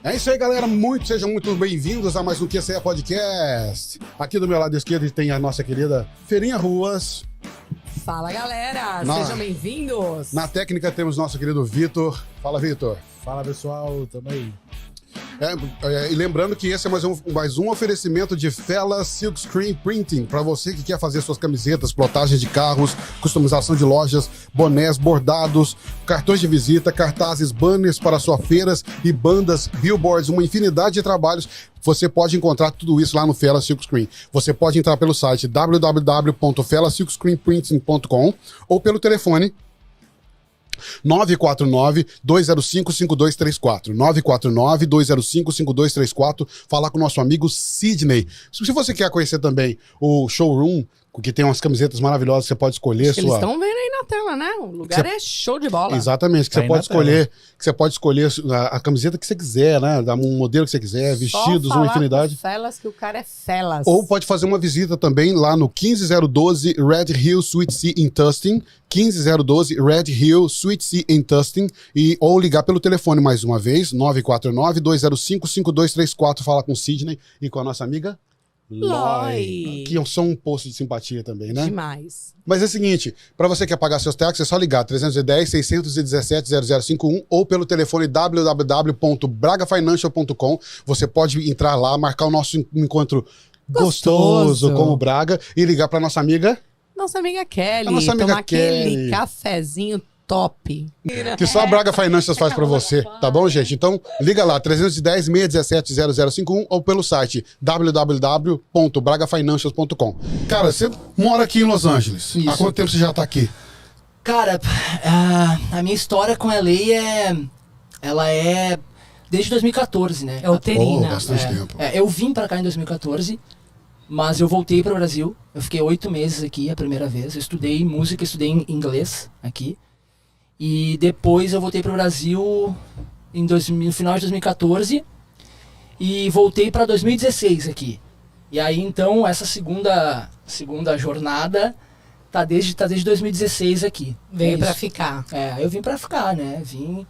É isso aí, galera. Sejam muito bem-vindos a mais um QCE Podcast. Aqui do meu lado esquerdo tem a nossa querida Ferinha Ruas. Fala, galera. Sejam bem-vindos. Na técnica temos nosso querido Vitor. Fala, Vitor. Fala, pessoal. Tamo aí. E lembrando que esse é mais um oferecimento de Fella Silkscreen Printing para você que quer fazer suas camisetas, plotagens de carros, customização de lojas, bonés, bordados, cartões de visita, cartazes, banners para suas feiras e bandas, billboards, uma infinidade de trabalhos. Você pode encontrar tudo isso lá no Fella Silkscreen. Você pode entrar pelo site www.fellasilkscreenprinting.com ou pelo telefone 949-205-5234. 949-205-5234. Falar com o nosso amigo Sidney. Se você quer conhecer também o showroom, que tem umas camisetas maravilhosas que você pode escolher. Eles estão vendo aí na tela, né? O lugar é show de bola. Exatamente, que você pode escolher a camiseta que você quiser, né? Um modelo que você quiser, vestidos, uma infinidade. Felas, que o cara é felas. Ou pode fazer uma visita também lá no 15012 Red Hill Suite C em Tustin. 15012 Red Hill Suite C em Tustin. Ou ligar pelo telefone mais uma vez, 949-205-5234. Fala com o Sidney e com a nossa amiga Loi. Que são um posto de simpatia também, né? Demais. Mas é o seguinte, para você que quer pagar seus taxas, é só ligar 310-617-0051 ou pelo telefone www.bragafinancial.com. Você pode entrar lá, marcar o nosso encontro gostoso com o Braga e ligar para nossa amiga Kelly. Nossa amiga tomar Kelly. Aquele cafezinho top. Que só a Braga Financials faz pra você, tá bom, gente? Então, liga lá, 310-617-0051 ou pelo site www.bragafinancials.com. Cara, você mora aqui em Los Angeles. Isso. Há quanto tempo você já tá aqui? Cara, a minha história com a LA ela é desde 2014, né? É uterina. Bastante tempo. Eu vim pra cá em 2014, mas eu voltei pro Brasil. Eu fiquei 8 meses aqui a primeira vez. Eu estudei música, estudei em inglês aqui. E depois eu voltei pro Brasil no final de 2014 e voltei pra 2016 aqui. E aí então essa segunda jornada tá desde 2016 aqui. Veio pra isso. ficar. Eu vim pra ficar, né? Vim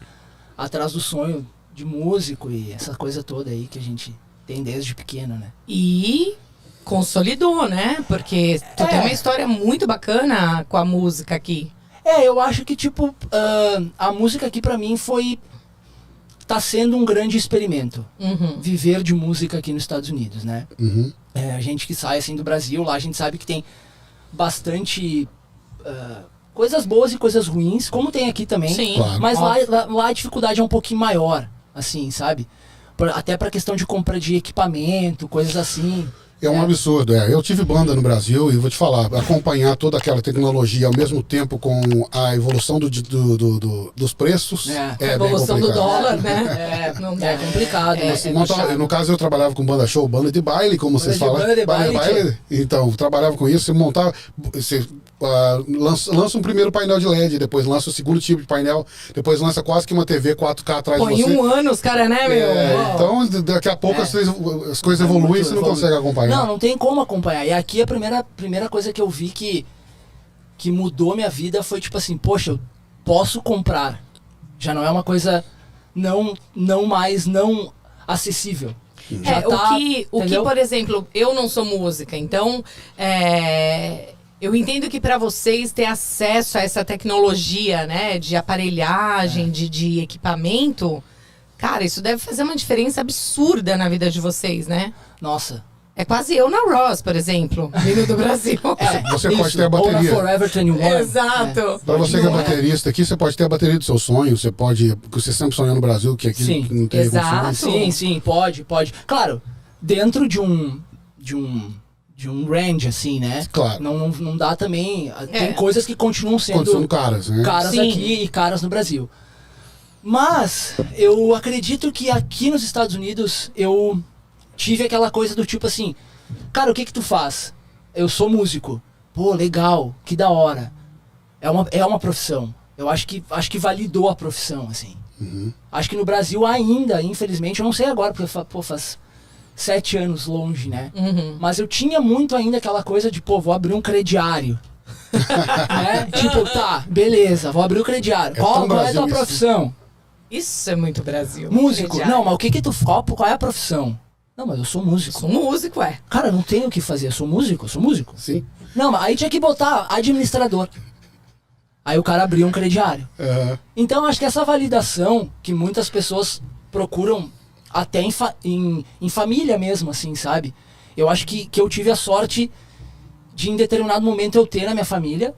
atrás do sonho de músico e essa coisa toda aí que a gente tem desde pequeno, né? E consolidou, né? Porque tu tem uma história muito bacana com a música aqui. Eu acho que, tipo, a música aqui pra mim tá sendo um grande experimento. Uhum. Viver de música aqui nos Estados Unidos, né? Uhum. A gente que sai, assim, do Brasil, lá a gente sabe que tem bastante coisas boas e coisas ruins, como tem aqui também. Sim. Claro. Mas lá a dificuldade é um pouquinho maior, assim, sabe? Até pra questão de compra de equipamento, coisas assim. É um absurdo, Eu tive banda no Brasil e vou te falar, acompanhar toda aquela tecnologia ao mesmo tempo com a evolução dos preços A bem evolução do complicado. dólar, né? Não dá. É complicado. No caso, eu trabalhava com banda show, banda de baile, como vocês falam. Banda de baile. Então, trabalhava com isso, você montava. Você lança um primeiro painel de LED, depois lança o segundo tipo de painel, depois lança quase que uma TV 4K atrás Pô, de você. em um ano os caras, né, meu? Então, daqui a pouco as coisas evoluem e você não consegue acompanhar. Não tem como acompanhar. E aqui a primeira coisa que eu vi que mudou minha vida foi tipo assim, poxa, eu posso comprar. Já não é uma coisa não mais não acessível. Já o que, por exemplo, eu não sou música, então eu entendo que para vocês ter acesso a essa tecnologia, né, de aparelhagem, de equipamento, cara, isso deve fazer uma diferença absurda na vida de vocês, né? Nossa. É quase eu na Ross, por exemplo, vindo do Brasil. Você pode ter a Ou na bateria. Forever 21. Exato. Para você que é baterista aqui, você pode ter a bateria do seu sonho, porque você sempre sonhou no Brasil, que aqui Sim, não tem exato. condições. Sim, pode. Claro, dentro de um range, assim, né? Claro. Não dá também. Tem coisas que continuam sendo São caras, né? caras Sim. aqui e caras no Brasil. Mas eu acredito que aqui nos Estados Unidos eu tive aquela coisa do tipo assim, cara, o que tu faz? Eu sou músico. Pô, legal, que da hora. É uma profissão. Eu acho que validou a profissão, assim. Uhum. Acho que no Brasil ainda, infelizmente, eu não sei agora, porque faz 7 anos longe, né? Uhum. Mas eu tinha muito ainda aquela coisa de, vou abrir um crediário. Né? Tipo, tá, beleza, vou abrir o crediário. Qual é a tua profissão? Isso é muito Brasil. Músico. Crediário. Não, mas o que que tu... Qual é a profissão? Não, mas eu sou músico. Sou músico, é. Cara, não tenho o que fazer, eu sou músico. Sim. Não, mas aí tinha que botar administrador. Aí o cara abriu um crediário. Aham. Então acho que essa validação que muitas pessoas procuram até em família mesmo, assim, sabe? Eu acho que eu tive a sorte de em determinado momento eu ter na minha família,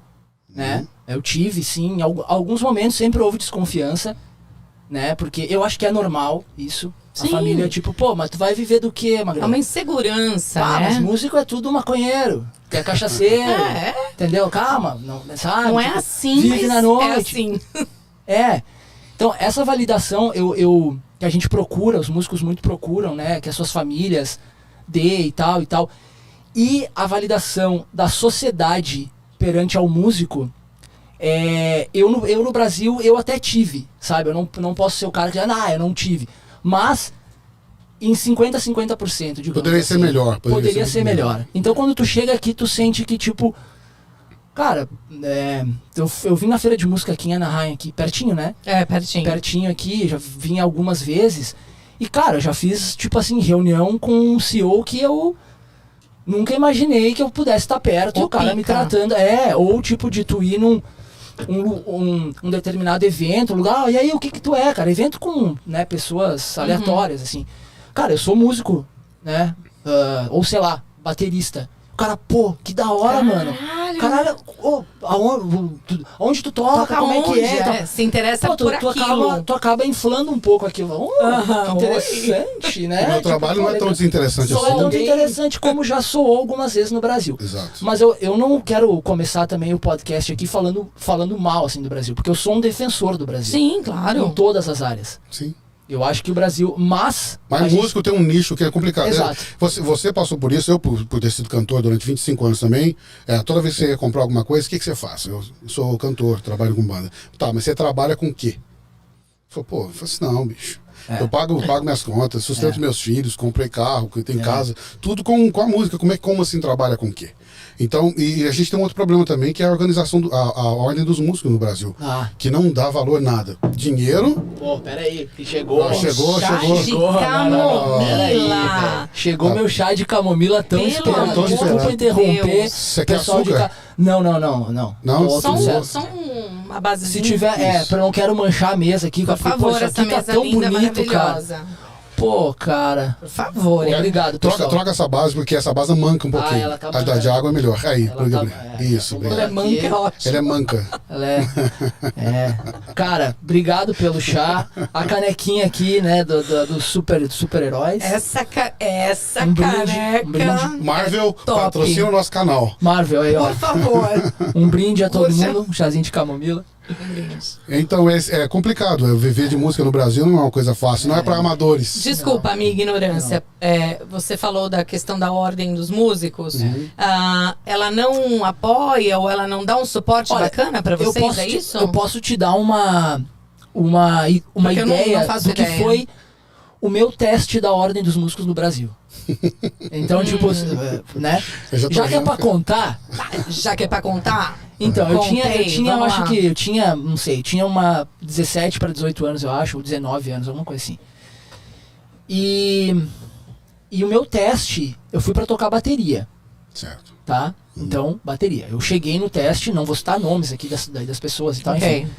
né? Eu tive, sim, em alguns momentos sempre houve desconfiança, né? Porque eu acho que é normal isso. Sim. A família, tipo, pô, mas tu vai viver do quê, É Magrão? uma insegurança, Ah, né? mas músico é tudo maconheiro, é cachaceiro, entendeu? Calma, não, sabe? Não é Tipo, assim, vive mas na noite. é assim. É. Então, essa validação que a gente procura, os músicos muito procuram, né? Que as suas famílias dê e tal e tal. E a validação da sociedade perante ao músico, eu no Brasil, eu até tive, sabe? Eu não posso ser o cara que diz, eu não tive. Mas, em 50%, digamos Poderia assim, ser melhor. Poderia ser melhor. Então, quando tu chega aqui, tu sente que, tipo... Cara, eu vim na feira de música aqui em Anaheim, aqui, pertinho, né? É, pertinho. Pertinho aqui, já vim algumas vezes. E, cara, já fiz, tipo assim, reunião com um CEO que eu nunca imaginei que eu pudesse estar perto e o cara me tratando. Ou tipo de tu ir num um determinado evento, um lugar, e aí o que tu é, cara? Evento com, né, pessoas aleatórias, assim. Cara, eu sou músico, né? Ou sei lá, baterista. O cara, pô, que da hora, mano. Caralho, aonde tu toca, como é que é? Então, se interessa Pô, por aquilo. tu acaba inflando um pouco aquilo. Que interessante, né? O meu trabalho não é tão desinteressante Não assim. é tão interessante como já soou algumas vezes no Brasil. Exato. Mas eu não quero começar também o podcast aqui falando mal assim do Brasil, porque eu sou um defensor do Brasil. Sim, Em claro. todas as áreas. Sim. Eu acho que o Brasil... Mas Mas músico tem um nicho que é complicado. Exato. Você passou por isso, eu por ter sido cantor durante 25 anos também. Toda vez que você ia comprar alguma coisa, o que você faz? Eu sou cantor, trabalho com banda. Tá, mas você trabalha com o quê? Eu falei assim, não, bicho. Eu pago minhas contas, sustento meus filhos, comprei carro, tenho casa, tudo com a música. Como assim trabalha com o quê? Então, e a gente tem um outro problema também, que é a organização, a ordem dos músicos no Brasil. Que não dá valor nada. Dinheiro... Pô, peraí, que chegou. Chegou. Chá de camomila. Chegou meu chá de camomila tão Pelo esperado. amor de Desculpa interromper. Deus. Você quer Pessoal açúcar? Não. Não? Tô Só, tudo certo. só uma base. Se tiver, eu não quero manchar a mesa aqui. Por favor, isso essa aqui tá mesa tão linda, bonito, cara. maravilhosa. Pô, cara. Por favor. hein? Obrigado, pessoal. Troca essa base, porque essa base manca um pouquinho. ela tá a de água é melhor. Aí, Ela tá- isso, vamos obrigado. Ela é manca, é ótimo. Ele é manca. Ela é. Cara, obrigado pelo chá. A canequinha aqui, né, do super-heróis. Essa Um brinde, caneca. um brinde. Marvel, Top. patrocina o nosso canal. Marvel aí, ó. Por favor. Um brinde a todo Poxa. mundo, um chazinho de camomila. Então é complicado. Viver de música no Brasil não é uma coisa fácil. Não é para amadores. Desculpa a minha ignorância. Você falou da questão da ordem dos músicos. Ela não apoia ou ela não dá um suporte Olha, bacana pra vocês, é isso? Eu posso te dar uma Porque eu não ideia faço do que ideia. foi o meu teste da ordem dos músicos no Brasil. Então, tipo, né? Eu já tô Já que é vendo. pra contar, Já que é pra contar? então, eu tinha, vamos lá. não sei, tinha uma 17 para 18 anos, eu acho, ou 19 anos, alguma coisa assim. E o meu teste, eu fui pra tocar bateria, Certo. tá? Então, bateria. Eu cheguei no teste, não vou citar nomes aqui das pessoas e tal, Ok. enfim.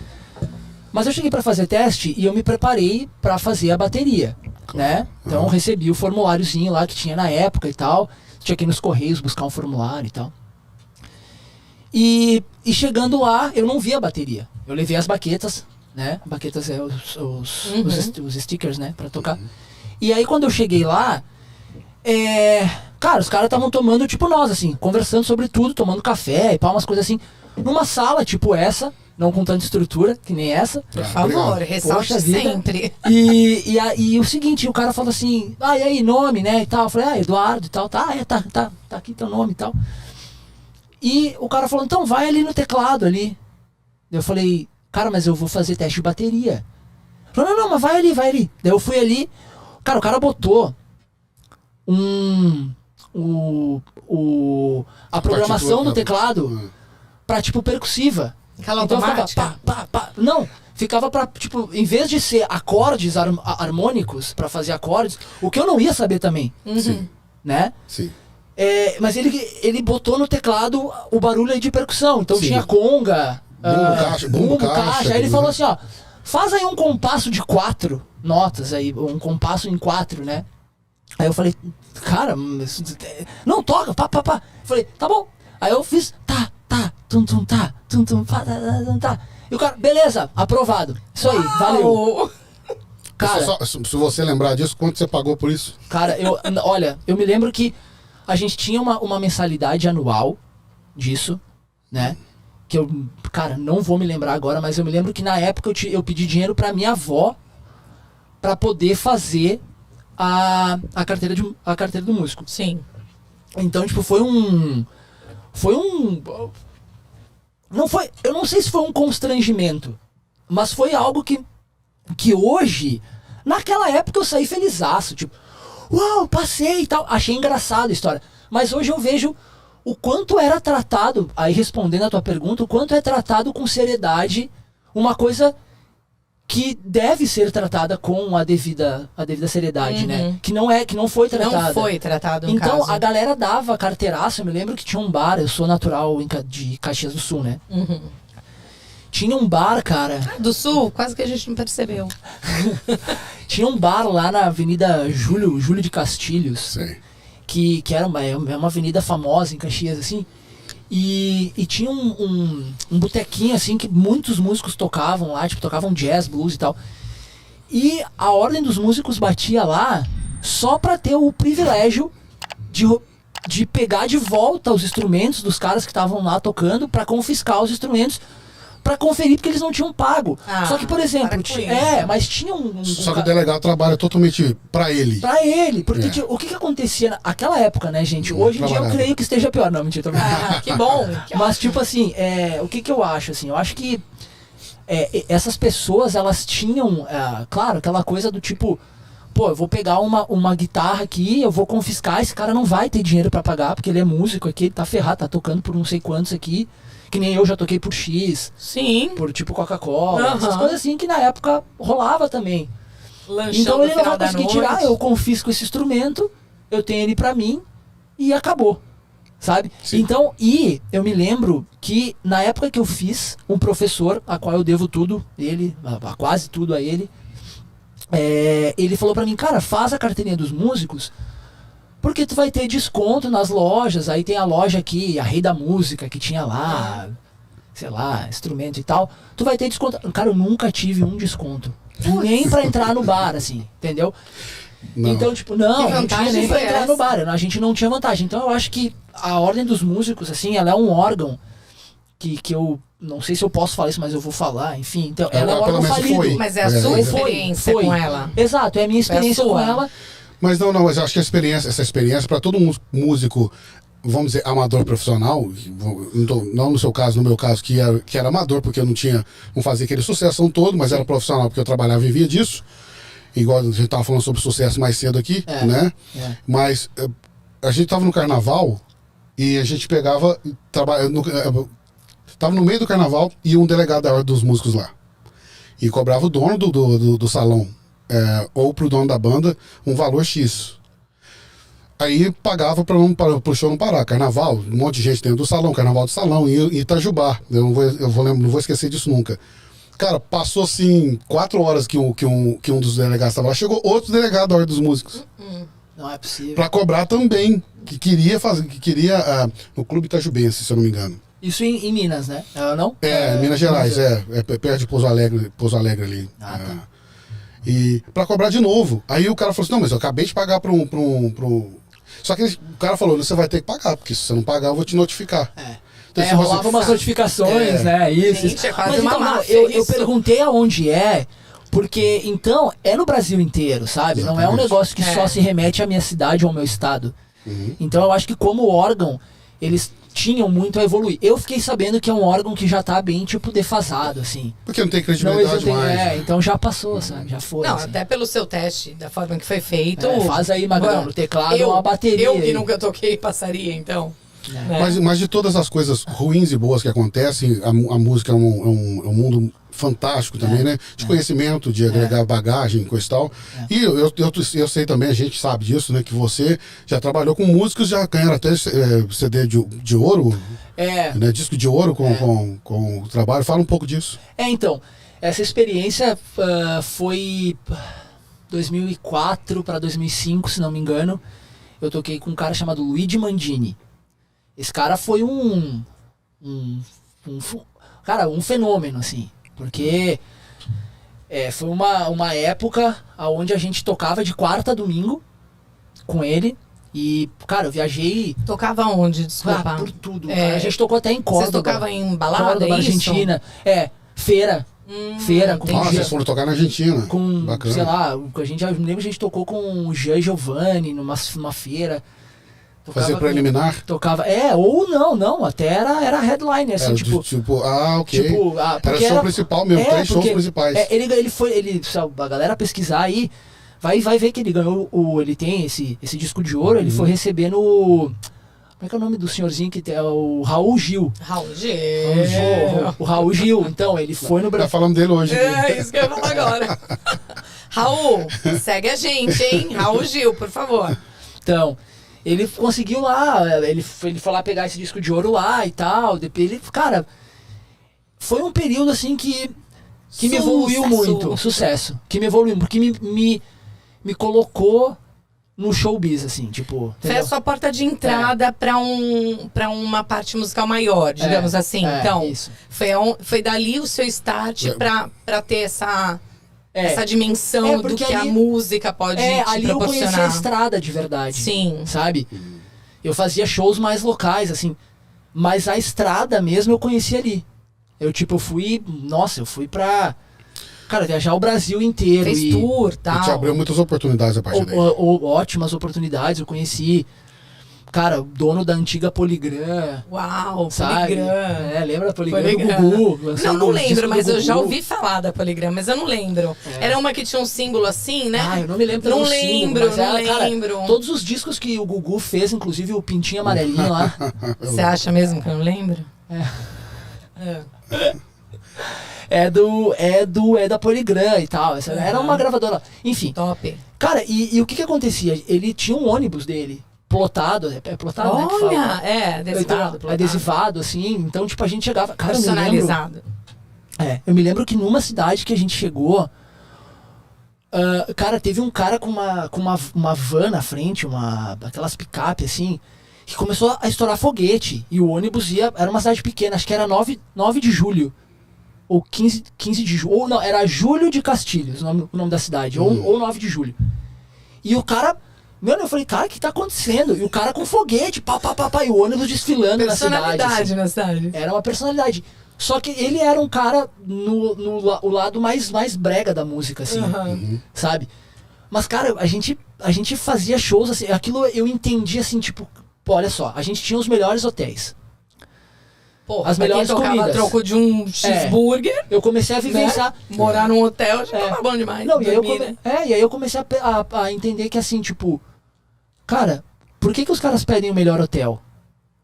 Mas eu cheguei pra fazer teste e eu me preparei pra fazer a bateria, né? Então eu recebi o formuláriozinho lá que tinha na época e tal. Tinha que ir nos Correios buscar um formulário e tal. E chegando lá, eu não vi a bateria. Eu levei as baquetas, né? Baquetas é os stickers, né? Pra tocar. E aí quando eu cheguei lá, cara, os caras estavam tomando tipo nós, assim, conversando sobre tudo, tomando café e pá, umas coisas assim. Numa sala tipo essa, não com tanta estrutura, que nem essa. Por favor, Obrigado. ressalte Poxa vida. sempre. E o seguinte, o cara falou assim, e aí, nome, né, e tal. Eu falei, Eduardo e tal, tá aqui teu nome e tal. E o cara falou, então vai ali no teclado ali. Eu falei, cara, mas eu vou fazer teste de bateria. Ele falou, não, mas vai ali. Daí eu fui ali, cara, o cara botou a programação do teclado pra, tipo, percussiva. Cala Então eu ficava automática? pá. Não, ficava pra, tipo, em vez de ser acordes harmônicos pra fazer acordes, o que eu não ia saber também, Sim, né? sim. Mas ele botou no teclado o barulho aí de percussão, então Sim. tinha conga, Bumbo, caixa. aí ele falou assim, ó, faz aí um compasso de 4 notas aí, um compasso em 4, né? Aí eu falei, cara, não, toca, pá. Eu falei, tá bom. Aí eu fiz, tá, tum, pá, tá. E o cara, beleza, aprovado. Isso aí, valeu. Cara, Se você lembrar disso, quanto você pagou por isso? cara, olha, eu me lembro que a gente tinha uma mensalidade anual disso, né? Que eu, cara, não vou me lembrar agora, mas eu me lembro que na época eu pedi dinheiro pra minha avó pra poder fazer a carteira do músico. Sim. Então, tipo, não foi, eu não sei se foi um constrangimento, mas foi algo que hoje, naquela época eu saí felizaço, tipo, uau, passei e tal, achei engraçada a história. Mas hoje eu vejo o quanto era tratado, aí respondendo a tua pergunta, o quanto é tratado com seriedade uma coisa que deve ser tratada com a devida seriedade, né? Que não foi tratada. Não foi tratado no Então, caso. a galera dava carteiraço. Eu me lembro que tinha um bar, eu sou natural de Caxias do Sul, né? Tinha um bar, cara. Do Sul, quase que a gente não percebeu. Tinha um bar lá na Avenida Júlio de Castilhos, Sei. que era uma avenida famosa em Caxias, assim. E tinha um botequinho, assim, que muitos músicos tocavam lá, tipo, tocavam jazz, blues e tal. E a ordem dos músicos batia lá só pra ter o privilégio de pegar de volta os instrumentos dos caras que estavam lá tocando, pra confiscar os instrumentos, pra conferir, porque eles não tinham pago. Ah, Só que, por exemplo, para com isso. mas tinha um Só que o delegado trabalha totalmente pra ele. pra ele, porque É. o que acontecia naquela época, né, gente? Hoje em dia eu trabalhava. creio que esteja pior. Não, mentira, tô brincando. Ah, que bom. Mas, tipo assim, o que eu acho, assim? Eu acho que essas pessoas, elas tinham, claro, aquela coisa do tipo, pô, eu vou pegar uma guitarra aqui, eu vou confiscar, esse cara não vai ter dinheiro pra pagar, porque ele é músico aqui, ele tá ferrado, tá tocando por não sei quantos aqui, que nem eu já toquei por X, Sim. por tipo Coca-Cola, essas Aham. coisas assim que na época rolava também. Lanchão Então no ele não final vai da conseguir noite. tirar, eu confisco esse instrumento, eu tenho ele pra mim e acabou, sabe? Sim. Então, e eu me lembro que na época que eu fiz, um professor, a qual eu devo tudo, quase tudo a ele, ele falou pra mim, cara, faz a carteirinha dos músicos, porque tu vai ter desconto nas lojas, aí tem a loja aqui, a Rei da Música, que tinha lá, sei lá, instrumento e tal, tu vai ter desconto. Cara, eu nunca tive um desconto. Nem pra entrar no bar, assim, entendeu? Não. Então, tipo, não tinha vantagem nem pra foi entrar essa? no bar, a gente não tinha vantagem. Então eu acho que a Ordem dos Músicos, assim, ela é um órgão que eu não sei se eu posso falar isso, mas eu vou falar, enfim. Então, ela é um Pelo órgão menos falido. foi. Mas é a sua Foi. experiência Foi. com ela. Exato, é a minha experiência com sua. ela. Mas mas eu acho que essa experiência para todo músico, vamos dizer, amador profissional, não no seu caso, no meu caso, que era amador, porque eu não fazia aquele sucesso todo, mas era profissional, porque eu trabalhava e vivia disso. Igual a gente estava falando sobre sucesso mais cedo aqui, né? Mas a gente estava no carnaval e a gente pegava, estava no meio do carnaval e um delegado da Ordem dos Músicos lá. E cobrava o dono do salão, ou pro dono da banda, um valor X. Aí pagava para o show não parar. Carnaval, um monte de gente dentro do salão, carnaval do salão, em Itajubá. Eu não vou esquecer disso nunca. Cara, passou assim 4 horas que um dos delegados estava lá. Chegou outro delegado da Ordem dos Músicos. Não é possível. Para cobrar também. Que queria no Clube Itajubense, se eu não me engano. Isso em Minas, né? Não? Minas Gerais, perto de Pouso Alegre ali. Ah, tá. E para cobrar de novo. Aí o cara falou assim: não, mas eu acabei de pagar pro. Só que o cara falou: você vai ter que pagar, porque se você não pagar, eu vou te notificar. Então, se você- Rolava umas notificações, né? Isso. Gente, é quase Mas uma então, não, máfia eu isso. perguntei aonde porque, então, é no Brasil inteiro, sabe? Não é um Exatamente. negócio que só se remete à minha cidade ou ao meu estado. Então, eu acho que como órgão, eles tinham muito a evoluir. Eu fiquei sabendo que é um órgão que já tá bem, tipo, defasado, assim. Porque não tem Não credibilidade existe, mais. então já passou, sabe? Já foi. Não, assim. até pelo seu teste, da forma que foi feito. Faz aí, Magrão, no teclado, eu, uma bateria. Eu que aí. nunca toquei passaria, então. Mas de todas as coisas ruins e boas que acontecem, a música é um mundo fantástico também, né? De conhecimento, de agregar bagagem, coisa e tal. E eu sei também, a gente sabe disso, né? Que você já trabalhou com músicos, já ganharam até CD de ouro, né? Disco de ouro com o trabalho. Fala um pouco disso. Então, essa experiência foi 2004 para 2005, se não me engano. Eu toquei com um cara chamado Luigi Mandini. Esse cara foi um fenômeno, assim. Porque foi uma época onde a gente tocava de quarta a domingo com ele. E, cara, eu viajei... Tocava onde? Desculpa. Por tudo. A gente tocou até em Córdoba. Vocês tocavam em balada, Córdoba, Argentina. Feira. Feira. Com Vocês foram tocar na Argentina. Bacana. Sei lá, eu lembro que a gente tocou com o Jean Giovanni numa feira. Fazer preliminar? Tocava. Ou não, até era headliner, assim, ok. Era show principal mesmo, 3 shows principais. A galera pesquisar aí, vai ver que ele ganhou ele tem esse disco de ouro, ele foi receber no... Como é que é o nome do senhorzinho que tem? O Raul Gil. O Raul Gil. Então, ele foi no Brasil. Tá falando dele hoje. É, isso que eu ia falar agora. Raul, segue a gente, hein? Raul Gil, por favor. Então... Ele conseguiu lá, ele foi lá pegar esse disco de ouro lá e tal. Cara, foi um período assim que me evoluiu muito. Sucesso. Que me evoluiu, porque me colocou no showbiz, assim, tipo... Foi a sua porta de entrada pra uma parte musical maior, digamos assim. Então, isso. Foi dali o seu start pra ter essa dimensão do que a música pode te ali proporcionar. Eu conheci a estrada de verdade. Sim. Sabe? Eu fazia shows mais locais, assim. Mas a estrada mesmo eu conheci ali. Eu fui pra... Cara, viajar o Brasil inteiro. Fez tour e tal. E te abriu muitas oportunidades a partir daí. Ótimas oportunidades. Eu conheci... Cara, o dono da antiga Poligram. Uau, sabe? Poligram. Lembra da Poligram do Gugu? Não lembro, mas eu já ouvi falar da Poligram, mas eu não lembro. Era uma que tinha um símbolo assim, né? Eu não me lembro. Não lembro. Cara, todos os discos que o Gugu fez, inclusive o Pintinho Amarelinho lá. Você acha mesmo que eu não lembro? É da Poligram e tal. Era uma gravadora. Enfim. Top. Cara, e o que acontecia? Ele tinha um ônibus dele. Plotado, plotado, olha, né? Que fala. Adesivado. Então, adesivado, assim. Então, a gente chegava... Cara, personalizado. Eu me lembro que numa cidade que a gente chegou... cara, teve um cara com uma van na frente, aquelas picape, assim, que começou a estourar foguete. E o ônibus era uma cidade pequena, acho que era 9 de julho. Ou 15 de julho. Ou não, era Júlio de Castilhos, o nome da cidade. Ou 9 de julho. E o cara... eu falei, cara, o que tá acontecendo? E o cara com foguete, e o ônibus desfilando na cidade. Personalidade na cidade. Era uma personalidade. Só que ele era um cara o lado mais brega da música, assim, sabe? Mas, cara, a gente fazia shows, assim, aquilo eu entendi, assim, olha só, a gente tinha os melhores hotéis. As melhores comidas. Troco de um cheeseburger. Eu comecei a vivenciar. Né? Morar num hotel já tava bom demais. Não, e aí eu comecei a entender que, assim, cara, por que os caras pedem o melhor hotel?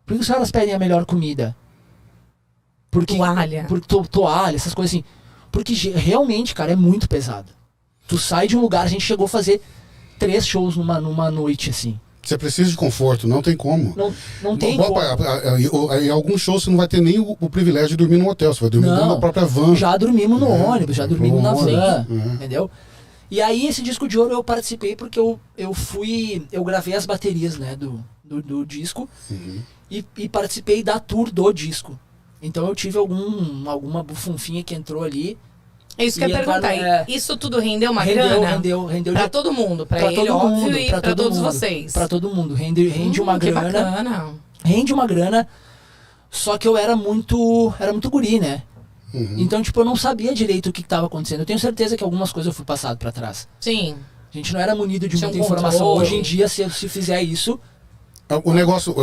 Por que os caras pedem a melhor comida? Toalha. Toalha, essas coisas assim. Porque realmente, cara, é muito pesado. Tu sai de um lugar, a gente chegou a fazer 3 shows numa noite, assim. Você precisa de conforto, não tem como. Não tem como. Em alguns shows você não vai ter nem o privilégio de dormir no hotel, você vai dormir na própria van. Já dormimos no ônibus, já dormimos na van, entendeu? E aí esse disco de ouro eu participei porque eu gravei as baterias, né, do disco e participei da tour do disco. Então eu tive alguma bufunfinha que entrou ali. É isso que eu ia perguntar. Isso tudo rendeu uma grana? Rendeu pra todo mundo, pra ele, óbvio, e pra todos vocês. Pra todo mundo. Rende uma grana. Que bacana. Rende uma grana, só que eu era muito guri, né? Então, eu não sabia direito o que estava acontecendo. Eu tenho certeza que algumas coisas eu fui passado pra trás. Sim. A gente não era munido de muita informação. Hoje em dia, se fizer isso... O negócio,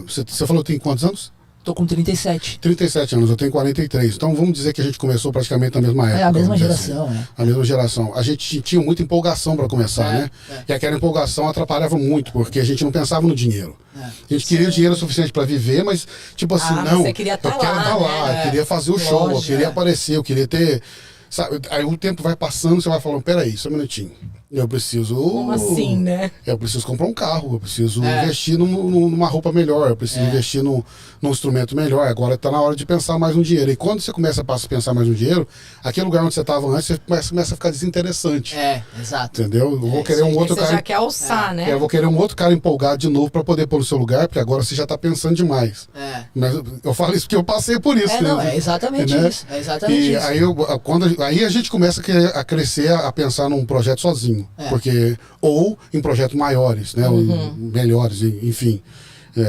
você falou que tem quantos anos? Tô com 37. 37 anos, eu tenho 43. Então vamos dizer que a gente começou praticamente na mesma época. É a mesma vamos dizer geração, né? A mesma geração. A gente tinha muita empolgação para começar, né? E aquela empolgação atrapalhava muito, porque a gente não pensava no dinheiro. A gente queria o dinheiro suficiente para viver, mas tipo assim, não, você queria tá eu quero lá, estar lá, né? eu queria fazer o show, eu queria aparecer, eu queria ter... Sabe? Aí o tempo vai passando, você vai falando, peraí, só um minutinho. Eu preciso... Como assim, né? Eu preciso comprar um carro, eu preciso investir numa roupa melhor, eu preciso investir num instrumento melhor. Agora está na hora de pensar mais no dinheiro. E quando você começa a pensar mais no dinheiro, aquele lugar onde você estava antes, você começa a ficar desinteressante. Exato. Entendeu? Eu vou querer um outro Você cara. já quer alçar, né? Eu vou querer um outro cara empolgado de novo para poder pôr no seu lugar, porque agora você já está pensando demais. Mas eu falo isso porque eu passei por isso. Não, né? é exatamente Né? isso. É exatamente E isso. aí a gente começa a crescer, a pensar num projeto sozinho. Porque, ou em projetos maiores, né? Ou melhores, enfim.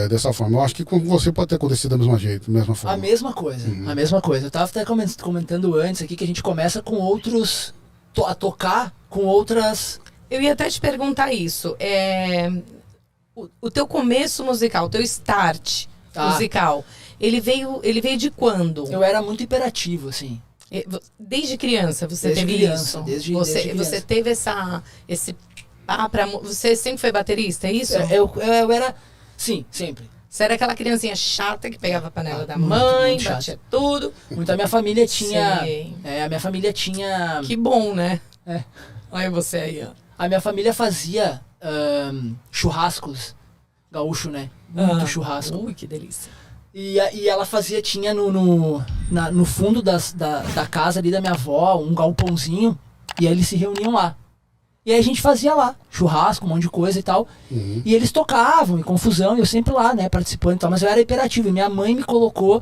Dessa forma. Eu acho que com você pode ter acontecido da mesma jeito, da mesma forma. A mesma coisa, a mesma coisa. Eu tava até comentando antes aqui que a gente começa com outros... a tocar com outras... Eu ia até te perguntar isso. O teu começo musical, o teu start musical, ele veio de quando? Eu era muito hiperativo, assim. Desde criança você Desde teve criança, isso? desde Você criança. teve esse... você sempre foi baterista, é isso? Eu era... Sim, sempre. Você era aquela criancinha chata que pegava a panela da muito, mãe, muito chato. batia tudo. Muito. A minha família tinha... Sei. a minha família tinha... Que bom, né? Olha você aí, ó. A minha família fazia churrascos gaúcho, né? Muito churrasco. Ui, que delícia. E ela tinha no fundo da casa ali da minha avó, um galpãozinho, e aí eles se reuniam lá. E aí a gente fazia lá, churrasco, um monte de coisa e tal. E eles tocavam, em confusão, e eu sempre lá, né, participando e tal. Mas eu era hiperativo, e minha mãe me colocou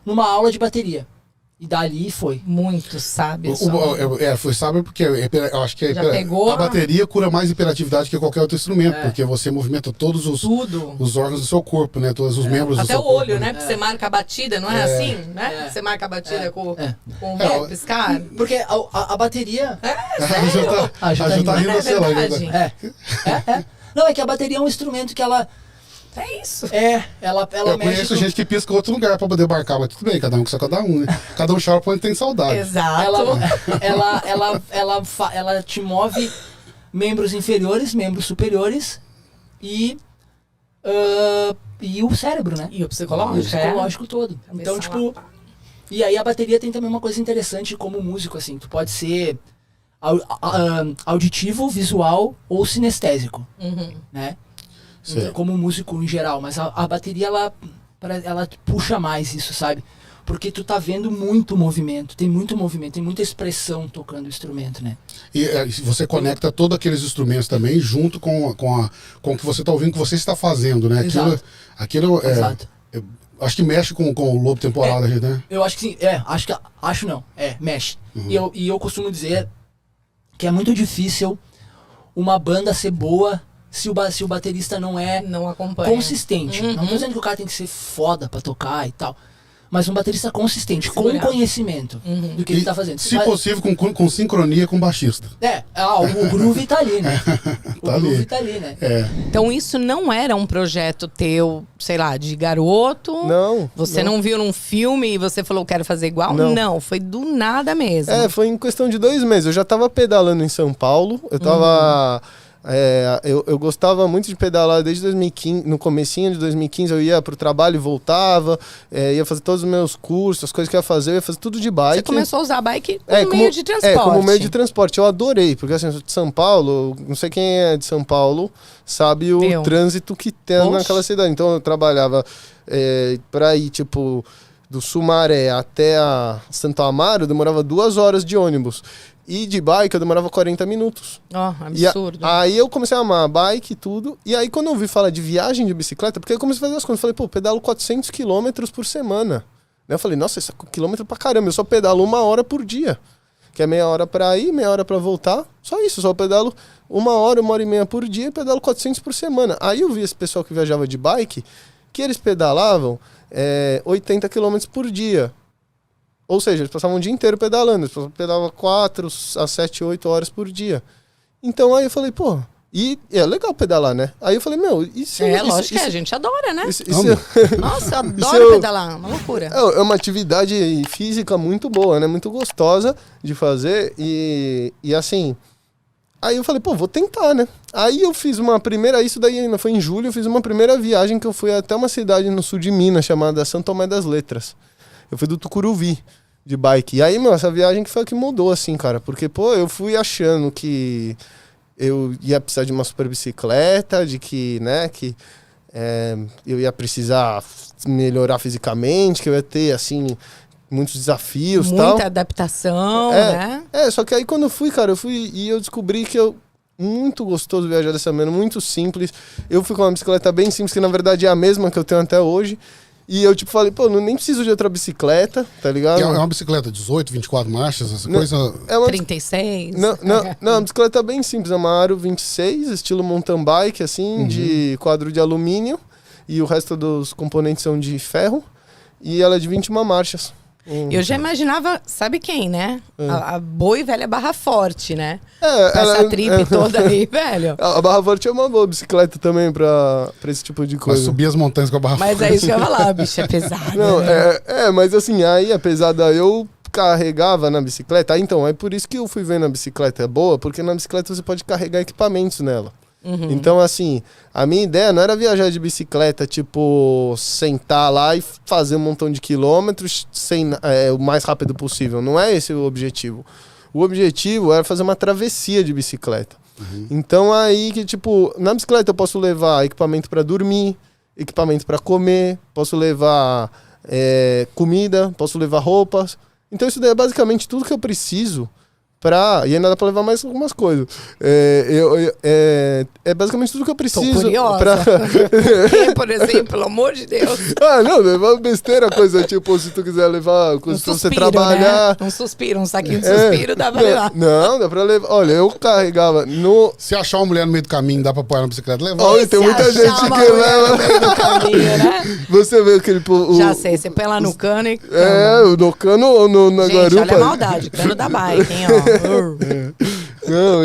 numa aula de bateria. E dali foi. Muito sábio. Foi sábio porque eu acho que Já pegou a bateria cura mais hiperatividade que qualquer outro instrumento, porque você movimenta todos os órgãos do seu corpo, né? Todos os membros do Até seu o corpo. olho, né? Porque você marca a batida, não é assim? Né? Você marca a batida com o piscar. Porque a bateria... Já tá rindo, é sei lá. verdade. Não, é que a bateria é um instrumento que ela... É isso. Ela Eu mexe conheço com... gente que pisca outro lugar pra poder marcar, mas tudo bem, cada um com cada um, né? Cada um chora quando tem saudade. Exato. Ela te move membros inferiores, membros superiores e o cérebro, né? E o psicológico, E o psicológico todo. Então, tipo... E aí a bateria tem também uma coisa interessante como músico, assim. Tu pode ser auditivo, visual ou sinestésico, né? Então, como músico em geral. Mas a bateria, ela puxa mais isso, sabe? Porque tu tá vendo muito movimento, tem muita expressão tocando o instrumento, né? E você conecta todos aqueles instrumentos também junto com o que você está ouvindo, que você está fazendo, né? Aquilo Exato. Acho que mexe com o lobo temporal da gente, né? Eu acho que sim. Acho não. Mexe. E eu costumo dizer que é muito difícil uma banda ser boa se o baterista não acompanha. Consistente. Não tô dizendo que o cara tem que ser foda pra tocar e tal. Mas um baterista consistente, com conhecimento do que ele tá fazendo. Se possível, com sincronia com o baixista. O groove tá ali, né? Groove tá ali, né? Então isso não era um projeto teu, sei lá, de garoto? Não. Você não viu num filme e você falou, quero fazer igual? Não. Foi do nada mesmo. Foi em questão de 2 meses. Eu já tava pedalando em São Paulo. Eu tava... eu gostava muito de pedalar desde 2015, no comecinho de 2015 eu ia pro trabalho e voltava, ia fazer todos os meus cursos, as coisas que eu ia fazer tudo de bike. Você começou a usar a bike como meio de transporte. Como meio de transporte, eu adorei, porque assim, eu sou de São Paulo, não sei quem é de São Paulo, sabe o trânsito que tem naquela cidade, então eu trabalhava pra ir, tipo, do Sumaré até a Santo Amaro, eu demorava 2 horas de ônibus. E de bike eu demorava 40 minutos. Absurdo. Aí eu comecei a amar a bike e tudo. E aí quando eu ouvi falar de viagem de bicicleta, porque eu comecei a fazer as contas, eu falei, pedalo 400 quilômetros por semana. Eu falei, nossa, isso é quilômetro pra caramba, eu só pedalo 1 hora por dia. Que é meia hora pra ir, meia hora pra voltar. Só isso, eu só pedalo 1 hora, 1h30 por dia e pedalo 400 por semana. Aí eu vi esse pessoal que viajava de bike, que eles pedalavam 80 quilômetros por dia. Ou seja, eles passavam o dia inteiro pedalando. Eles pedalavam 4 a 7, 8 horas por dia. Então aí eu falei, E é legal pedalar, né? Aí eu falei, meu, e se eu... Lógico que a gente adora, né? Nossa, eu Isso adoro pedalar, uma loucura. É uma atividade física muito boa, né? Muito gostosa de fazer. E assim... Aí eu falei, pô, vou tentar, né? Aí eu fiz uma primeira... Isso daí ainda foi em julho. Eu fiz uma primeira viagem que eu fui até uma cidade no sul de Minas, chamada São Tomé das Letras. Eu fui do Tucuruvi, de bike. E aí, meu, essa viagem que foi a que mudou, assim, cara. Porque, pô, eu fui achando que... eu ia precisar de uma super bicicleta, de que, né, que eu ia precisar melhorar fisicamente, que eu ia ter, assim, muitos desafios e tal. Muita adaptação, né? Só que aí quando eu fui, cara, eu descobri que muito gostoso viajar dessa maneira, muito simples. Eu fui com uma bicicleta bem simples, que na verdade é a mesma que eu tenho até hoje. E eu, tipo, falei, pô, nem preciso de outra bicicleta, tá ligado? É uma bicicleta 18, 24 marchas, essa coisa... É uma 36. Não, uma bicicleta bem simples, é uma Aro 26, estilo mountain bike, assim, de quadro de alumínio, e o resto dos componentes são de ferro, e ela é de 21 marchas. Eu já imaginava, sabe quem, né? A boa e velha Barra Forte, né? Essa trip toda aí, velho. A Barra Forte é uma boa bicicleta também pra esse tipo de Pra coisa. subir as montanhas com a barra Mas é isso que eu ia falar, bicho, é pesado. Não, né? mas assim, aí apesar da eu carregava na bicicleta, então, é por isso que eu fui vendo a bicicleta boa, porque na bicicleta você pode carregar equipamentos nela. Então, assim, a minha ideia não era viajar de bicicleta, tipo, sentar lá e fazer um montão de quilômetros o mais rápido possível. Não é esse o objetivo. O objetivo era fazer uma travessia de bicicleta. Então, aí que, tipo, na bicicleta eu posso levar equipamento para dormir, equipamento para comer, posso levar comida, posso levar roupas. Então, isso daí é basicamente tudo que eu preciso. E ainda dá pra levar mais algumas coisas. É basicamente tudo que eu preciso. Tô curiosa. Por exemplo, pelo amor de Deus. Não, levar besteira, coisa tipo, se tu quiser levar coisa pra você trabalhar. Né? Um suspiro, um saquinho de suspiro dá pra levar. Não, dá pra levar. Olha, eu carregava no. Se achar uma mulher no meio do caminho, dá pra pôr ela na bicicleta, leva. Olha, tem muita gente que leva. No meio do caminho, né? Você vê aquele. Já sei, você põe lá no cano e. No cano ou na gente, garupa. Olha a maldade, cano da bike, hein, ó. Não,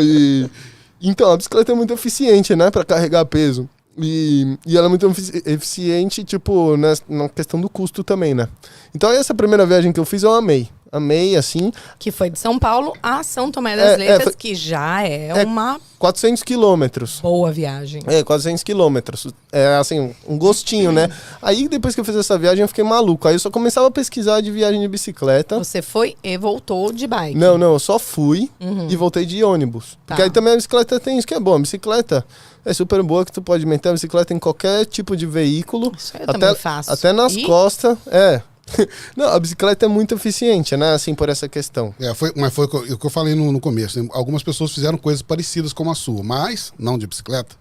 então, a bicicleta é muito eficiente, né, pra carregar peso. E ela é muito eficiente, tipo, na questão do custo também, né. Então, essa primeira viagem que eu fiz, eu amei. Amei, assim. Que foi de São Paulo a São Tomé das Letras, que já é uma 400 quilômetros. boa viagem. 400 quilômetros. É, assim, um gostinho, né? Aí, depois que eu fiz essa viagem, eu fiquei maluco. Aí eu só começava a pesquisar de viagem de bicicleta. Você foi e voltou de bike. Não, eu só fui e voltei de ônibus. Porque aí também a bicicleta tem isso que é bom. A bicicleta é super boa, que tu pode meter a bicicleta em qualquer tipo de veículo. Isso eu também faço. Até nas costas, Não, a bicicleta é muito eficiente, né? Assim, por essa questão. Mas foi o que eu falei no começo. Né? Algumas pessoas fizeram coisas parecidas como a sua, mas não de bicicleta.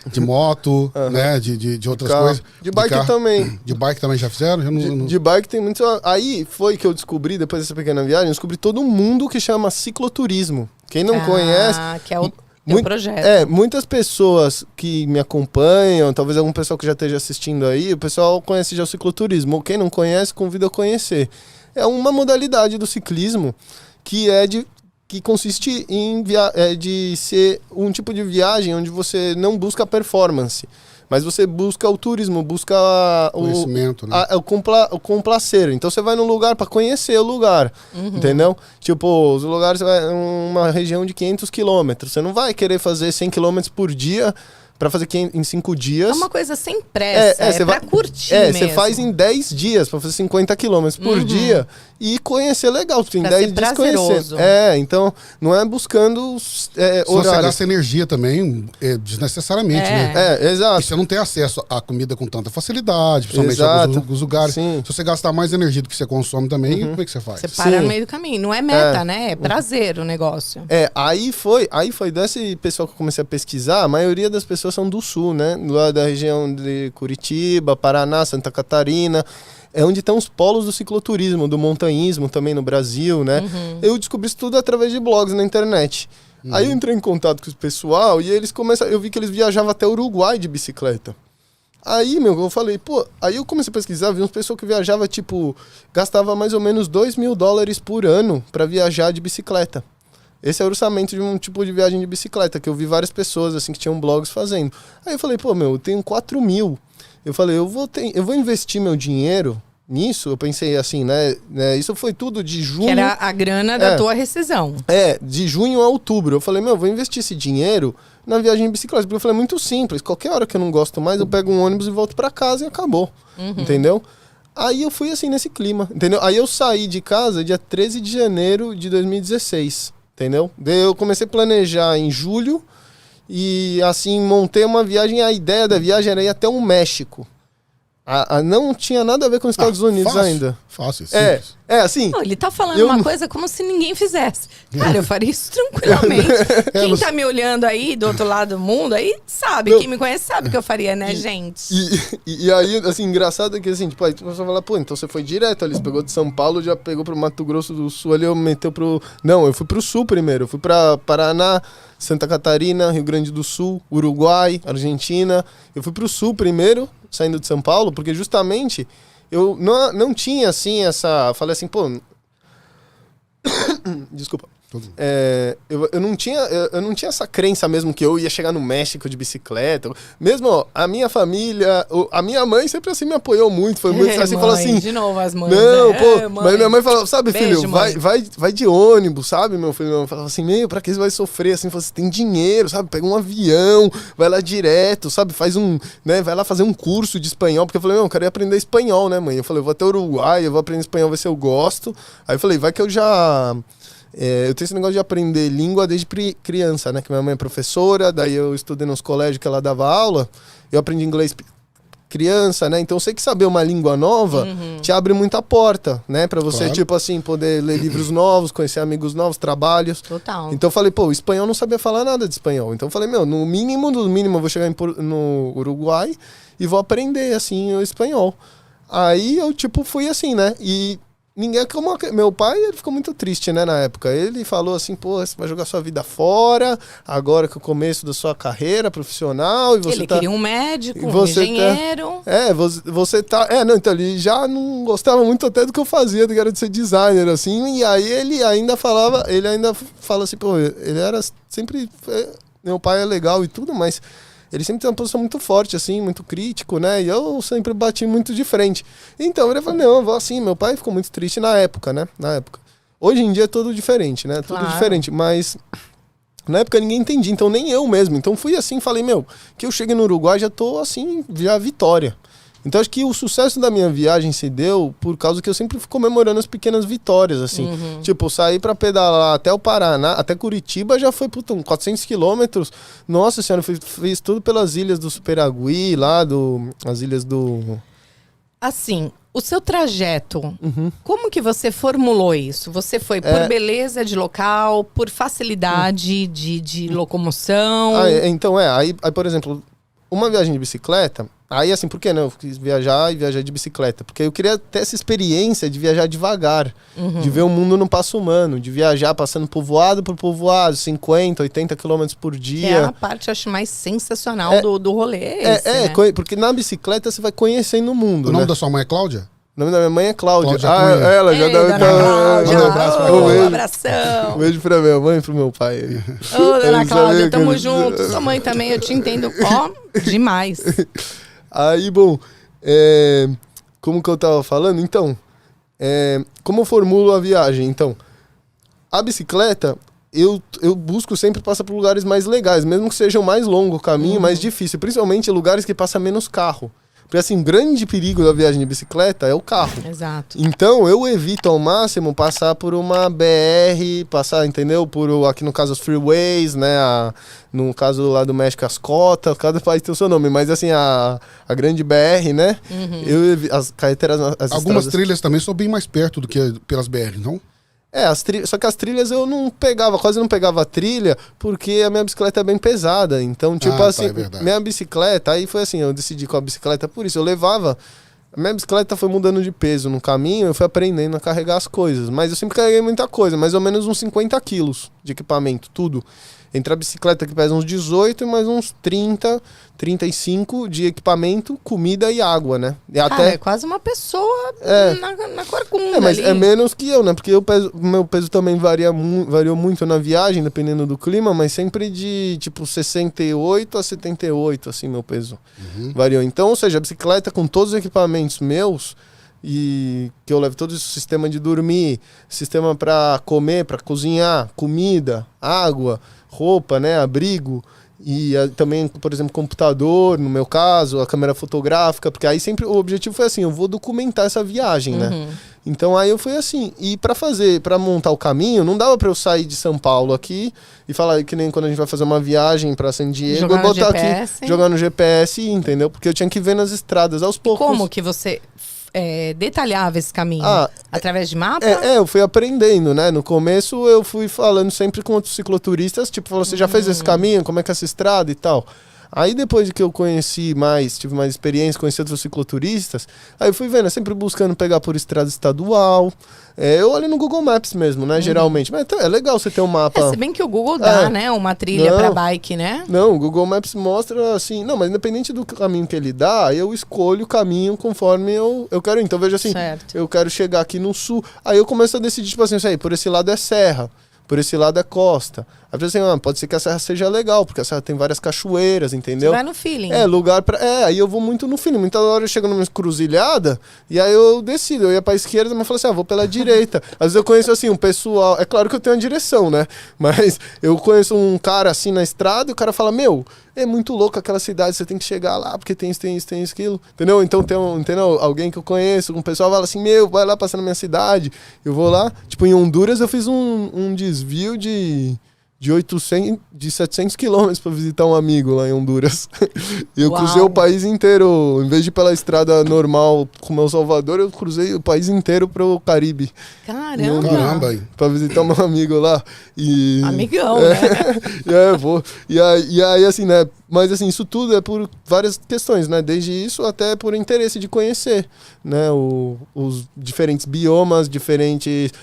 De moto, né? De outras coisas. De bike carro. também. De bike também já fizeram? De bike tem muito. Aí foi que eu descobri, depois dessa pequena viagem, eu descobri todo mundo que chama cicloturismo. Quem não conhece. Que é o projeto. Muitas pessoas que me acompanham, talvez algum pessoal que já esteja assistindo aí, o pessoal conhece já o cicloturismo. Ou quem não conhece, convido a conhecer. É uma modalidade do ciclismo que consiste em de ser um tipo de viagem onde você não busca performance, mas você busca o turismo, busca conhecimento, né? o complacer. Então você vai num lugar para conhecer o lugar, entendeu? Tipo, os lugares, uma região de 500 quilômetros. Você não vai querer fazer 100 quilômetros por dia para fazer em 5 dias. É uma coisa sem pressa, pra curtir mesmo. Você faz em 10 dias para fazer 50 quilômetros por dia e conhecer legal. Tem 10 dias conhecendo. Então não é buscando horário. Você gasta energia também, desnecessariamente, né? Exato. E você não tem acesso à comida com tanta facilidade, principalmente em alguns lugares. Sim. Se você gastar mais energia do que você consome também, como é que você faz? Você para no meio do caminho. Não é meta, né? É prazer o negócio. Aí foi desse pessoal que eu comecei a pesquisar, a maioria das pessoas são do sul, né? Lá da região de Curitiba, Paraná, Santa Catarina. É onde estão os polos do cicloturismo, do montanhismo também no Brasil, né? Eu descobri isso tudo através de blogs na internet. Aí eu entrei em contato com o pessoal e eles eu vi que eles viajavam até o Uruguai de bicicleta. Aí, eu falei, aí eu comecei a pesquisar, vi uns pessoas que viajavam, tipo, gastava mais ou menos $2.000 por ano pra viajar de bicicleta. Esse é o orçamento de um tipo de viagem de bicicleta, que eu vi várias pessoas, assim, que tinham blogs fazendo. Aí eu falei, pô, meu, eu tenho 4 mil. Eu falei, eu vou investir meu dinheiro nisso. Eu pensei assim, né? Isso foi tudo de junho... Que era a grana da tua rescisão. De junho a outubro. Eu falei, meu, vou investir esse dinheiro na viagem de bicicleta. Porque eu falei, é muito simples. Qualquer hora que eu não gosto mais, eu pego um ônibus e volto pra casa e acabou. Entendeu? Aí eu fui assim, nesse clima, entendeu? Aí eu saí de casa dia 13 de janeiro de 2016, entendeu? Daí eu comecei a planejar em julho e assim, montei uma viagem. A ideia da viagem era ir até o México. Não tinha nada a ver com os Estados Unidos fácil, ainda. Fácil, simples. Assim... Não, ele tá falando uma coisa como se ninguém fizesse. Cara, eu faria isso tranquilamente. Quem tá me olhando aí do outro lado do mundo aí sabe. Quem me conhece sabe que eu faria, né, gente? E aí, assim, engraçado é que assim, tipo, aí tu vai falar, pô, então você foi direto ali, você pegou de São Paulo, já pegou pro Mato Grosso do Sul ali, eu meteu pro... Não, eu fui pro Sul primeiro, eu fui pra Paraná, Santa Catarina, Rio Grande do Sul, Uruguai, Argentina. Eu fui pro Sul primeiro, saindo de São Paulo, porque justamente eu não tinha, assim, essa... Falei assim, pô... Desculpa. Eu não tinha essa crença mesmo que eu ia chegar no México de bicicleta. Mesmo ó, a minha família, a minha mãe sempre assim me apoiou muito. Foi muito assim, mãe, falou assim. De novo as mães. Não, né? pô, Mãe. mas minha mãe falou, sabe, Beijo, filho, mãe. vai de ônibus, sabe, meu filho? Ela falava assim, meu, pra que você vai sofrer? Assim, você tem dinheiro, sabe? Pega um avião, vai lá direto, sabe? Faz né? Vai lá fazer um curso de espanhol, porque eu falei, não, eu quero ir aprender espanhol, né, mãe? Eu falei, eu vou até o Uruguai, eu vou aprender espanhol, ver se eu gosto. Aí eu falei, vai que eu já... eu tenho esse negócio de aprender língua desde criança, né? Que minha mãe é professora, daí eu estudei nos colégios que ela dava aula, eu aprendi inglês criança, né? Então eu sei que saber uma língua nova te abre muita porta, né? Pra você, Claro. tipo assim, poder ler livros novos, conhecer amigos novos, trabalhos. Total. Então eu falei, pô, o espanhol não sabia falar nada de espanhol. Então eu falei, meu, no mínimo do mínimo eu vou chegar no Uruguai e vou aprender, assim, o espanhol. Aí eu, tipo, fui assim, né? E ninguém... Meu pai, ele ficou muito triste, né, na época. Ele falou assim, pô, você vai jogar sua vida fora, agora que é o começo da sua carreira profissional, e você Ele tá... queria um médico, um você tá- engenheiro. Você tá... não, então ele já não gostava muito até do que eu fazia, que era de ser designer, assim, e aí ele ainda fala assim, pô, ele era sempre... Meu pai é legal e tudo, mas... Ele sempre tem uma posição muito forte, assim, muito crítico, né? E eu sempre bati muito de frente. Então, ele falou, não, eu vou assim. Meu pai ficou muito triste na época, né? Na época. Hoje em dia é tudo diferente, né? Claro. Tudo diferente, mas... Na época ninguém entendia, então nem eu mesmo. Então fui assim, falei, meu, que eu cheguei no Uruguai, já tô assim, já vitória. Então acho que o sucesso da minha viagem se deu por causa que eu sempre fico comemorando as pequenas vitórias, assim. Tipo, sair pra pedalar até o Paraná, até Curitiba já foi, puta, 400 quilômetros. Nossa senhora, fiz tudo pelas ilhas do Superagui, lá as ilhas do... Assim, o seu trajeto, como que você formulou isso? Você foi por beleza de local, por facilidade de locomoção? Então, aí, por exemplo, uma viagem de bicicleta... Aí, assim, por que não? Eu quis viajar de bicicleta. Porque eu queria ter essa experiência de viajar devagar. De ver o mundo no passo humano. De viajar passando povoado por povoado. 50, 80 quilômetros por Que dia. é a parte, acho, mais sensacional do rolê. Né? Porque na bicicleta você vai conhecendo o mundo, O nome né? da sua mãe é Cláudia? O nome da minha mãe é Cláudia. Cláudia Cunha. Ela já Ei, deve dona Cláudia, Manda um abraço pra ô, ela. abração. Um beijo pra minha mãe e pro meu pai. aí. Ô, dona Eu Cláudia, sabia tamo que- junto. Sua mãe também, eu te entendo. Ó, demais. Aí, bom, como que eu tava falando? Então, como eu formulo a viagem? Então, a bicicleta, eu busco sempre passar por lugares mais legais, mesmo que seja o mais longo o caminho, mais difícil, principalmente lugares que passa menos carro. Porque, assim, o grande perigo da viagem de bicicleta é o carro. Exato. Então, eu evito ao máximo passar por uma BR, entendeu? Aqui no caso, os freeways, né? No caso lá do México, as cotas, cada país tem o seu nome, mas assim, a grande BR, né? As carreteras... Algumas trilhas também são bem mais perto do que pelas BR, não? Só que as trilhas eu quase não pegava a trilha, porque a minha bicicleta é bem pesada. Então, tipo Tá, assim, é verdade. minha bicicleta, aí foi assim, eu decidi com a bicicleta por isso. A minha bicicleta foi mudando de peso no caminho, eu fui aprendendo a carregar as coisas. Mas eu sempre carreguei muita coisa, mais ou menos uns 50 quilos de equipamento, tudo. Entre a bicicleta que pesa uns 18 e mais uns 30, 35 de equipamento, comida e água, né? E Cara, é quase uma pessoa na corcunda mas ali. é menos que eu, né? Porque meu peso também variou muito na viagem, dependendo do clima, mas sempre de tipo 68 a 78, assim, meu peso. Variou. Então, ou seja, a bicicleta com todos os equipamentos meus, e que eu levo todo esse sistema de dormir, sistema para comer, para cozinhar, comida, água, roupa, né? Abrigo. E também, por exemplo, computador, no meu caso, a câmera fotográfica, porque aí sempre o objetivo foi assim, eu vou documentar essa viagem, né? Então aí eu fui assim, e para montar o caminho, não dava para eu sair de São Paulo aqui e falar que nem quando a gente vai fazer uma viagem para San Diego, Jogar eu botar no GPS. aqui, jogar no GPS, entendeu? Porque eu tinha que ver nas estradas aos poucos. Como que você detalhava esse caminho? Através de mapa? Eu fui aprendendo, né? No começo eu fui falando sempre com outros cicloturistas, tipo, falou, você já fez esse caminho? Como é que é essa estrada e tal? Aí depois de que eu conheci mais, tive mais experiência, conheci outros cicloturistas, aí eu fui vendo, sempre buscando pegar por estrada estadual. Eu olho no Google Maps mesmo, né, geralmente. Mas é legal você ter um mapa. Se bem que o Google dá, né, uma trilha pra bike, né? Não, o Google Maps mostra assim, não, mas independente do caminho que ele dá, eu escolho o caminho conforme eu quero ir. Então veja assim, eu quero chegar aqui no sul, aí eu começo a decidir, tipo assim, por esse lado é serra, por esse lado é costa. Aí eu assim, pode ser que a serra seja legal, porque a serra tem várias cachoeiras, entendeu? Você vai no feeling. Lugar pra... aí eu vou muito no feeling. Muita hora eu chego numa encruzilhada, e aí eu decido. Eu ia pra esquerda, mas eu falo assim, vou pela direita. Às vezes eu conheço, assim, um pessoal... É claro que eu tenho uma direção, né? Mas eu conheço um cara, assim, na estrada, e o cara fala, é muito louco aquela cidade, você tem que chegar lá, porque tem isso, aquilo. Entendeu? Então entendeu? Alguém que eu conheço, um pessoal fala assim, vai lá passar na minha cidade. Eu vou lá. Tipo, em Honduras eu fiz um desvio de 700 quilômetros para visitar um amigo lá em Honduras. E eu cruzei o país inteiro. Em vez de ir pela estrada normal como é o Salvador, eu cruzei o país inteiro para o Caribe. Caramba! Para visitar meu amigo lá. Amigão, né? Vou. E aí, assim, né? Mas, assim, isso tudo é por várias questões, né? Desde isso até por interesse de conhecer, né? Os diferentes biomas,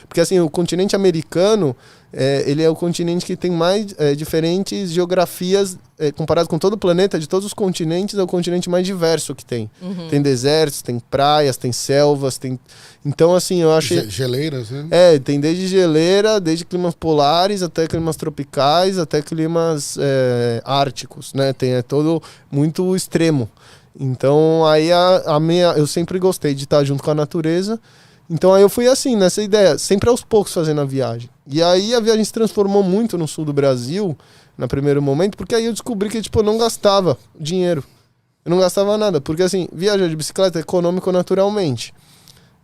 Porque, assim, o continente americano, ele é o continente que tem mais diferentes geografias, comparado com todo o planeta, de todos os continentes, é o continente mais diverso que tem. Tem desertos, tem praias, tem selvas, tem... Então, assim, eu acho... Geleiras, né? Tem desde geleira, desde climas polares, até climas tropicais, até climas árticos, né? É todo muito extremo. Então, aí eu sempre gostei de estar junto com a natureza. Então, aí eu fui assim, nessa ideia, sempre aos poucos fazendo a viagem. E aí a viagem se transformou muito no sul do Brasil, no primeiro momento, porque aí eu descobri que, tipo, eu não gastava dinheiro. Eu não gastava nada, porque, assim, viajar de bicicleta é econômico naturalmente.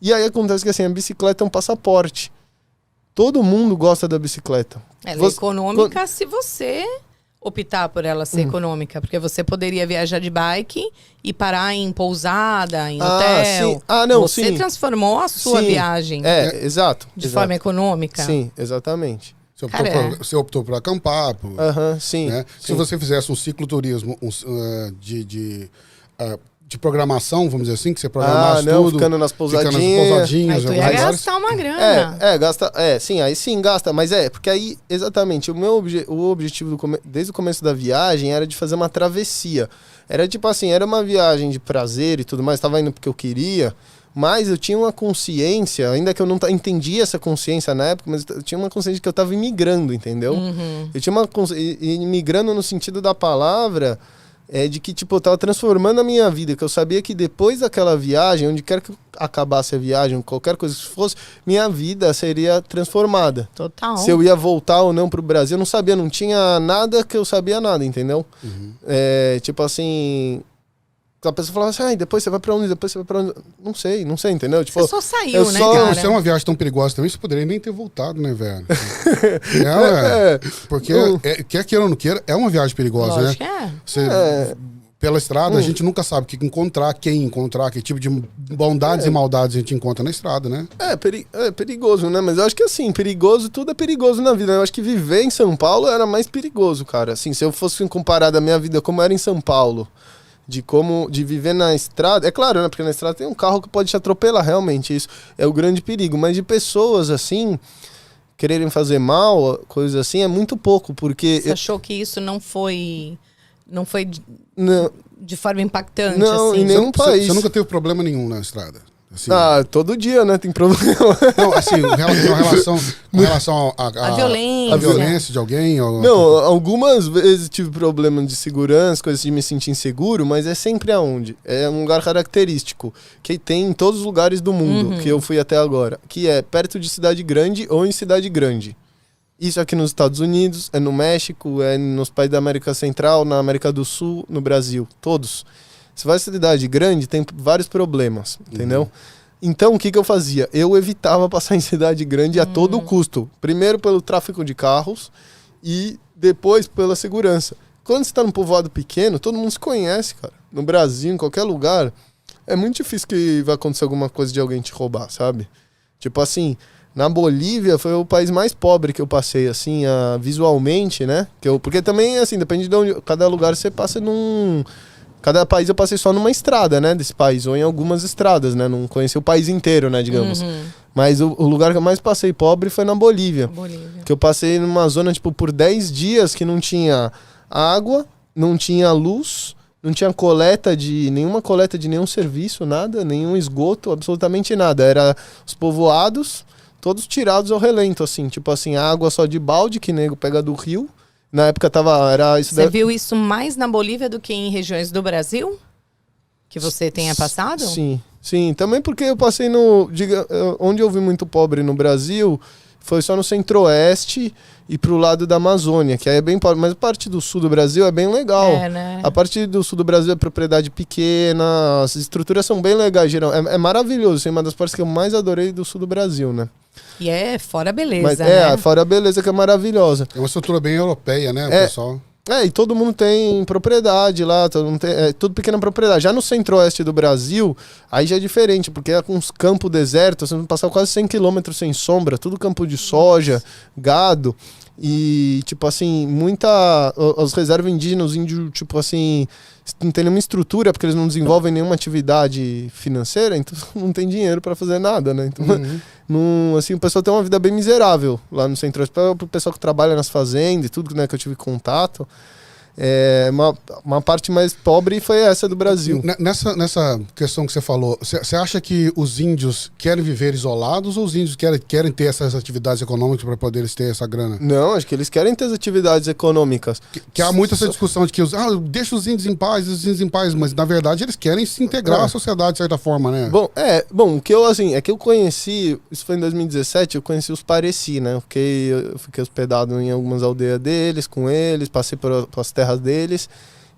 E aí acontece que, assim, a bicicleta é um passaporte. Todo mundo gosta da bicicleta. Ela é econômica se você optar por ela ser econômica, porque você poderia viajar de bike e parar em pousada, em hotel. Sim. Você transformou a sua viagem exato. de forma econômica. Sim, exatamente. Você optou por acampar. Sim, né? sim. Se você fizesse um cicloturismo de programação, vamos dizer assim, que você programasse tudo. Ficando nas pousadinhas. Aí tu ia gastar uma grana. Gasta. Sim, aí sim gasta, mas porque aí, exatamente, o objetivo desde o começo da viagem era de fazer uma travessia. Era tipo assim, era uma viagem de prazer e tudo mais, tava indo porque eu queria, mas eu tinha uma consciência, ainda que eu não entendia essa consciência na época, mas eu tinha uma consciência de que eu tava imigrando, entendeu? Eu tinha imigrando no sentido da palavra, de que, tipo, eu tava transformando a minha vida, que eu sabia que depois daquela viagem, onde quer que acabasse a viagem, qualquer coisa que fosse, minha vida seria transformada. Total. Se eu ia voltar ou não pro Brasil, eu não sabia, não tinha nada que eu sabia nada, entendeu? Tipo assim... A pessoa falava assim, depois você vai pra onde? Depois você vai pra onde? Não sei, entendeu? Tipo, você só saiu, né, cara? Se é uma viagem tão perigosa também, você poderia nem ter voltado, né, velho? Porque, quer queira ou não queira, é uma viagem perigosa, Lógico, né? Pela estrada, a gente nunca sabe o que encontrar, quem encontrar, que tipo de bondades e maldades a gente encontra na estrada, né? É perigoso, né? Mas eu acho que assim, perigoso, tudo é perigoso na vida, né? Eu acho que viver em São Paulo era mais perigoso, cara. Assim, se eu fosse comparar da minha vida como era em São Paulo, de viver na estrada, é claro, né? Porque na estrada tem um carro que pode te atropelar, realmente, isso é o grande perigo. Mas de pessoas, assim, quererem fazer mal, coisa assim, é muito pouco, porque... Você achou que isso não foi Não, de forma impactante, Não, assim? em nenhum país. Você nunca teve problema nenhum na estrada? Assim, todo dia, né? Tem problema. não, assim, com relação A violência. a violência de alguém? Não, algumas vezes tive problema de segurança, coisas de me sentir inseguro, mas é sempre aonde? É um lugar característico, que tem em todos os lugares do mundo, que eu fui até agora, que é perto de cidade grande ou em cidade grande. Isso aqui nos Estados Unidos, é no México, é nos países da América Central, na América do Sul, no Brasil, todos. Se vai cidade grande, tem vários problemas, entendeu? Então, o que eu fazia? Eu evitava passar em cidade grande a todo custo. Primeiro pelo tráfego de carros e depois pela segurança. Quando você está num povoado pequeno, todo mundo se conhece, cara. No Brasil, em qualquer lugar, é muito difícil que vai acontecer alguma coisa de alguém te roubar, sabe? Tipo assim, na Bolívia foi o país mais pobre que eu passei, assim, visualmente, né? Porque também, assim, depende de onde... Cada lugar você passa num... Cada país eu passei só numa estrada, né, desse país, ou em algumas estradas, né, não conheci o país inteiro, né, digamos. Mas o lugar que eu mais passei pobre foi na Bolívia. Que eu passei numa zona, tipo, por 10 dias que não tinha água, não tinha luz, não tinha nenhuma coleta de nenhum serviço, nada, nenhum esgoto, absolutamente nada. Era os povoados, todos tirados ao relento, assim, tipo assim, água só de balde, que nego pega do rio. Na época Você viu isso mais na Bolívia do que em regiões do Brasil? Que você tenha passado? Sim. Também porque eu passei onde eu vi muito pobre no Brasil, foi só no centro-oeste e pro lado da Amazônia, que aí é bem pobre. Mas a parte do sul do Brasil é bem legal. Né? A parte do sul do Brasil é propriedade pequena, as estruturas são bem legais, geral. É maravilhoso, é uma das partes que eu mais adorei do sul do Brasil, né? E fora a beleza, Mas, né? fora a beleza que é maravilhosa. É uma estrutura bem europeia, né, pessoal? E todo mundo tem propriedade lá, todo mundo tem, tudo pequena propriedade. Já no centro-oeste do Brasil, aí já é diferente, porque é com uns campos desertos, você passar quase 100 quilômetros sem sombra, tudo campo de soja, gado, e, tipo assim, os reservas indígenas, os índios, tipo assim, não tem nenhuma estrutura, porque eles não desenvolvem nenhuma atividade financeira, então não tem dinheiro para fazer nada, né? Então, assim, o pessoal tem uma vida bem miserável lá no centro-oeste. Para o pessoal que trabalha nas fazendas e tudo, né, que eu tive contato, uma parte mais pobre foi essa do Brasil. Nessa questão que você falou, você acha que os índios querem viver isolados ou os índios querem ter essas atividades econômicas para poder ter essa grana? Não, acho que eles querem ter as atividades econômicas. Que há muito essa discussão de que deixa os índios em paz, mas na verdade eles querem se integrar à sociedade de certa forma, né? Bom, o que eu conheci, isso foi em 2017, eu conheci os Pareci, né? Eu fiquei hospedado em algumas aldeias deles, com eles, passei pelas terras deles,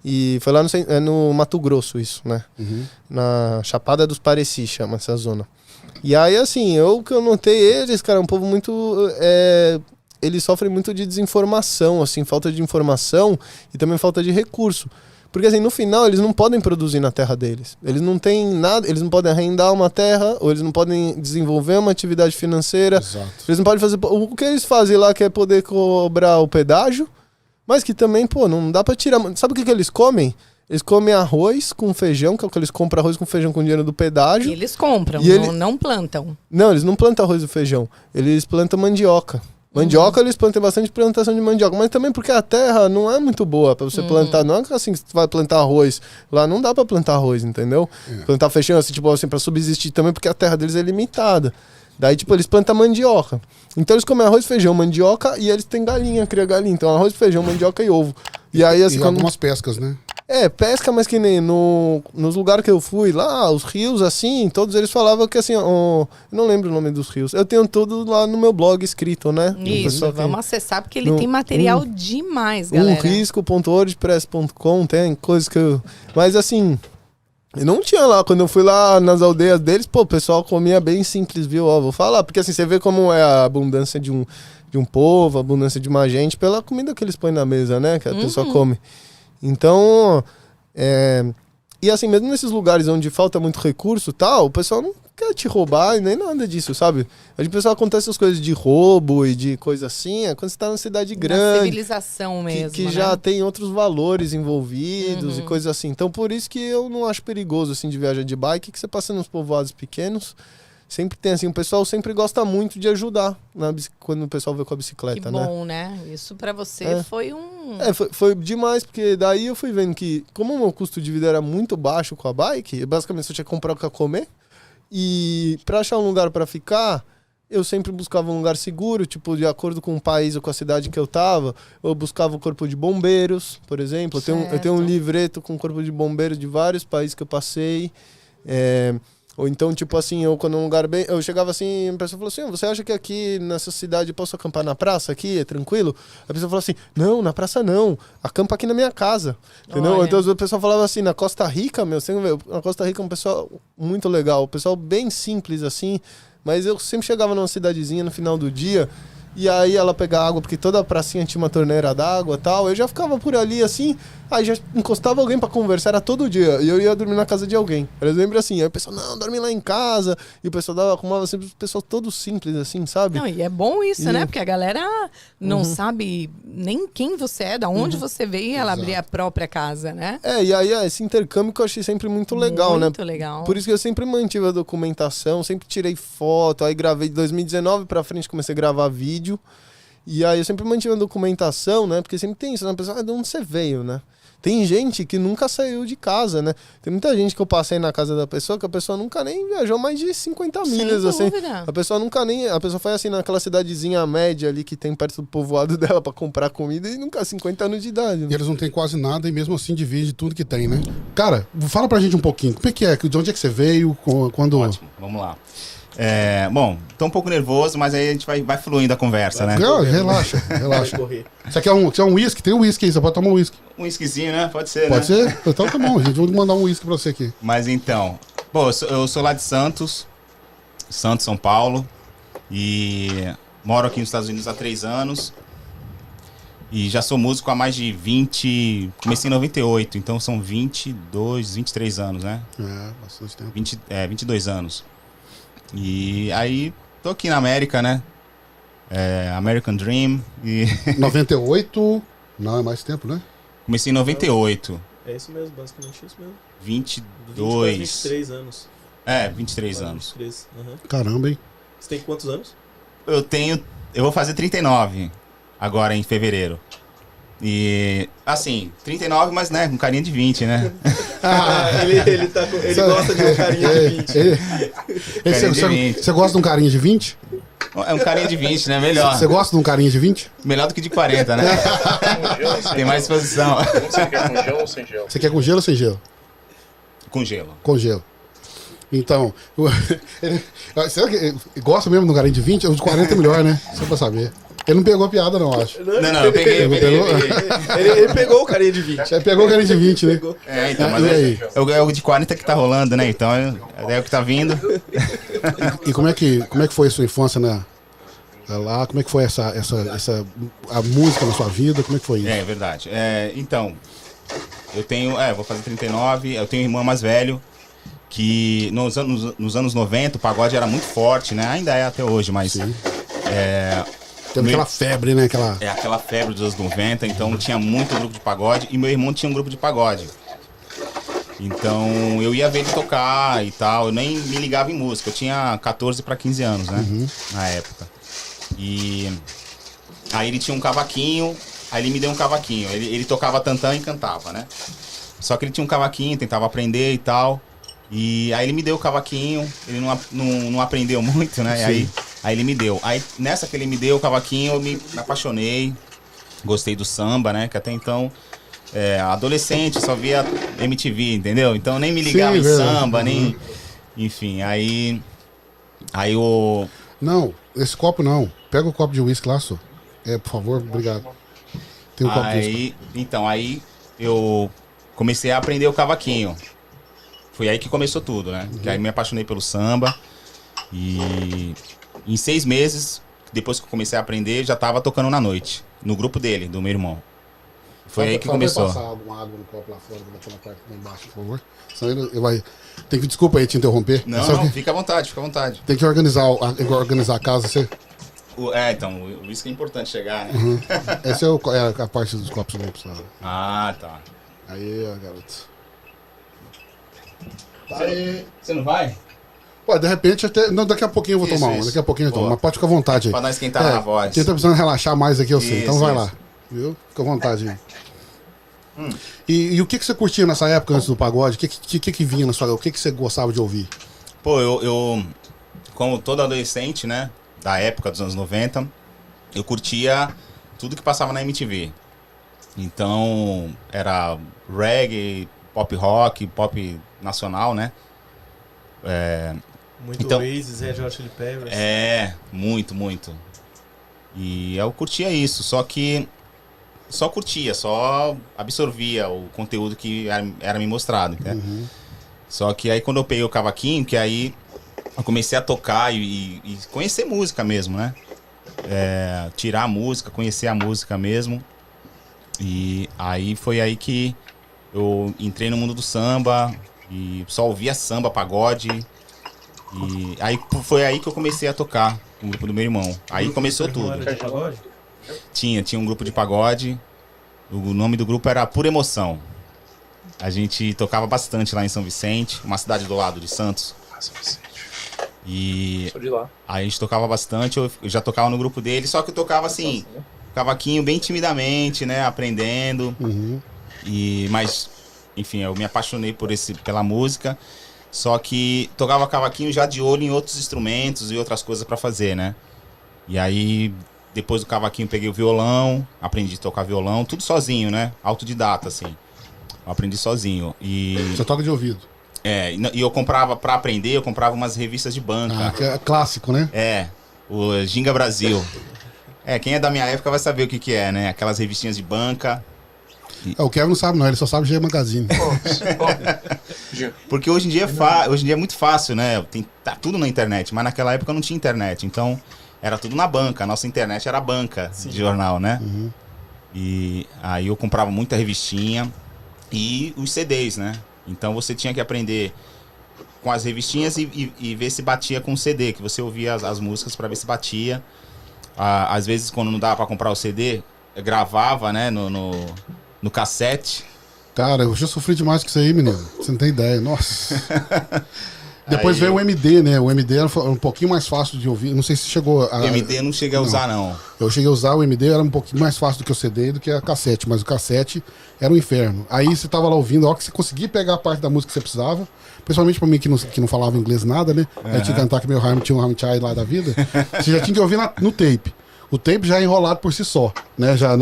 e foi lá no Mato Grosso isso, né? Na Chapada dos Pareci, chama essa zona. E aí, assim, o que eu notei eles, cara, é um povo muito... eles sofrem muito de desinformação, assim, falta de informação e também falta de recurso. Porque, assim, no final, eles não podem produzir na terra deles. Eles não têm nada, eles não podem arrendar uma terra, ou eles não podem desenvolver uma atividade financeira. Exato. Eles não podem fazer... O que eles fazem lá que é poder cobrar o pedágio, mas que também, não dá pra tirar... Sabe o que eles comem? Eles comem arroz com feijão, que é o que eles compram arroz com feijão com dinheiro do pedágio. E eles compram, não plantam. Não, eles não plantam arroz e feijão. Eles plantam mandioca. Mandioca, eles plantam bastante plantação de mandioca, mas também porque a terra não é muito boa pra você plantar. Não é assim que você vai plantar arroz. Lá não dá pra plantar arroz, entendeu? Plantar feijão, assim, tipo assim, pra subsistir também, porque a terra deles é limitada. Daí, tipo, eles plantam mandioca. Então eles comem arroz, feijão, mandioca e eles têm galinha, cria galinha. Então arroz, feijão, mandioca e ovo. E aí, assim, algumas pescas, né? Pesca, mas que nem nos lugares que eu fui lá, os rios, assim, todos eles falavam que, assim, eu não lembro o nome dos rios. Eu tenho tudo lá no meu blog escrito, né? Isso, vamos acessar, porque ele tem material demais, galera. risco.wordpress.com, tem coisas que eu... Mas, assim... Eu não tinha lá, quando eu fui lá nas aldeias deles, o pessoal comia bem simples, viu? Vou falar, porque assim, você vê como é a abundância de um povo, a abundância de uma gente, pela comida que eles põem na mesa, né? Que a pessoa come. Então, e assim, mesmo nesses lugares onde falta muito recurso e tal, o pessoal não quer te roubar e nem nada disso, sabe? Onde o pessoal acontece as coisas de roubo e de coisa assim, quando você tá numa cidade grande. Civilização mesmo, que né? já tem outros valores envolvidos e coisas assim. Então, por isso que eu não acho perigoso, assim, de viajar de bike, que você passa nos povoados pequenos, sempre tem assim, o pessoal sempre gosta muito de ajudar quando o pessoal vê com a Que bicicleta, né? bom, né? Isso pra você foi um... Foi demais, porque daí eu fui vendo que, como o meu custo de vida era muito baixo com a bike, eu basicamente só tinha que comprar o que comer, e pra achar um lugar pra ficar, eu sempre buscava um lugar seguro, tipo, de acordo com o país ou com a cidade que eu tava, eu buscava o corpo de bombeiros, por exemplo, eu tenho um livreto com o corpo de bombeiros de vários países que eu passei, ou então, tipo assim, quando um lugar bem... Eu chegava assim, a pessoa falou assim, você acha que aqui nessa cidade eu posso acampar na praça aqui, é tranquilo? A pessoa falou assim, não, na praça não, acampa aqui na minha casa, entendeu? Olha. Então o pessoal falava assim, na Costa Rica, meu, você vê, na Costa Rica é um pessoal muito legal, um pessoal bem simples assim, mas eu sempre chegava numa cidadezinha no final do dia, e aí ela pegava água, porque toda a pracinha tinha uma torneira d'água e tal, eu já ficava por ali assim, aí já encostava alguém pra conversar, era todo dia, e eu ia dormir na casa de alguém. Por exemplo, assim, aí o pessoal, não, dorme lá em casa, e o pessoal arrumava sempre o pessoal todo simples, assim, sabe? Não, e é bom isso, né? Porque a galera não sabe nem quem você é, da onde você veio, e ela abrir a própria casa, né? E aí esse intercâmbio que eu achei sempre muito legal, né? Muito legal. Por isso que eu sempre mantive a documentação, sempre tirei foto, aí gravei de 2019 pra frente, comecei a gravar vídeo. E aí eu sempre mantive a documentação, né? Porque sempre tem isso, né? A pessoa, de onde você veio, né? Tem gente que nunca saiu de casa, né? Tem muita gente que eu passei na casa da pessoa que a pessoa nunca nem viajou mais de 50 milhas, assim. Dúvida. A pessoa nunca nem... A pessoa foi assim naquela cidadezinha média ali que tem perto do povoado dela pra comprar comida e nunca 50 anos de idade. E Né? eles não têm quase nada e mesmo assim divide tudo que tem, né? Cara, fala pra gente um pouquinho. Como é que é? De onde é que você veio? Quando... Ótimo, vamos lá. Bom, tô um pouco nervoso, mas aí a gente vai fluindo a conversa, né? Não, relaxa, relaxa. Você quer um whisky? Tem um whisky aí, você pode tomar um whisky. Um whiskyzinho, né? Pode ser, Pode né? ser? Então tá bom, gente. Vou mandar um whisky pra você aqui. Mas então, bom, eu sou lá de Santos, São Paulo, e moro aqui nos Estados Unidos há 3 anos. E já sou músico há mais de 20... Comecei em 98, então são 22, 23 anos, né? Bastante tempo. 22 anos. E aí, tô aqui na América, né? American Dream. E 98... Não, é mais tempo, né? comecei em 98. É isso mesmo, basicamente isso mesmo. 22. 23 anos. 23 anos. 23, Caramba, hein? Você tem quantos anos? Eu vou fazer 39 agora em fevereiro. E, assim, 39, mas, né, com carinha de 20, né? Ele gosta de um carinha de 20. Carinha de 20. Você gosta de um carinha de 20? É um carinha de 20, né? Melhor. Você gosta de um carinha de 20? Melhor do que de 40, né? Tem mais disposição. Você quer com gelo ou sem gelo? Você quer com gelo ou sem gelo? Com gelo. Com gelo. Então, será que ele gosta mesmo do carinha de 20? O de 40 é melhor, né? Só pra saber. Ele não pegou a piada, não, acho. Não, eu peguei. Ele pegou o carinha de 20. Ele pegou o carinha de 20, né? Então, mas E aí? é o de 40 que tá rolando, né? Então, é o que tá vindo. E como é que foi a sua infância lá? Como é que foi a música na sua vida? Como é que foi isso? É verdade. Então, vou fazer 39, eu tenho um irmão mais velho, que nos anos 90 o pagode era muito forte, né? Ainda é até hoje, mas... Sim. Teve aquela febre, né? Aquela febre dos anos 90, então tinha muito grupo de pagode, e meu irmão tinha um grupo de pagode. Então eu ia ver ele tocar e tal, eu nem me ligava em música, eu tinha 14 para 15 anos, né? Na época. E aí ele tinha um cavaquinho, aí ele me deu um cavaquinho, ele tocava tantã e cantava, né? Só que ele tinha um cavaquinho, tentava aprender e tal. E aí ele me deu o cavaquinho, ele não aprendeu muito, né? Aí ele me deu. Aí nessa que ele me deu o cavaquinho, eu me apaixonei, gostei do samba, né? Que até então, adolescente, só via MTV, entendeu? Então nem me ligava em samba, nem... Enfim, aí o... Não, esse copo não. Pega o copo de uísque lá, só. Por favor, obrigado. Tem um copo de uísque. Então, aí eu comecei a aprender o cavaquinho. Foi aí que começou tudo, né? Que aí me apaixonei pelo samba. E em 6 meses, depois que eu comecei a aprender, já tava tocando na noite. No grupo dele, do meu irmão. Foi aí que começou. Passar alguma água no copo lá fora, naquela parte lá embaixo, por favor. Senão ele vai... Desculpa aí te interromper. Não, fica à vontade, fica à vontade. Tem que organizar a casa, você... Então, isso que é importante chegar, né? Essa é a parte dos copos limpos lá. Ah, tá. Aí, garoto. Você não vai? Pô, de repente, até. Não, daqui a pouquinho eu vou Isso, tomar uma. isso. Daqui a pouquinho eu tomo. Boa. Mas pode ficar à vontade aí. Pra nós esquentar na voz. Quem tá precisando relaxar mais aqui, eu sei. Então Isso, vai isso. lá. Viu? Fica à vontade aí. E o que você curtia nessa época antes do pagode? O que vinha na sua. O que você gostava de ouvir? Pô, eu, como todo adolescente, né, da época dos anos 90, eu curtia tudo que passava na MTV. Então, era reggae, pop rock, pop nacional, né? Muito Então- Oasis, Red Hot Chili Peppers. Muito, muito. E eu curtia isso, só que só curtia, só absorvia o conteúdo que era me mostrado, né? Só que aí quando eu peguei o cavaquinho, que aí eu comecei a tocar e conhecer música mesmo, né? Tirar a música, conhecer a música mesmo. E aí foi aí que eu entrei no mundo do samba e só ouvia samba, pagode. E aí foi aí que eu comecei a tocar com o grupo do meu irmão. Aí começou Seu irmão tudo. era de pagode? Tinha um grupo de pagode. O nome do grupo era Pura Emoção. A gente tocava bastante lá em São Vicente, uma cidade do lado de Santos. E Sou de lá. aí a gente tocava bastante, eu já tocava no grupo dele, só que eu tocava assim, cavaquinho bem timidamente, né, aprendendo. Mas, enfim, eu me apaixonei pela música, só que tocava cavaquinho já de olho em outros instrumentos e outras coisas pra fazer, né? E aí, depois do cavaquinho, peguei o violão, aprendi a tocar violão, tudo sozinho, né? Autodidata, assim. Eu aprendi sozinho. E Você toca de ouvido. e eu comprava, pra aprender, eu comprava umas revistas de banca. Que é clássico, né? O Ginga Brasil. Quem é da minha época vai saber o que é, né? Aquelas revistinhas de banca. O Kevin não sabe, não. Ele só sabe G Magazine. Porque hoje em dia hoje em dia é muito fácil, né? Tá tudo na internet, mas naquela época não tinha internet. Então, era tudo na banca. A nossa internet era a banca de jornal, né? E aí eu comprava muita revistinha e os CDs, né? Então você tinha que aprender com as revistinhas e ver se batia com o CD, que você ouvia as músicas pra ver se batia. Às vezes, quando não dava pra comprar o CD, eu gravava, né, no cassete. Cara, eu já sofri demais com isso aí, menino. Você não tem ideia. Nossa. Depois Aí- veio o MD, né? O MD era um pouquinho mais fácil de ouvir. Não sei se chegou a. MD eu não cheguei a usar, não. Eu cheguei a usar o MD, era um pouquinho mais fácil do que o CD e do que a cassete, mas o cassete era um inferno. Aí você tava lá ouvindo, a hora que você conseguia pegar a parte da música que você precisava, principalmente pra mim que não falava inglês nada, né? Aí tinha que cantar que meu Harm tinha um Harm Child lá da vida. Você já tinha que ouvir no tape. O tape já é enrolado por si só, né? Já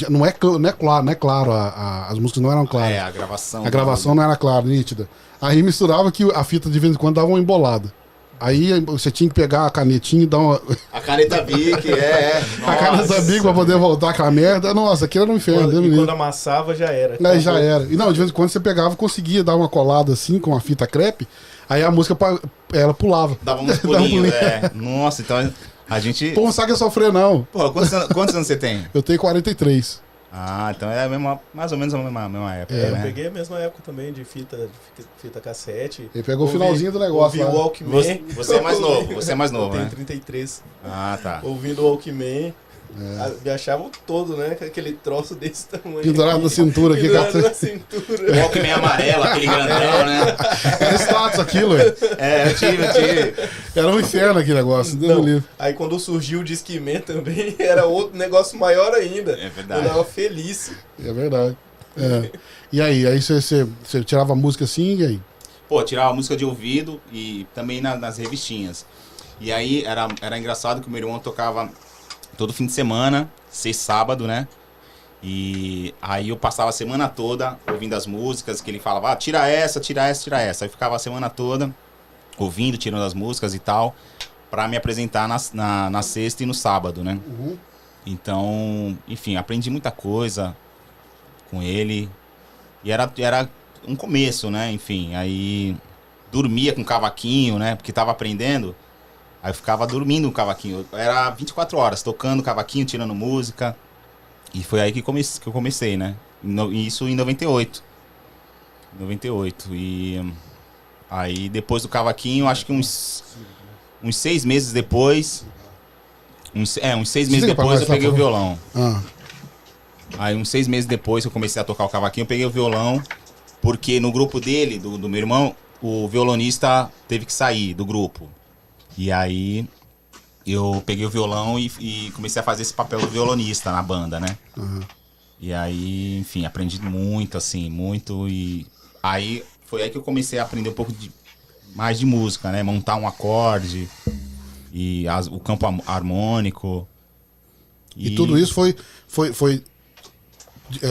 não é claro, as músicas não eram claras. A gravação. A gravação não era clara, nítida. Aí misturava que a fita de vez em quando dava uma embolada. Aí você tinha que pegar a canetinha e dar uma. A caneta Bic, A caneta Bic pra poder voltar aquela merda. Nossa, aquilo era um inferno, né, E menino? quando amassava já era. Aí já era. E não, de vez em quando você pegava, conseguia dar uma colada assim com a fita crepe, aí a música ela pulava. Dava uns Dava um pulinhos, pulinho. Nossa, então a gente... Pô, não sabe que sofrer, não. Pô, quantos anos você tem? Eu tenho 43. Então é mais ou menos a mesma época, Eu né? peguei a mesma época também de fita cassete. Ele pegou o finalzinho do negócio Ouvi lá. o Walkman. Você é mais novo, você é mais novo, Eu tenho né? 33. Tá. Ouvindo o Walkman. Me achavam todo, né? Com aquele troço desse tamanho. Pendurado na cintura aqui, Pendurado cara. na cintura. Walkman amarelo, aquele grandão, né? Era status aquilo, velho. Eu tive. Era um inferno aquele negócio. Deus me livre. Aí quando surgiu o Discman também, era outro negócio maior ainda. É verdade. Eu dava feliz. É verdade. E aí você tirava a música assim, e aí? Pô, tirava música de ouvido e também nas revistinhas. E aí era engraçado que o meu irmão tocava todo fim de semana, sexta e sábado, né? E aí eu passava a semana toda ouvindo as músicas, que ele falava, tira essa, tira essa, tira essa. Aí eu ficava a semana toda ouvindo, tirando as músicas e tal, pra me apresentar na sexta e no sábado, né? Então, enfim, aprendi muita coisa com ele. E era um começo, né? Enfim, aí dormia com cavaquinho, né? Porque tava aprendendo. Aí eu ficava dormindo no cavaquinho. Era 24 horas, tocando cavaquinho, tirando música. E foi aí que eu comecei, né? Isso em 98. 98. E aí depois do cavaquinho, acho que uns 6 meses depois... uns 6 meses depois eu peguei o violão. Aí uns 6 meses depois que eu comecei a tocar o cavaquinho, eu peguei o violão. Porque no grupo dele, do meu irmão, o violonista teve que sair do grupo. E aí eu peguei o violão e comecei a fazer esse papel do violonista na banda, né? E aí, enfim, aprendi muito, assim, muito. E aí foi aí que eu comecei a aprender um pouco mais de música, né? Montar um acorde e o campo harmônico. E tudo isso foi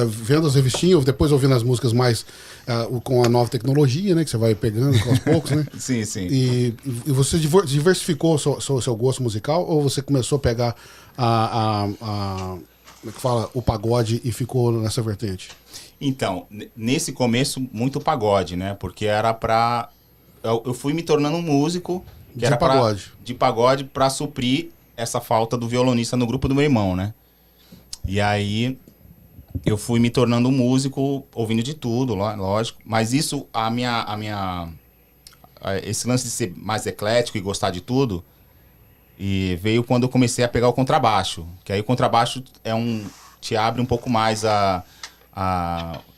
vendo as revistinhas, depois ouvindo as músicas mais com a nova tecnologia, né? Que você vai pegando aos poucos, né? Sim, sim. E você diversificou o seu gosto musical ou você começou a pegar como é que fala? O pagode e ficou nessa vertente? Então, nesse começo, muito pagode, né? Porque era pra... Eu fui me tornando um músico que era de pagode pra suprir essa falta do violonista no grupo do meu irmão, né? E aí eu fui me tornando um músico, ouvindo de tudo, lógico. Mas isso, esse lance de ser mais eclético e gostar de tudo, e veio quando eu comecei a pegar o contrabaixo. Que aí o contrabaixo te abre um pouco mais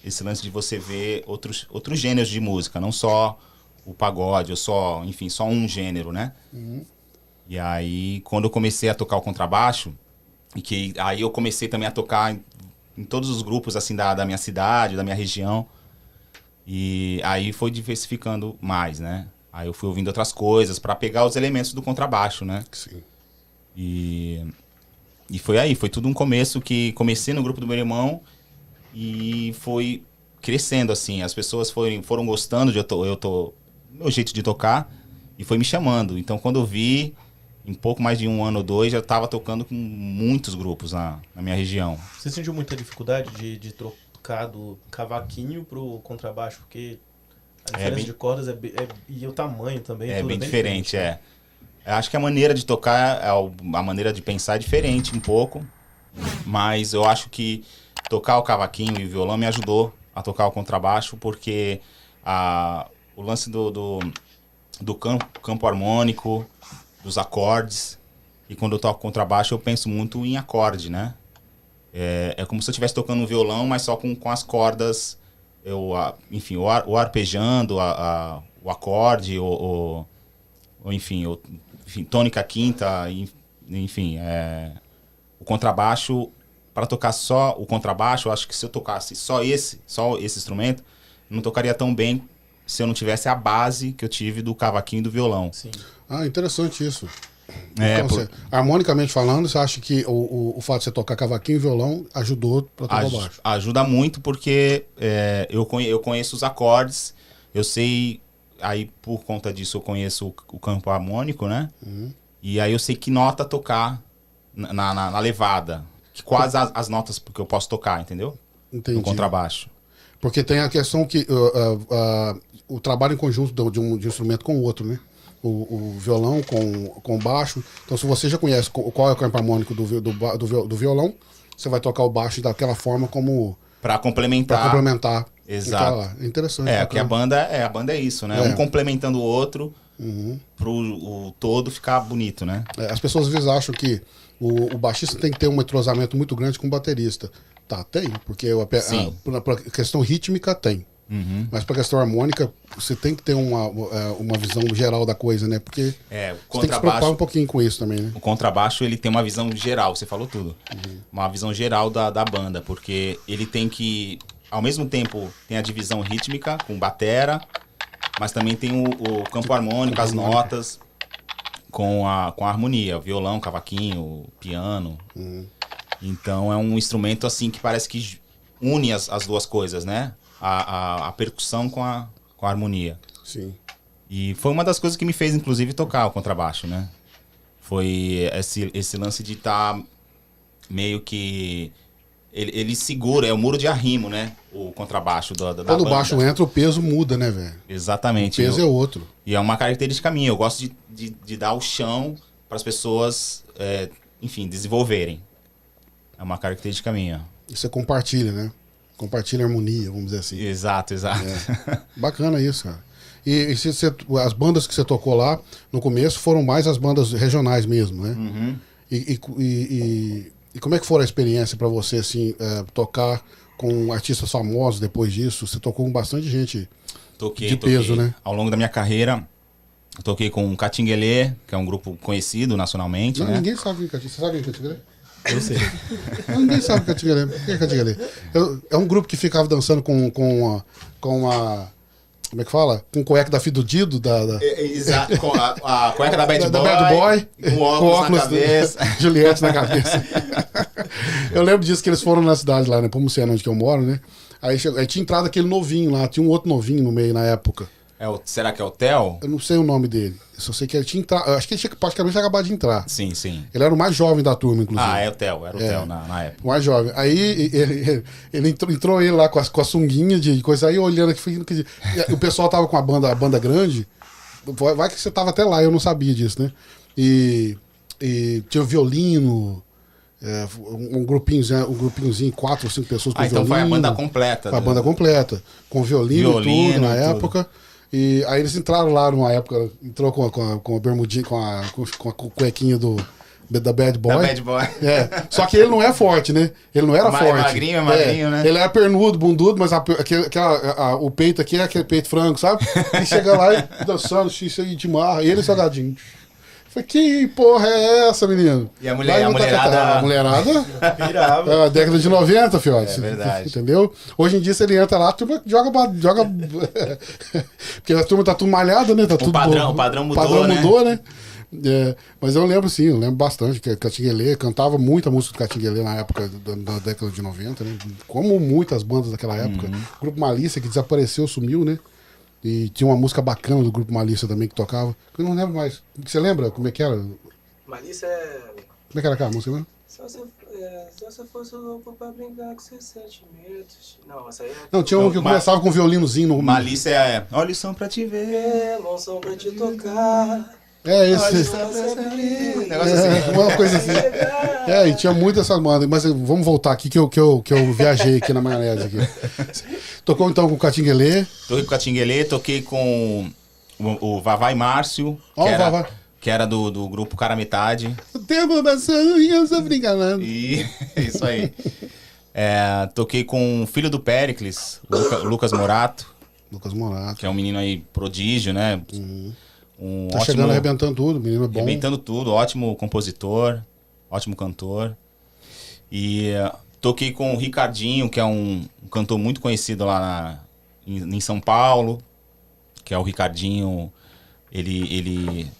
esse lance de você ver outros gêneros de música, não só o pagode, ou só, enfim, só um gênero, né? E aí, quando eu comecei a tocar o contrabaixo, aí eu comecei também a tocar em todos os grupos, assim, da minha cidade, da minha região. E aí foi diversificando mais, né? Aí eu fui ouvindo outras coisas para pegar os elementos do contrabaixo, né? Sim. E foi tudo um começo que comecei no grupo do meu irmão e foi crescendo, assim. As pessoas foram gostando do meu jeito de tocar e foi me chamando. Então, quando eu vi, em pouco mais de 1 ano ou 2, já estava tocando com muitos grupos na minha região. Você sentiu muita dificuldade de trocar do cavaquinho pro contrabaixo? Porque a diferença de cordas e o tamanho também. É bem diferente, é. Eu acho que a maneira de tocar, a maneira de pensar é diferente um pouco, mas eu acho que tocar o cavaquinho e o violão me ajudou a tocar o contrabaixo, porque o lance do campo harmônico, dos acordes, e quando eu toco contrabaixo eu penso muito em acorde, né? É como se eu estivesse tocando um violão, mas só com as cordas, enfim, o arpejando, o acorde, enfim, tônica quinta, enfim, o contrabaixo, para tocar só o contrabaixo, eu acho que se eu tocasse só esse instrumento, não tocaria tão bem se eu não tivesse a base que eu tive do cavaquinho e do violão. Sim. Interessante isso. Então, harmonicamente falando, você acha que o fato de você tocar cavaquinho e violão ajudou para tocar baixo? Ajuda muito porque eu conheço os acordes, eu sei, aí por conta disso eu conheço o campo harmônico, né? E aí eu sei que nota tocar na levada, que quase as notas que eu posso tocar, entendeu? Entendi. No contrabaixo. Porque tem a questão que o trabalho em conjunto de um instrumento com o outro, né? O violão com o baixo. Então, se você já conhece qual é o campo harmônico do violão, você vai tocar o baixo daquela forma como... Para complementar. Exato. É interessante. Porque a banda é isso, né? Um complementando o outro pro o todo ficar bonito, né? As pessoas às vezes acham que o baixista tem que ter um entrosamento muito grande com o baterista. Tem, porque pra questão rítmica tem. Mas pra questão harmônica, você tem que ter uma visão geral da coisa, né? Porque você tem que se preocupar um pouquinho com isso também, né? O contrabaixo, ele tem uma visão geral, você falou tudo. Uma visão geral da banda, porque ele tem que, ao mesmo tempo, tem a divisão rítmica com batera, mas também tem o campo harmônico, as notas, com a harmonia, o violão, cavaquinho, piano. Então é um instrumento assim que parece que une as duas coisas, né? A percussão com a harmonia. Sim. E foi uma das coisas que me fez, inclusive, tocar o contrabaixo, né? Foi esse lance de estar meio que... Ele segura, é o muro de arrimo, né? O contrabaixo da Quando banda. o baixo entra, o peso muda, né, velho? Exatamente. O peso é outro. E é uma característica minha. Eu gosto de dar o chão para as pessoas, enfim, desenvolverem. É uma característica minha. E você compartilha, né? Compartilha a harmonia, vamos dizer assim. Exato. Bacana isso, cara. E as bandas que você tocou lá, no começo, foram mais as bandas regionais mesmo, né? E como é que foi a experiência para você, assim, tocar com artistas famosos depois disso? Você tocou com bastante gente Toquei, peso, né? Ao longo da minha carreira, eu toquei com o Catinguelê, que é um grupo conhecido nacionalmente, Não, né? ninguém sabe o que é Catinguelê. Você sabe o que é Catinguelê? Eu sei. Ninguém sabe o que é Catinguelê. O que é Catinguelê? É um grupo que ficava dançando com uma... Como é que fala? Com o cueca da filha do Dido. Exato, com a cueca da Bad Boy, Bad Boy, com óculos na cabeça. Juliette na cabeça. Eu lembro disso que eles foram na cidade lá, né? Pomuceno, onde que eu moro, né? Aí tinha entrado aquele novinho lá, tinha um outro novinho no meio na época. Será que é o Theo? Eu não sei o nome dele. Eu só sei que ele tinha entrado. Eu acho que ele tinha praticamente acabado de entrar. Sim, sim. Ele era o mais jovem da turma, inclusive. Ah, era o Theo na época. O mais jovem. Aí ele entrou ele lá com a sunguinha de coisa, aí olhando aqui, o pessoal tava com a banda grande. Vai que você tava até lá, eu não sabia disso, né? E tinha violino, um grupinhozinho, 4 ou 5 pessoas com então violino. foi a banda completa. Foi a banda completa. Com violino e tudo na época. E aí eles entraram lá numa época, entrou com a bermudinha, com a cuequinha da Bad Boy. Da Bad Boy. Só que ele não é forte, né? Ele não era forte. Magrinho, né? Ele era pernudo, bundudo, mas o peito aqui é aquele peito frango, sabe? E chega lá e dançando, isso aí de marra, e ele salgadinho. Falei, que porra é essa, menino? E a mulherada... A mulherada... Pirava. Década de 90, fiote. É verdade. Entendeu? Hoje em dia, se ele entra lá, a turma joga... Porque a turma tá tudo malhada, né? Tá tudo o padrão mudou, né? Mas eu lembro bastante que Catinguelê cantava muita música do Catinguelê na época da década de 90, né? Como muitas bandas daquela época. O Grupo Malícia, que desapareceu, sumiu, né? E tinha uma música bacana do Grupo Malícia também que tocava. Eu não lembro mais. Você lembra como é que era? Malícia é... Como é que era aquela música, né? Se você fosse louco pra brincar com seus sentimentos. Não, essa aí é... Não, tinha um que começava com um violinozinho no... Malícia é... Olha o som pra te ver. Mão som pra te tocar. Esse. Negócio assim. Uma coisa assim. E tinha muitas essas bandas. Mas vamos voltar aqui que eu viajei aqui na maionese aqui. Tocou então com o Catinguelê. Toquei com o Catinguelê, toquei com o Vavá e Márcio, Vavá. Que era do grupo Cara Metade. O tempo passando e eu só brincando. E isso aí. Toquei com o filho do Péricles, Lucas Morato. Lucas Morato. Que é um menino aí prodígio, né? Tá chegando arrebentando tudo, o menino é bom. Arrebentando tudo, ótimo compositor, ótimo cantor. E toquei com o Ricardinho, que é um cantor muito conhecido lá em São Paulo, que é o Ricardinho. Ele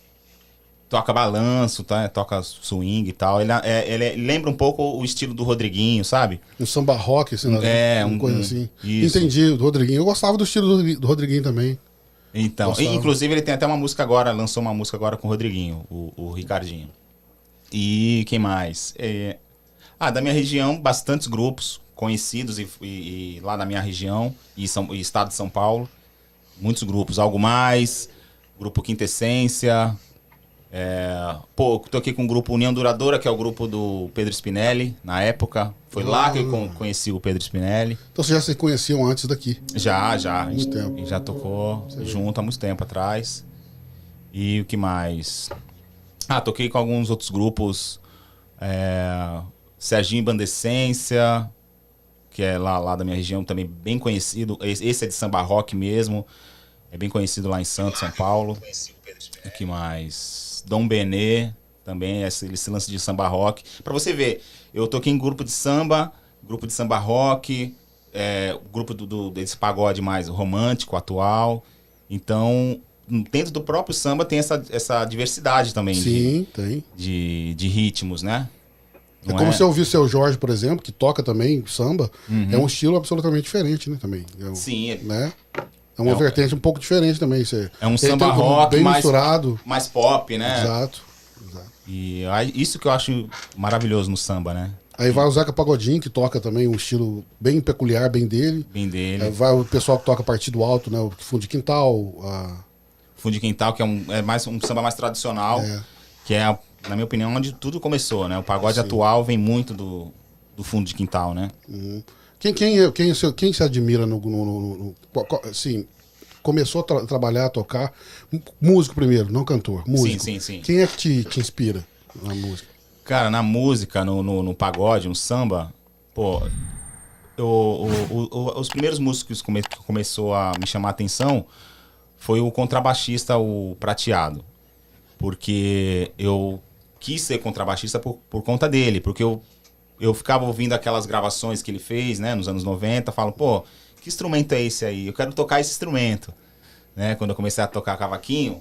toca balanço, toca swing e tal. Ele lembra um pouco o estilo do Rodriguinho, sabe? Um samba rock, assim, uma coisa assim. Isso. Entendi, do Rodriguinho. Eu gostava do estilo do Rodriguinho também. Então, inclusive ele tem até uma música agora, lançou uma música agora com o Rodriguinho, o Ricardinho. E quem mais? Da minha região, bastantes grupos conhecidos e lá na minha região e estado de São Paulo. Muitos grupos, Algo Mais, Grupo Quintessência. Toquei com o grupo União Duradoura, que é o grupo do Pedro Spinelli, na época. Foi lá que eu conheci o Pedro Spinelli. Então vocês já se conheciam antes daqui? Já. Muito tempo. Já tocou junto há muito tempo atrás. E o que mais? Toquei com alguns outros grupos. Serginho Bandescência, que é lá da minha região, também bem conhecido. Esse é de samba rock mesmo. É bem conhecido lá em Santos, São Paulo. O que mais? Dom Benê, também, esse lance de samba rock. Pra você ver, eu toquei em grupo de samba rock, grupo desse pagode mais romântico, atual. Então, dentro do próprio samba tem essa diversidade também. Sim, tem. De ritmos, né? É como se eu ouvir o Seu Jorge, por exemplo, que toca também samba. É um estilo absolutamente diferente, né? Também. Sim. Né? É uma vertente um pouco diferente também. É um samba rock bem mais misturado. Mais pop, né? Exato. E isso que eu acho maravilhoso no samba, né? Aí vai o Zeca Pagodinho, que toca também um estilo bem peculiar, bem dele. Vai o pessoal que toca partido alto, né? O Fundo de Quintal. Fundo de Quintal, que é mais um samba mais tradicional. Que é, na minha opinião, onde tudo começou, né? O pagode atual vem muito do Fundo de Quintal, né? Quem se admira assim, começou a trabalhar, a tocar, músico primeiro, não cantor, músico. Sim. Quem é que te inspira na música? Cara, na música, no pagode, no samba, os primeiros músicos que começou a me chamar a atenção foi o contrabaixista, o Prateado. Porque eu quis ser contrabaixista por conta dele. Porque eu ficava ouvindo aquelas gravações que ele fez, né, nos anos 90, falo, pô, que instrumento é esse aí? Eu quero tocar esse instrumento. Né? Quando eu comecei a tocar cavaquinho,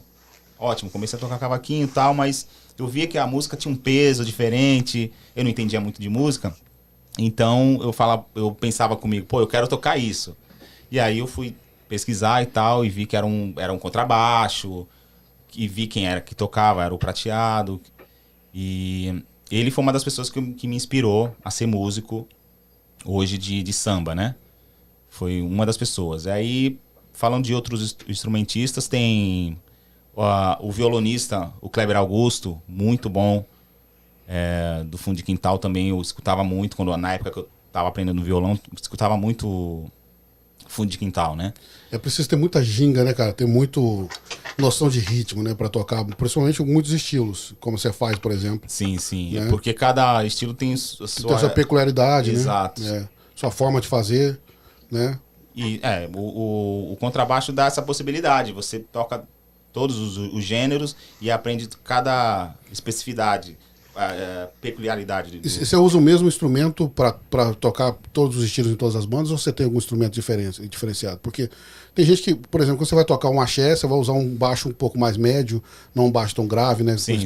ótimo, comecei a tocar cavaquinho e tal, mas eu via que a música tinha um peso diferente, eu não entendia muito de música. Então eu pensava comigo, pô, eu quero tocar isso. E aí eu fui pesquisar e tal, e vi que era um contrabaixo, e vi quem era que tocava, era o Prateado. E ele foi uma das pessoas que me inspirou a ser músico hoje de samba, né? Foi uma das pessoas. Aí, falando de outros instrumentistas, tem o violonista, o Kleber Augusto, muito bom. Do Fundo de Quintal também eu escutava muito, na época que eu estava aprendendo violão, escutava muito Fundo de Quintal, né? É preciso ter muita ginga, né, cara? Ter muito noção de ritmo, né, pra tocar, principalmente muitos estilos, como você faz, por exemplo. Sim, né? Porque cada estilo tem Tem a sua peculiaridade, exato. Né? Sua forma de fazer, né? E o contrabaixo dá essa possibilidade, você toca todos os gêneros e aprende cada especificidade, peculiaridade. E você usa o mesmo instrumento para tocar todos os estilos em todas as bandas, ou você tem algum instrumento diferenciado? Porque tem gente que, por exemplo, quando você vai tocar um axé, você vai usar um baixo um pouco mais médio, não um baixo tão grave, né? Sim.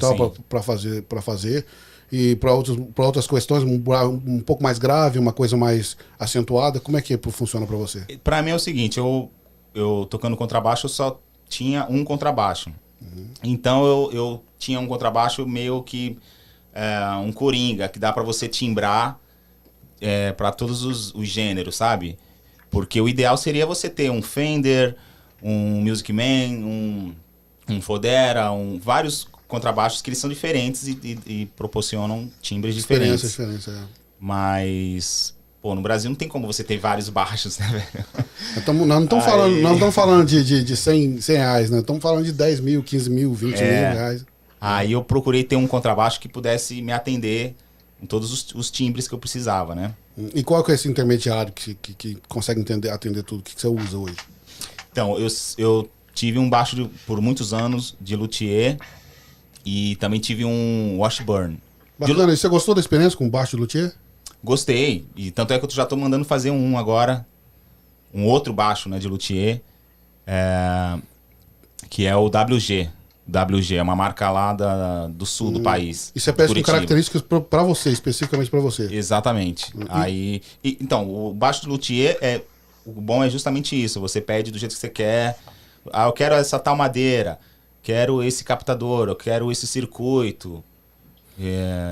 Para fazer. E para outras questões, um pouco mais grave, uma coisa mais acentuada. Como é que funciona para você? Para mim é o seguinte, eu tocando contrabaixo, eu só tinha um contrabaixo. Então eu tinha um contrabaixo meio que um coringa, que dá para você timbrar para todos os gêneros, sabe? Porque o ideal seria você ter um Fender, um Music Man, um Fodera, vários contrabaixos que eles são diferentes e proporcionam timbres diferentes. Diferença. Mas, pô, no Brasil não tem como você ter vários baixos, né, velho? Nós não estamos falando de 100 reais, né? Estamos falando de 10 mil, 15 mil, 20 mil reais. Aí eu procurei ter um contrabaixo que pudesse me atender em todos os timbres que eu precisava, né? E qual que é esse intermediário que consegue atender tudo? O que você usa hoje? Então, eu tive um baixo por muitos anos de luthier e também tive um Washburn. Bacana, e você gostou da experiência com o baixo de luthier? Gostei, e tanto é que eu já estou mandando fazer agora, um outro baixo, né, de luthier, que é o WG. WG é uma marca lá do sul do país. E você pede com características para você, especificamente para você. Exatamente. Então, o baixo de luthier, o bom é justamente isso. Você pede do jeito que você quer. Eu quero essa tal madeira, quero esse captador, eu quero esse circuito.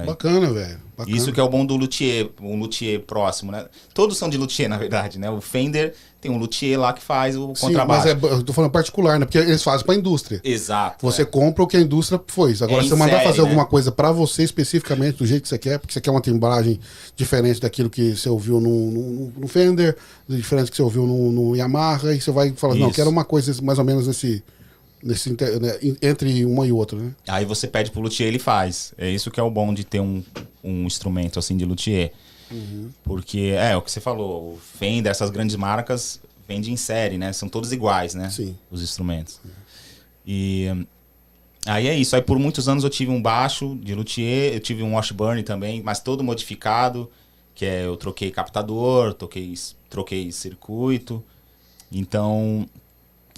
Bacana, velho. Isso que é o bom do luthier, um luthier próximo, né? Todos são de luthier, na verdade, né? O Fender tem um luthier lá que faz o contrabaixo. Mas eu tô falando particular, né? Porque eles fazem pra indústria. Exato. Você compra o que a indústria fez. Agora, se você mandar fazer alguma coisa pra você especificamente, do jeito que você quer, porque você quer uma timbragem diferente daquilo que você ouviu no Fender, diferente do que você ouviu no Yamaha, e você vai falar, não, quero uma coisa mais ou menos entre uma e outra, né? Aí você pede pro luthier, ele faz. É isso que é o bom de ter um instrumento assim de luthier. Porque o que você falou, o Fender, essas grandes marcas vendem em série, né? São todos iguais, né? Sim. Os instrumentos. E aí é isso. Aí por muitos anos eu tive um baixo de luthier, eu tive um Washburn também, mas todo modificado, que eu troquei captador, troquei circuito. Então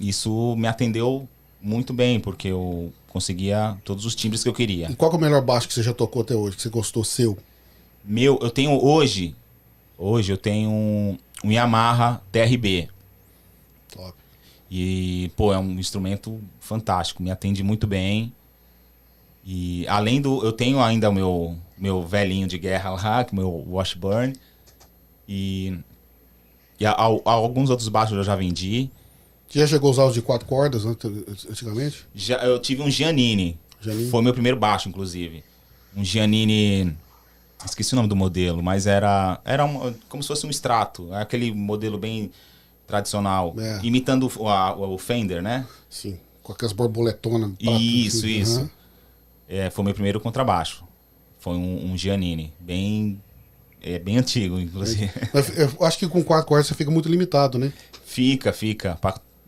isso me atendeu muito bem, porque eu conseguia todos os timbres que eu queria. E qual que é o melhor baixo que você já tocou até hoje, que você gostou seu? Eu tenho hoje eu tenho um Yamaha TRB. Top. E, pô, é um instrumento fantástico, me atende muito bem. E além eu tenho ainda o meu velhinho de guerra lá, que é o meu Washburn. E alguns outros baixos eu já vendi. Você já chegou a usar os de 4 cordas antigamente? Eu tive um Giannini. Foi meu primeiro baixo, inclusive. Um Giannini... Esqueci o nome do modelo, mas era como se fosse um extrato. Aquele modelo bem tradicional. Imitando o Fender, né? Sim, com aquelas borboletonas. Isso. Uhum. Foi meu primeiro contrabaixo. Foi um Giannini. Bem... É bem antigo, inclusive. Eu acho que com 4 cordas você fica muito limitado, né? Fica.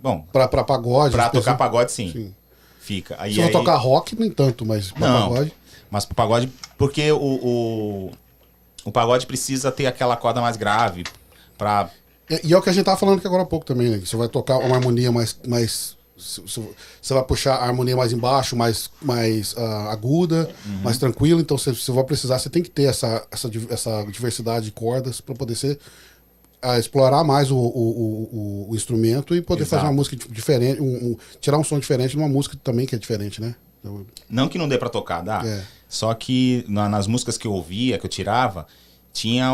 Bom, Pra pagode. pra as pessoas- tocar pagode, sim. Sim. Fica. Aí, Se for tocar rock, nem tanto, mas pra Não, pagode. mas pro pagode, porque o pagode precisa ter aquela corda mais grave pra... E é o que a gente tava falando aqui agora há pouco também, né? Você vai tocar uma harmonia mais você vai puxar a harmonia mais embaixo, mais aguda, mais tranquila. Então, se você vai precisar, você tem que ter essa diversidade de cordas para poder explorar mais o instrumento e poder fazer uma música diferente, tirar um som diferente de uma música também que é diferente, né? Então, Não que não dê pra tocar, dá. É. Só que nas músicas que eu ouvia, que eu tirava, tinha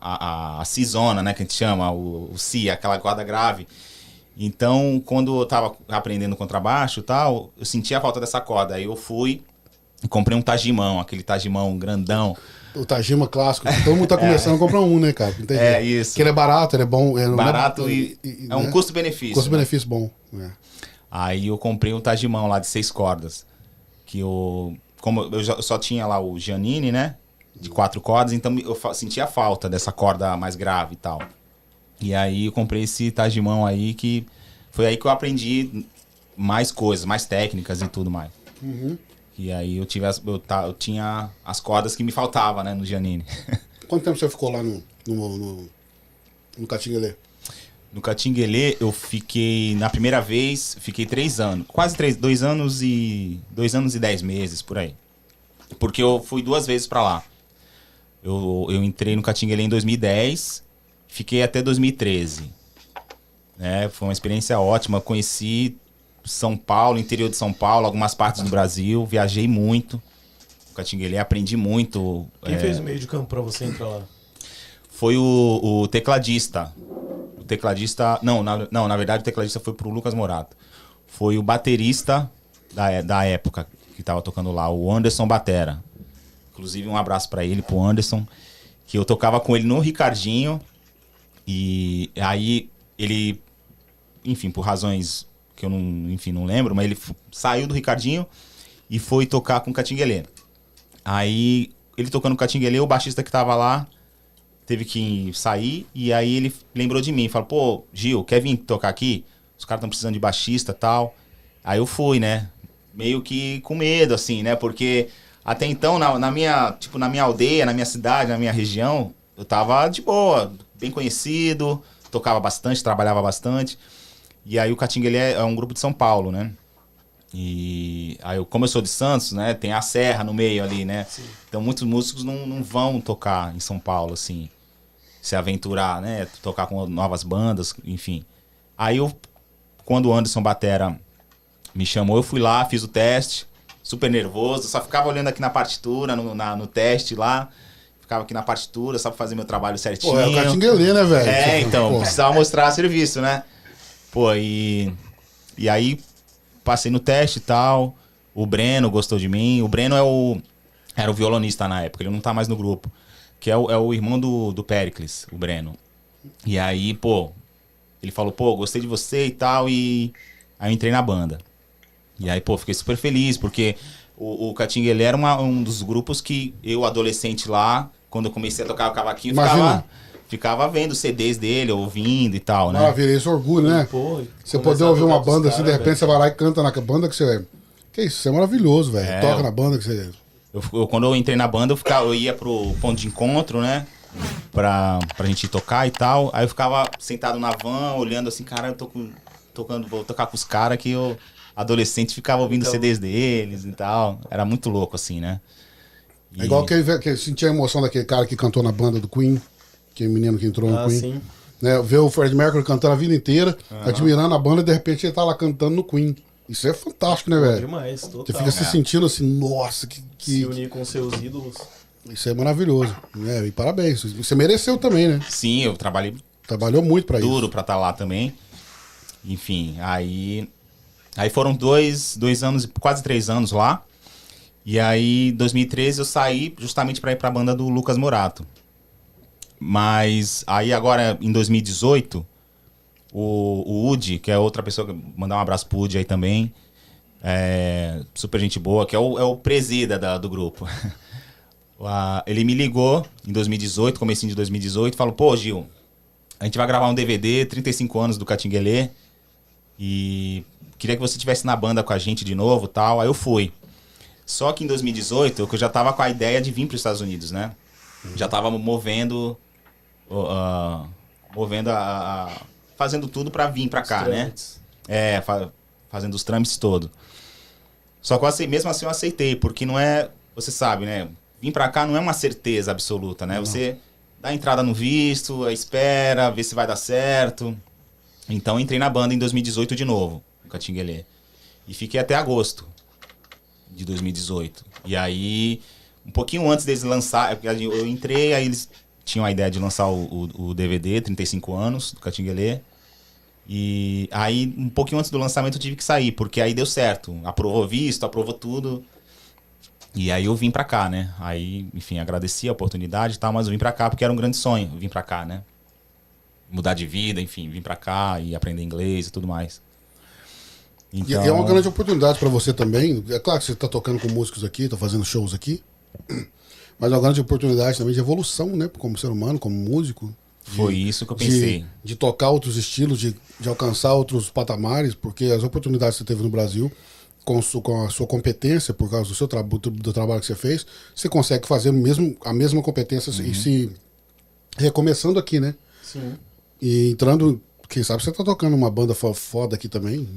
a Si-zona, né, que a gente chama, o Si, aquela corda grave. Então, quando eu tava aprendendo contrabaixo e tal, eu sentia a falta dessa corda. Aí eu fui e comprei um Tajimão, aquele Tajimão grandão. o Tajima clássico, todo mundo tá começando a comprar um, né, cara? Não tem É, jeito. isso. Porque ele é barato, ele é bom. Barato e é um né? custo-benefício. Custo-benefício bom. Né? Aí eu comprei um Tajimão lá de 6 cordas. Como eu só tinha lá o Giannini, né? De 4 cordas, então eu sentia falta dessa corda mais grave e tal. E aí eu comprei esse Tajimão aí, que foi aí que eu aprendi mais coisas, mais técnicas e tudo mais. E aí eu tinha as cordas que me faltavam, né, no Giannini. Quanto tempo você ficou lá no Catinguelê? No Catinguelê eu fiquei, na primeira vez, fiquei 3 anos. Quase 2 anos e 10 meses, por aí. Porque eu fui 2 vezes pra lá. Eu entrei no Catinguelê em 2010, fiquei até 2013. Foi uma experiência ótima. Conheci São Paulo, interior de São Paulo, algumas partes do Brasil. Viajei muito. No Catinguelê, aprendi muito. Quem fez o meio de campo pra você entrar lá? Foi o tecladista. O tecladista... Não, na verdade o tecladista foi pro Lucas Morato. Foi o baterista da época que tava tocando lá, o Anderson Batera. Inclusive um abraço pra ele, pro Anderson. Que eu tocava com ele no Ricardinho. E aí ele... Enfim, por razões que eu não lembro, mas ele saiu do Ricardinho e foi tocar com o Catinguelê. Aí ele tocando com o Catinguelê, o baixista que tava lá teve que sair, e aí ele lembrou de mim, falou, pô, Gil, quer vir tocar aqui? Os caras estão precisando de baixista e tal. Aí eu fui, né? Meio que com medo, assim, né? Porque até então, na minha aldeia, na minha cidade, na minha região, eu tava de boa, bem conhecido, tocava bastante, trabalhava bastante. E aí o Catinguelê é um grupo de São Paulo, né? E aí, como eu sou de Santos, né? Tem a Serra no meio ali, né? Sim. Então muitos músicos não vão tocar em São Paulo, assim. Se aventurar, né? Tocar com novas bandas, enfim. Aí quando o Anderson Batera me chamou, eu fui lá, fiz o teste. Super nervoso, só ficava olhando aqui na partitura, no teste lá. Ficava aqui na partitura, só pra fazer meu trabalho certinho. Pô, é o Catinguelê, né, velho? Então, precisava mostrar serviço, né? Pô, e aí passei no teste e tal. O Breno gostou de mim. O Breno era o violonista na época, ele não tá mais no grupo. Que é o irmão do Péricles, o Breno. E aí, pô, ele falou, pô, gostei de você e tal. E aí eu entrei na banda. E aí, pô, fiquei super feliz, porque o Catinguelê era um dos grupos que eu, adolescente lá, quando eu comecei a tocar o cavaquinho, ficava vendo CDs dele, ouvindo e tal, né? Maravilha, esse orgulho, né? Pô, você poder ouvir uma banda assim, de repente você vai lá e canta na banda que você... Que isso é maravilhoso, velho. Toca na banda que você... Quando eu entrei na banda, eu ia pro ponto de encontro, né? Pra gente tocar e tal. Aí eu ficava sentado na van, olhando assim, cara, vou tocar com os caras que eu, adolescente, ficava ouvindo CDs deles e tal. Era muito louco, assim, né? É igual que sentia a emoção daquele cara que cantou na banda do Queen, aquele menino que entrou no Queen. Sim. Né? Ver o Freddie Mercury cantando a vida inteira, admirando a banda, e de repente ele tá lá cantando no Queen. Isso é fantástico, né, velho? Demais, total. Você fica se sentindo assim, nossa, se unir com seus ídolos. Isso é maravilhoso. E parabéns. Você mereceu também, né? Sim, eu trabalhou muito pra isso. Duro pra estar lá também. Enfim, aí foram 2 anos, quase 3 anos lá. E aí, em 2013, eu saí justamente pra ir pra banda do Lucas Morato. Mas aí agora, em 2018, o Udi, que é outra pessoa, mandar um abraço pro Udi aí também, super gente boa, que é o presida do grupo. Ele me ligou em 2018, comecinho de 2018, falou, pô, Gil, a gente vai gravar um DVD, 35 anos do Catinguelê, e queria que você estivesse na banda com a gente de novo, tal. Aí eu fui. Só que em 2018, eu já tava com a ideia de vir para os Estados Unidos, né? Já tava movendo fazendo tudo para vir para cá, né? Fazendo os trâmites todo. Só que mesmo assim eu aceitei, porque não é, você sabe, né? Vir para cá não é uma certeza absoluta, né? Não. Você dá a entrada no visto, espera, vê se vai dar certo. Então entrei na banda em 2018 de novo, no Catinguelê. E fiquei até agosto de 2018. E aí, um pouquinho antes deles lançar, eu entrei, aí eles tinham a ideia de lançar o DVD, 35 anos, do Catinguelê. E aí, um pouquinho antes do lançamento, eu tive que sair, porque aí deu certo. Aprovou visto, aprovou tudo. E aí eu vim pra cá, né? Aí, enfim, agradeci a oportunidade e tal, mas eu vim pra cá porque era um grande sonho, vir pra cá, né? Mudar de vida, enfim, vir pra cá e aprender inglês e tudo mais. Então... E é uma grande oportunidade pra você também. É claro que você tá tocando com músicos aqui, tá fazendo shows aqui, mas é uma grande oportunidade também de evolução, né? Como ser humano, como músico. Foi isso que eu pensei. De tocar outros estilos, de alcançar outros patamares, porque as oportunidades que você teve no Brasil, com a sua competência, por causa do seu do trabalho que você fez, você consegue fazer a mesma competência e se recomeçando aqui, né? Sim. E entrando, quem sabe você tá tocando uma banda foda aqui também.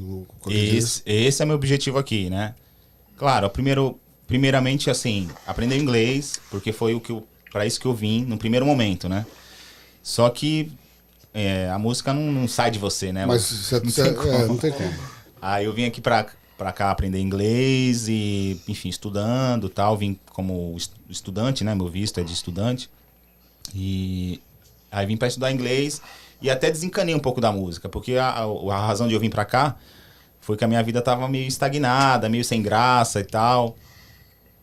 Esse é meu objetivo aqui, né? Claro, primeiramente, assim, aprender inglês, porque foi para isso que eu vim no primeiro momento, né? Só que a música não sai de você, né? Mas não tem como. Aí eu vim aqui pra cá aprender inglês e, enfim, estudando e tal. Vim como estudante, né? Meu visto é de estudante. E aí vim pra estudar inglês e até desencanei um pouco da música, porque a razão de eu vir pra cá foi que a minha vida tava meio estagnada, meio sem graça e tal.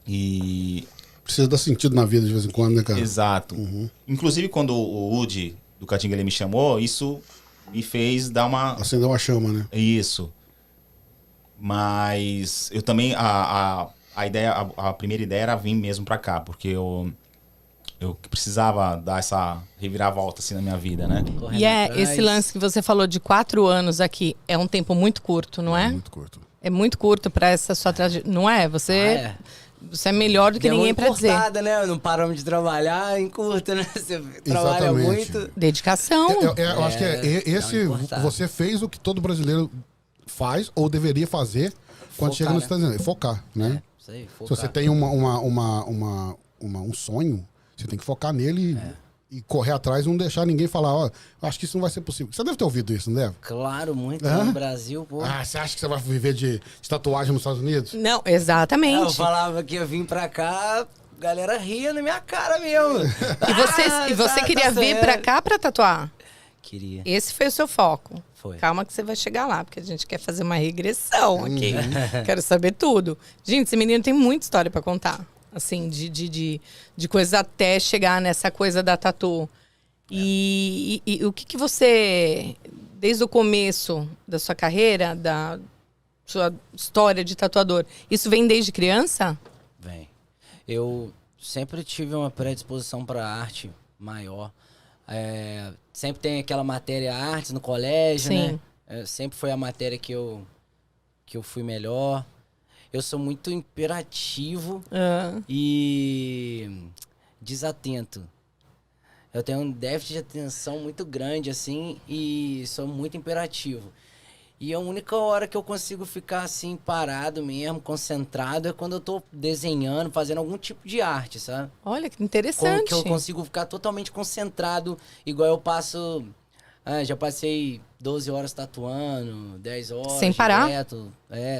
E... Precisa dar sentido na vida de vez em quando, né, cara? Exato. Inclusive, quando o Woody do Catinguelê me chamou, isso me fez dar uma... Acendeu uma chama, né? Isso. Mas eu também... A primeira ideia era vir mesmo pra cá, porque eu precisava dar essa reviravolta assim na minha vida, né? E esse lance que você falou de 4 anos aqui, é um tempo muito curto, não é? Muito curto. É muito curto pra essa sua trajetória, não é? Você é melhor do que ninguém pra dizer. Né? Não paramos de trabalhar, encurta, né? Você trabalha muito. Dedicação. Eu acho que você fez o que todo brasileiro faz ou deveria fazer quando chega nos Estados Unidos. Focar, né? Isso aí, focar. Se você tem um sonho, você tem que focar nele e correr atrás e não deixar ninguém falar, acho que isso não vai ser possível. Você deve ter ouvido isso, não deve? Claro, muito. No Brasil, pô. Você acha que você vai viver de tatuagem nos Estados Unidos? Não, exatamente. Eu falava que eu vim pra cá, a galera ria na minha cara mesmo. E você queria vir pra cá pra tatuar? Queria. Esse foi o seu foco. Foi. Calma que você vai chegar lá, porque a gente quer fazer uma regressão aqui. Quero saber tudo. Gente, esse menino tem muita história pra contar. Assim, de coisas até chegar nessa coisa da tatu. E o que você, desde o começo da sua carreira, da sua história de tatuador, isso vem desde criança? Vem. Eu sempre tive uma predisposição para arte maior. Sempre tem aquela matéria artes no colégio, Sim. né? Sempre foi a matéria que eu fui melhor. Eu sou muito imperativo e desatento. Eu tenho um déficit de atenção muito grande, assim, e sou muito imperativo. E a única hora que eu consigo ficar, assim, parado mesmo, concentrado, é quando eu tô desenhando, fazendo algum tipo de arte, sabe? Olha, que interessante. Que eu consigo ficar totalmente concentrado, igual eu passo... já passei 12 horas tatuando, 10 horas sem parar? Direto,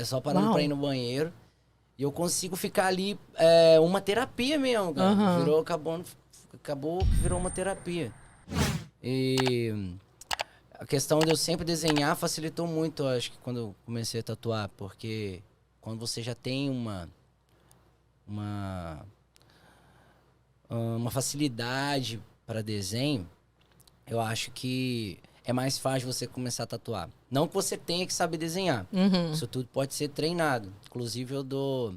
só parando pra ir no banheiro. E eu consigo ficar ali, uma terapia mesmo, cara. Acabou que virou uma terapia. E a questão de eu sempre desenhar facilitou muito, acho que quando eu comecei a tatuar, porque quando você já tem uma facilidade para desenho, eu acho que é mais fácil você começar a tatuar. Não que você tenha que saber desenhar. Isso tudo pode ser treinado. Inclusive, eu dou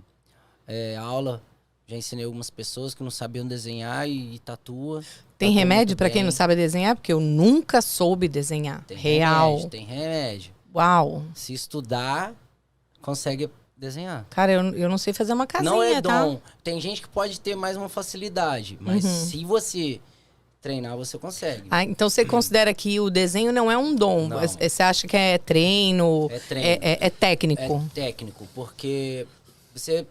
aula Já ensinei algumas pessoas que não sabiam desenhar e tatua. Tem Tatua remédio muito pra quem bem. não sabe desenhar? Porque eu nunca soube desenhar. Tem Real. remédio, tem remédio. Uau. Se estudar, consegue desenhar. Cara, eu não sei fazer uma casinha, Não é tá? dom. Tem gente que pode ter mais uma facilidade, mas se você treinar, você consegue. Ah, então você considera que o desenho não é um dom? Não. Você acha que é treino? É treino. É técnico? É técnico, porque você...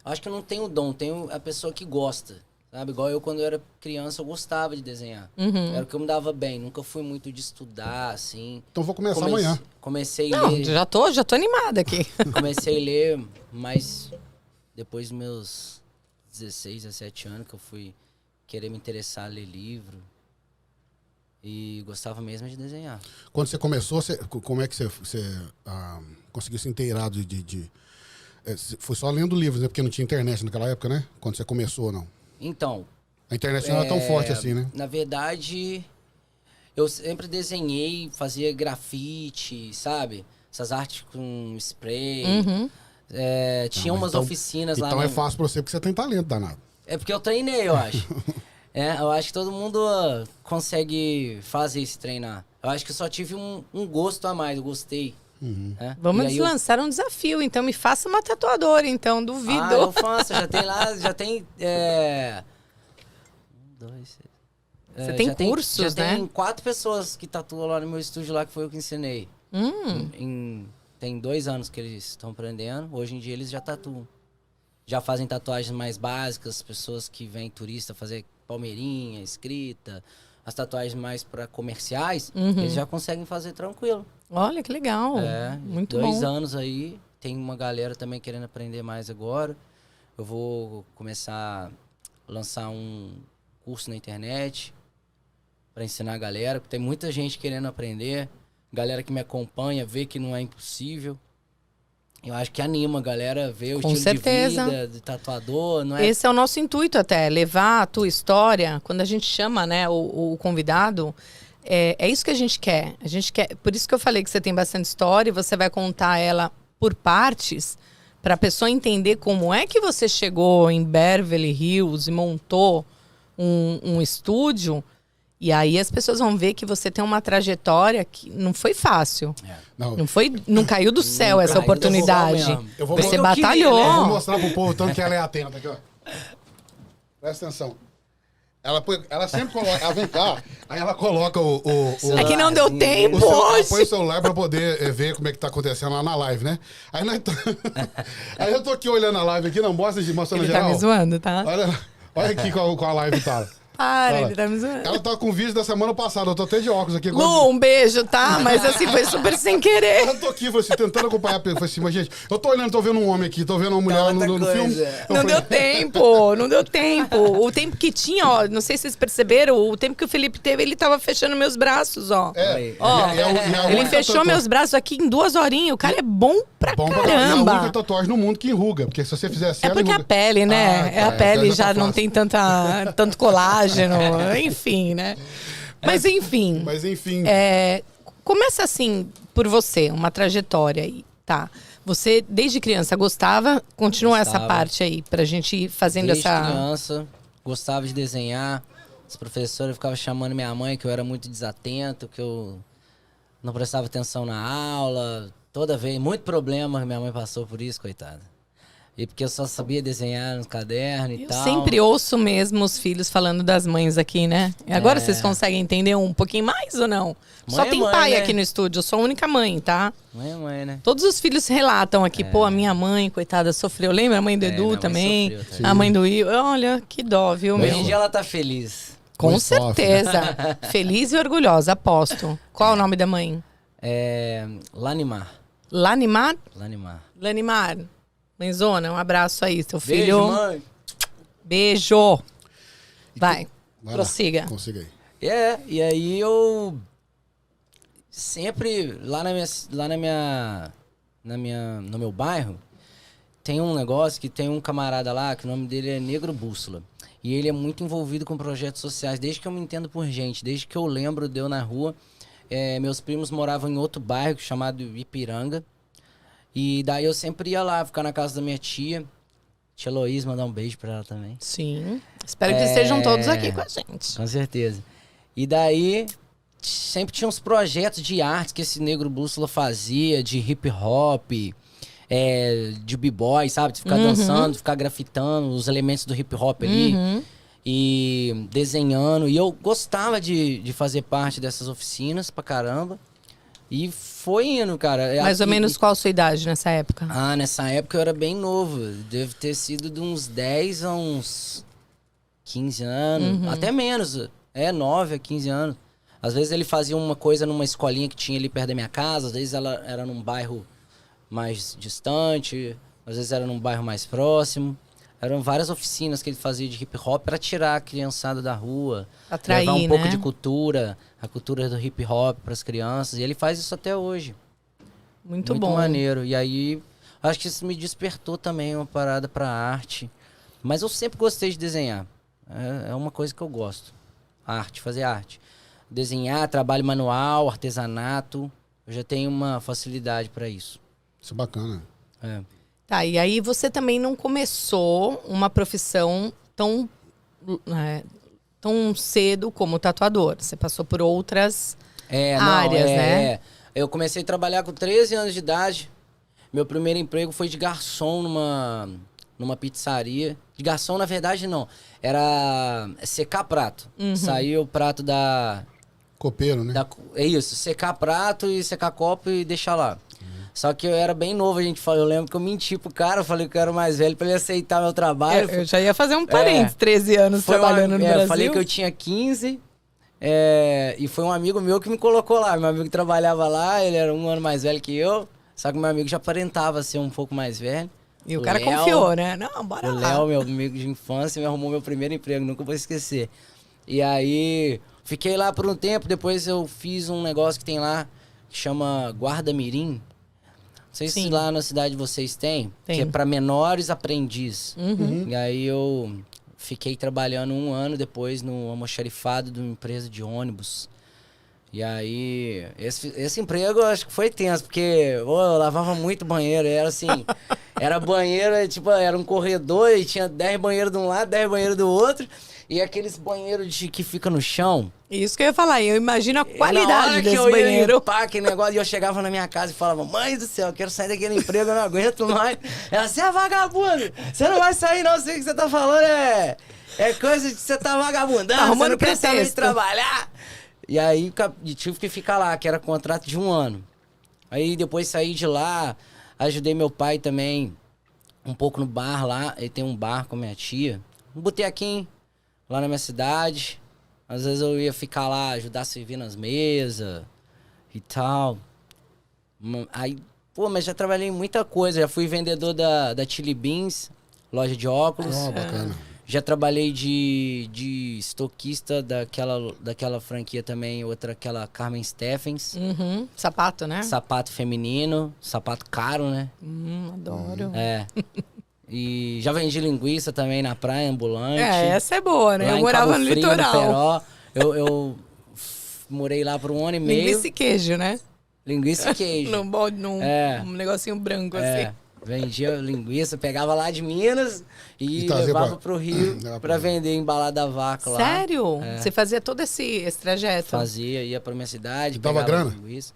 Acho que não tem o dom, tem a pessoa que gosta. Sabe? Igual eu, quando eu era criança, eu gostava de desenhar. Era o que eu me dava bem. Nunca fui muito de estudar, assim. Então vou começar amanhã. Comecei a Não, ler... já tô animada aqui. Comecei a ler, mas depois dos meus 16, 17 anos que eu fui querer me interessar a ler livro. E gostava mesmo de desenhar. Quando você começou, como é que você conseguiu se inteirar foi só lendo livros, né? Porque não tinha internet naquela época, né? Quando você começou ou não? Então... A internet não era tão forte assim, né? Na verdade, eu sempre desenhei, fazia grafite, sabe? Essas artes com spray. Tinha umas oficinas lá. Então é fácil pra você, porque você tem talento danado. É porque eu treinei, eu acho. Eu acho que todo mundo consegue fazer esse treinar. Eu acho que eu só tive um gosto a mais, eu gostei. Vamos lançar um desafio, então me faça uma tatuadora, então, duvido. Ah, eu faço, já tem lá, já tem... 1, 2, 6... Você tem cursos, né? Tem 4 pessoas que tatuam lá no meu estúdio lá, que foi eu que ensinei. Tem 2 anos que eles estão aprendendo, hoje em dia eles já tatuam. Já fazem tatuagens mais básicas, pessoas que vêm turista fazer palmeirinha, escrita, as tatuagens mais para comerciais, eles já conseguem fazer tranquilo. Olha, que legal. Muito bom. 2 anos aí, tem uma galera também querendo aprender mais agora. Eu vou começar a lançar um curso na internet para ensinar a galera, porque tem muita gente querendo aprender, galera que me acompanha, vê que não é impossível. Eu acho que anima a galera, ver o Com estilo certeza. de vida, de tatuador, não é? Esse é o nosso intuito até, levar a tua história, quando a gente chama, né, o convidado, é isso que a gente quer. A gente quer. Por isso que eu falei que você tem bastante história e você vai contar ela por partes, para a pessoa entender como é que você chegou em Beverly Hills e montou um estúdio. E aí as pessoas vão ver que você tem uma trajetória que não foi fácil. Não caiu do céu Não essa caiu do oportunidade. céu mesmo. Você Eu batalhou. queria, né? Eu vou mostrar pro povo tanto que ela é atenta aqui, ó. Presta atenção. Ela sempre coloca. Ela vem cá, aí ela coloca o É que não deu tempo ela hoje. põe o celular pra poder ver como é que tá acontecendo lá na live, né? Aí, aí eu tô aqui olhando a live aqui, não mostra mostrando Ele geral. tá me zoando, tá? Olha aqui com a live tá. Para, ele tá me zoando. Ela tá com o vídeo da semana passada, eu tô até de óculos aqui. Lu, um beijo, tá? Mas assim, foi super sem querer. Eu tô aqui, falei assim, tentando acompanhar. Falei assim, mas gente, eu tô olhando, tô vendo um homem aqui, tô vendo uma mulher no filme. Não deu tempo, não deu tempo. O tempo que tinha, ó, não sei se vocês perceberam, o tempo que o Felipe teve, ele tava fechando meus braços, ó. Ó, ele fechou meus braços aqui em 2 horinhas. O cara é bom pra caramba. É a única tatuagem no mundo que enruga, porque se você fizer assim, É porque a pele, né? A pele já não tem tanto colágeno, enfim, né? Mas enfim. Começa assim por você, uma trajetória aí, tá? Você, desde criança, gostava? Continua essa parte aí, pra gente ir fazendo desde essa... criança, gostava de desenhar. As professoras ficavam chamando minha mãe, que eu era muito desatento, que eu não prestava atenção na aula. Toda vez, muito problema, minha mãe passou por isso, coitada. E porque eu só sabia desenhar no caderno e tal. Eu sempre ouço mesmo os filhos falando das mães aqui, né? Agora vocês conseguem entender um pouquinho mais ou não? Só tem mãe, pai né? aqui no estúdio, eu sou a única mãe, tá? Mãe é mãe, né? Todos os filhos relatam aqui, pô, a minha mãe, coitada, sofreu. Lembra a mãe do Edu minha mãe também? sofreu também. A mãe do Will. Olha, que dó, viu, Hoje meu? em dia ela tá feliz. Com certeza. Feliz e orgulhosa, aposto. Qual é o nome da mãe? Lanimar. Lanimar? Lanimar. Lanimar. Mãezona, um abraço aí, seu Beijo, filho. mãe. Beijo. Vai, prossiga. Consiga aí. E aí eu sempre no meu bairro tem um negócio que tem um camarada lá que o nome dele é Negro Bússola. E ele é muito envolvido com projetos sociais, desde que eu me entendo por gente, desde que eu lembro de eu na rua. Meus primos moravam em outro bairro chamado Ipiranga. E daí eu sempre ia lá, ficar na casa da minha tia. Tia Heloísa, mandar um beijo pra ela também. Sim. Espero que estejam todos aqui com a gente. Com certeza. E daí, sempre tinha uns projetos de arte que esse Negro Bússola fazia, de hip hop, de b-boy, sabe? De ficar dançando, de ficar grafitando os elementos do hip hop ali. E desenhando. E eu gostava de fazer parte dessas oficinas pra caramba. E foi indo, cara. Mais ou menos qual a sua idade nessa época? Ah, nessa época eu era bem novo. Deve ter sido de uns 10 a uns 15 anos. Até menos. 9 a 15 anos. Às vezes ele fazia uma coisa numa escolinha que tinha ali perto da minha casa. Às vezes ela era num bairro mais distante. Às vezes era num bairro mais próximo. Eram várias oficinas que ele fazia de hip hop para tirar a criançada da rua, atrair, levar um pouco né? de cultura, a cultura do hip hop para as crianças. E ele faz isso até hoje. Muito bom. Maneiro. E aí, acho que isso me despertou também uma parada para arte. Mas eu sempre gostei de desenhar. É uma coisa que eu gosto. Arte, fazer arte. Desenhar, trabalho manual, artesanato. Eu já tenho uma facilidade para isso. Isso é bacana. Tá, e aí você também não começou uma profissão tão cedo como tatuador. Você passou por outras áreas, né? Eu comecei a trabalhar com 13 anos de idade. Meu primeiro emprego foi de garçom numa pizzaria. De garçom, na verdade, não. Era secar prato. Saiu o prato da... Copeiro, né? É isso, secar prato e secar copo e deixar lá. Só que eu era bem novo, eu lembro que eu menti pro cara, eu falei que eu era mais velho pra ele aceitar meu trabalho. Eu já ia fazer um parênteses, 13 anos trabalhando no Brasil. Eu falei que eu tinha 15, e foi um amigo meu que me colocou lá. Meu amigo trabalhava lá, ele era um ano mais velho que eu, só que meu amigo já aparentava ser um pouco mais velho. E o cara confiou, né? Não, bora lá. O Léo, meu amigo de infância, me arrumou meu primeiro emprego, nunca vou esquecer. E aí, fiquei lá por um tempo, depois eu fiz um negócio que tem lá, que chama Guarda Mirim. Não sei se lá na cidade vocês têm, que é para menores aprendiz. E aí eu fiquei trabalhando 1 ano depois no almoxarifado de uma empresa de ônibus. E aí, esse emprego eu acho que foi tenso, porque eu lavava muito banheiro. Era assim, era banheiro, tipo, era um corredor e tinha 10 banheiros de um lado, 10 banheiros do outro. E aqueles banheiros que fica no chão. Isso que eu ia falar, eu imagino a qualidade desse banheiro. Limpar aquele negócio, e eu chegava na minha casa e falava, mãe do céu, eu quero sair daquele emprego, eu não aguento mais. Ela, você é vagabundo, você não vai sair não, sei o que você tá falando, é coisa de você tá vagabundando, tá você não quer sair de trabalhar. E aí tive que ficar lá, que era contrato de 1 ano. Aí depois saí de lá, ajudei meu pai também um pouco no bar lá, ele tem um bar com a minha tia, um botequinho lá na minha cidade. Às vezes eu ia ficar lá, ajudar a servir nas mesas e tal. Aí, mas já trabalhei em muita coisa. Já fui vendedor da Chili Beans, loja de óculos. Bacana. Já trabalhei de estoquista daquela franquia também, aquela Carmen Steffens. Sapato, né? Sapato feminino, sapato caro, né? Adoro. E já vendi linguiça também na praia, ambulante. Essa é boa, né? Lá eu morava no Frio, litoral. No Peró. Eu morei lá por 1 ano e meio. Linguiça e queijo, né? Linguiça e queijo. num negocinho branco, assim. Vendia linguiça, pegava lá de Minas e levava pro Rio pra vender embalada a vácuo lá. Sério? Você fazia todo esse trajeto? Fazia, ia pra minha cidade, dava grana? Linguiça.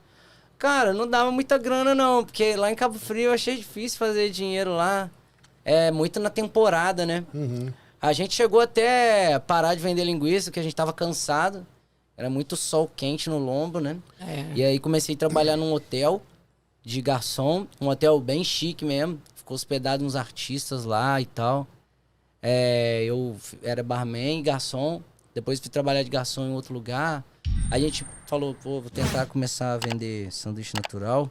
Cara, não dava muita grana não, porque lá em Cabo Frio eu achei difícil fazer dinheiro lá. É muito na temporada, né? A gente chegou até parar de vender linguiça, porque a gente tava cansado. Era muito sol quente no lombo, né? E aí comecei a trabalhar num hotel de garçom, um hotel bem chique mesmo. Ficou hospedado uns artistas lá e tal. Eu era barman e garçom. Depois fui trabalhar de garçom em outro lugar. A gente falou, vou tentar começar a vender sanduíche natural.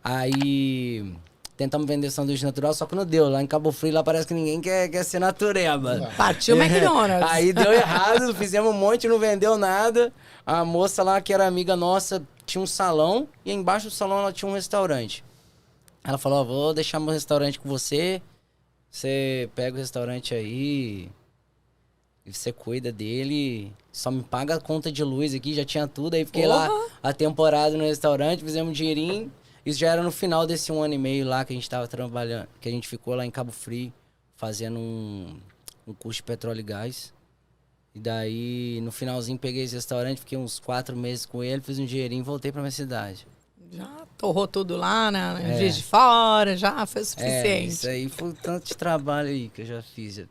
Aí tentamos vender sanduíche natural, só que não deu. Lá em Cabo Frio, lá parece que ninguém quer ser natureba. Partiu o McDonald's. Aí deu errado, fizemos um monte, não vendeu nada. A moça lá, que era amiga nossa, tinha um salão. E embaixo do salão ela tinha um restaurante. Ela falou, vou deixar meu restaurante com você. Você pega o restaurante aí e você cuida dele. Só me paga a conta de luz aqui, já tinha tudo. Aí fiquei lá a temporada no restaurante, fizemos um dinheirinho. Isso já era no final desse 1 ano e meio lá que a gente tava trabalhando, que a gente ficou lá em Cabo Frio. fazendo um curso de petróleo e gás. E daí, no finalzinho, peguei esse restaurante, fiquei uns 4 meses com ele, fiz um dinheirinho e voltei pra minha cidade. Já torrou tudo lá, né? Em Juiz de Fora, já foi o suficiente. Isso aí foi o tanto de trabalho aí que eu já fiz.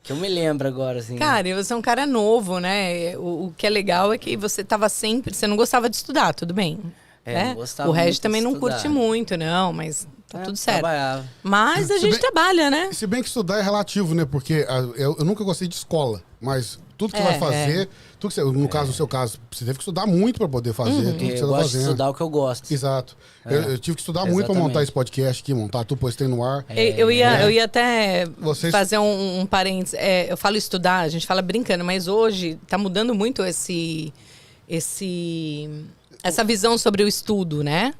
Que eu me lembro agora, assim. Cara, e você é um cara novo, né? O que é legal é que você tava sempre... Você não gostava de estudar, tudo bem. Né? Não gostava o Regis muito de também não estudar. curte muito, não, mas tá tudo certo. Trabalhava. Mas a gente trabalha, né? Se bem que estudar é relativo, né? Porque eu nunca gostei de escola, mas tudo que você vai fazer, tudo que você, no caso, no seu caso, você teve que estudar muito para poder fazer tudo que você Eu tá gosto fazendo. de estudar o que eu gosto. Exato. Eu tive que estudar muito para montar esse podcast aqui, montar tudo, depois tem no ar. Eu ia até Vocês- fazer um parênteses. Eu falo estudar, a gente fala brincando, mas hoje tá mudando muito essa visão sobre o estudo, né?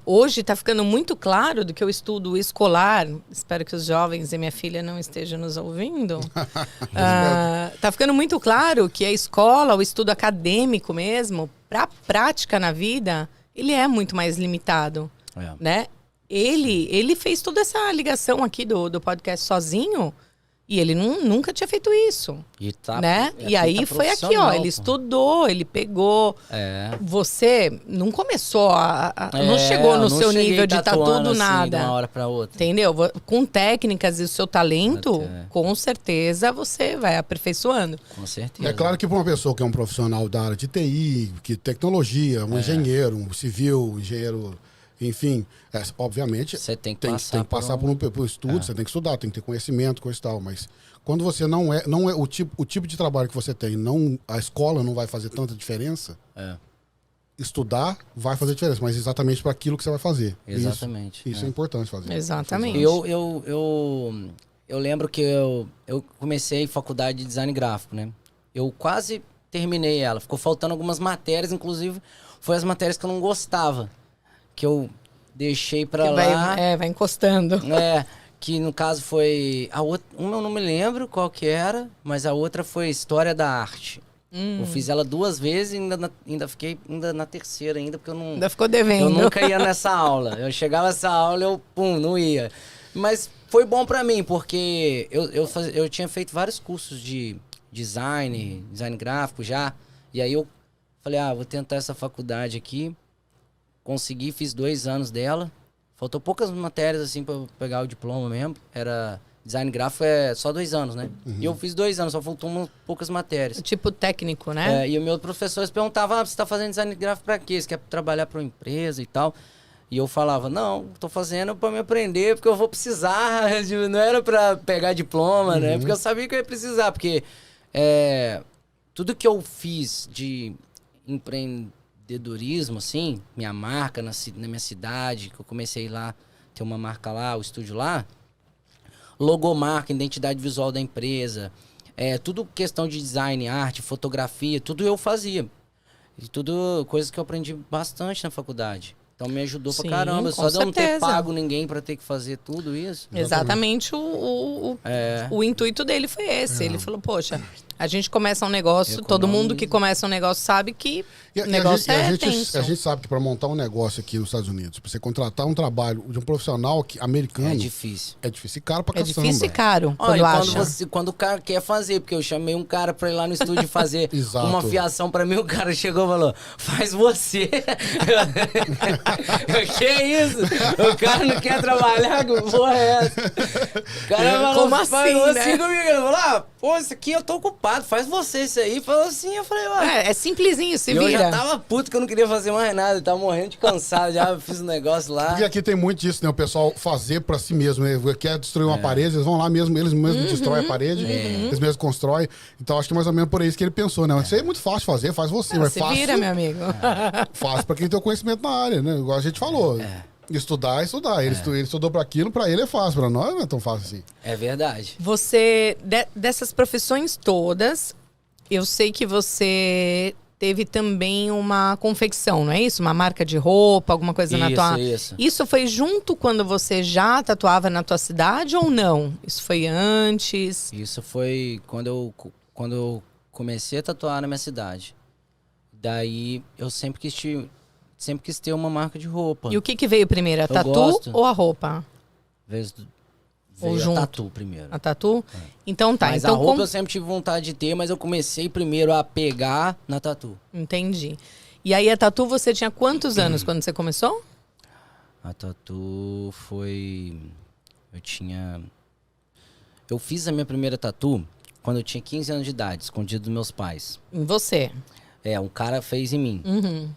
Hoje tá ficando muito claro do que o estudo escolar, espero que os jovens e minha filha não estejam nos ouvindo, tá ficando muito claro que a escola, o estudo acadêmico mesmo, para a prática na vida, ele é muito mais limitado, né? Ele fez toda essa ligação aqui do podcast sozinho e ele nunca tinha feito isso, E tá, né? E aí foi aqui, ó, profissional, ele pô. estudou, ele pegou. Você não começou não chegou no eu seu cheguei nível de tá tatuando, tudo assim, nada. de uma hora pra outra. Entendeu? Com técnicas e o seu talento, com certeza você vai aperfeiçoando. Com certeza. É claro que para uma pessoa que é um profissional da área de TI, que tecnologia, um engenheiro, um civil, um engenheiro, enfim, obviamente Você tem que tem que passar por estudo, você tem que estudar, tem que ter conhecimento, coisa e tal, mas quando você não é o tipo de trabalho que você tem, a escola não vai fazer tanta diferença. Estudar vai fazer diferença, mas exatamente para aquilo que você vai fazer. Exatamente. Isso é importante fazer. Exatamente. Eu lembro que eu comecei faculdade de design gráfico, né? Eu quase terminei ela. Ficou faltando algumas matérias, inclusive foi as matérias que eu não gostava. Que eu deixei pra lá. Vai encostando. Que no caso foi... Uma eu não me lembro qual que era, mas a outra foi História da Arte. Eu fiz ela 2 vezes e ainda fiquei na terceira ainda, porque eu não... Ainda ficou devendo. Eu nunca ia nessa aula. Eu chegava nessa aula e não ia. Mas foi bom pra mim, porque eu tinha feito vários cursos de design gráfico já. E aí eu falei, vou tentar essa faculdade aqui. Consegui, fiz 2 anos dela. Faltou poucas matérias, assim, pra eu pegar o diploma mesmo. Era... Design gráfico é só 2 anos, né? E eu fiz 2 anos, só faltou poucas matérias. Tipo técnico, né? E o meu professor perguntava, você tá fazendo design gráfico pra quê? Você quer trabalhar pra uma empresa e tal? E eu falava, não, tô fazendo pra me aprender, porque eu vou precisar. Não era pra pegar diploma, né? Porque eu sabia que eu ia precisar, porque tudo que eu fiz de empreendedorismo, assim, minha marca na minha cidade, que eu comecei lá, ter uma marca lá, o estúdio lá, logomarca, identidade visual da empresa, tudo questão de design, arte, fotografia, tudo eu fazia. E tudo coisas que eu aprendi bastante na faculdade. Então me ajudou pra caramba. Só de eu não ter pago ninguém pra ter que fazer tudo isso. Exatamente o intuito dele foi esse. Ele falou, poxa, a gente começa um negócio, todo mundo que começa um negócio sabe que o negócio tenso. A gente sabe que para montar um negócio aqui nos Estados Unidos, pra você contratar um trabalho de um profissional americano... É difícil. É difícil e caro pra caçamba. É difícil e caro, quando o cara quer fazer, porque eu chamei um cara pra ir lá no estúdio fazer uma fiação pra mim, o cara chegou e falou, faz você. Que isso? O cara não quer trabalhar com porra é essa? O cara falou, como assim, comigo. Ele falou, pô, isso aqui eu tô ocupado, faz você isso aí. Falou assim, eu falei, é simplesinho, se vira. Eu já tava puto que eu não queria fazer mais nada, eu tava morrendo de cansado, já fiz um negócio lá. Porque aqui tem muito disso, né? O pessoal fazer pra si mesmo, né? Quer destruir uma parede, eles vão lá mesmo, eles mesmos destroem a parede, eles mesmos constroem. Então acho que é mais ou menos por isso que ele pensou, né? Isso aí é muito fácil de fazer, faz você, mas se fácil. vira, meu amigo. Fácil pra quem tem o conhecimento na área, né? Igual a gente falou. Estudar. Ele estudou pra aquilo, pra ele é fácil, pra nós não é tão fácil assim. É verdade. Você, dessas profissões todas, eu sei que você teve também uma confecção, não é isso? Uma marca de roupa, alguma coisa na tua... Isso. Isso foi junto quando você já tatuava na tua cidade ou não? Isso foi antes? Isso foi quando eu comecei a tatuar na minha cidade. Daí eu sempre quis ter uma marca de roupa. E o que veio primeiro, a tatu ou a roupa? Ou Veio junto? a tatu primeiro. A tatu? Então tá. Mas então a roupa eu sempre tive vontade de ter, mas eu comecei primeiro a pegar na tatu. Entendi. E aí a tatu você tinha quantos anos quando você começou? A tatu foi... Eu fiz a minha primeira tatu quando eu tinha 15 anos de idade, escondido dos meus pais. Em você? Um cara fez em mim. Uhum.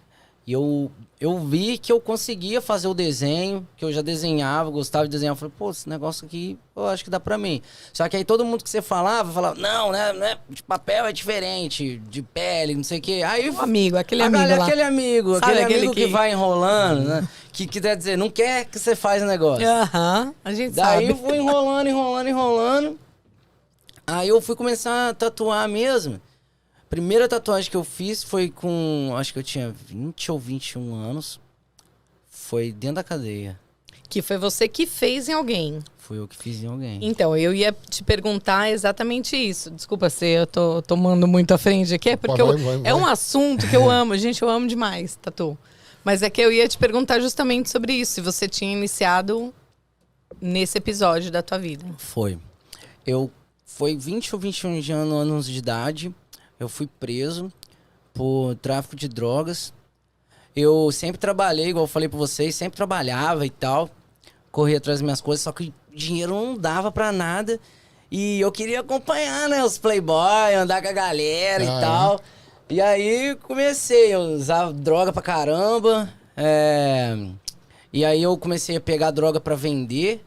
E eu vi que eu conseguia fazer o desenho, que eu já desenhava, gostava de desenhar. Eu falei, pô, esse negócio aqui, eu acho que dá pra mim. Só que aí todo mundo que você falava, não, né, de papel é diferente, de pele, não sei o quê. Aí aquele amigo lá. Aquele amigo, Sabe aquele amigo que vai enrolando, né? Que quer dizer, não quer que você faz o negócio. Aham, a gente Daí sabe. eu fui enrolando. Aí eu fui começar a tatuar mesmo. Primeira tatuagem que eu fiz foi com... Acho que eu tinha 20 ou 21 anos. Foi dentro da cadeia. Que foi você que fez em alguém. Foi eu que fiz em alguém. Então, eu ia te perguntar exatamente isso. Desculpa se eu tô tomando muito à frente aqui. É porque é um assunto que eu amo. Gente, eu amo demais, tatu. Mas é que eu ia te perguntar justamente sobre isso. Se você tinha iniciado nesse episódio da tua vida. Foi. Foi 20 ou 21 anos de idade. Eu fui preso por tráfico de drogas. Eu sempre trabalhei, igual eu falei pra vocês, sempre trabalhava e tal. Corria atrás das minhas coisas, só que o dinheiro não dava pra nada. E eu queria acompanhar, né, os playboy, andar com a galera e tal. E aí comecei a usar droga pra caramba. E aí eu comecei a pegar droga pra vender.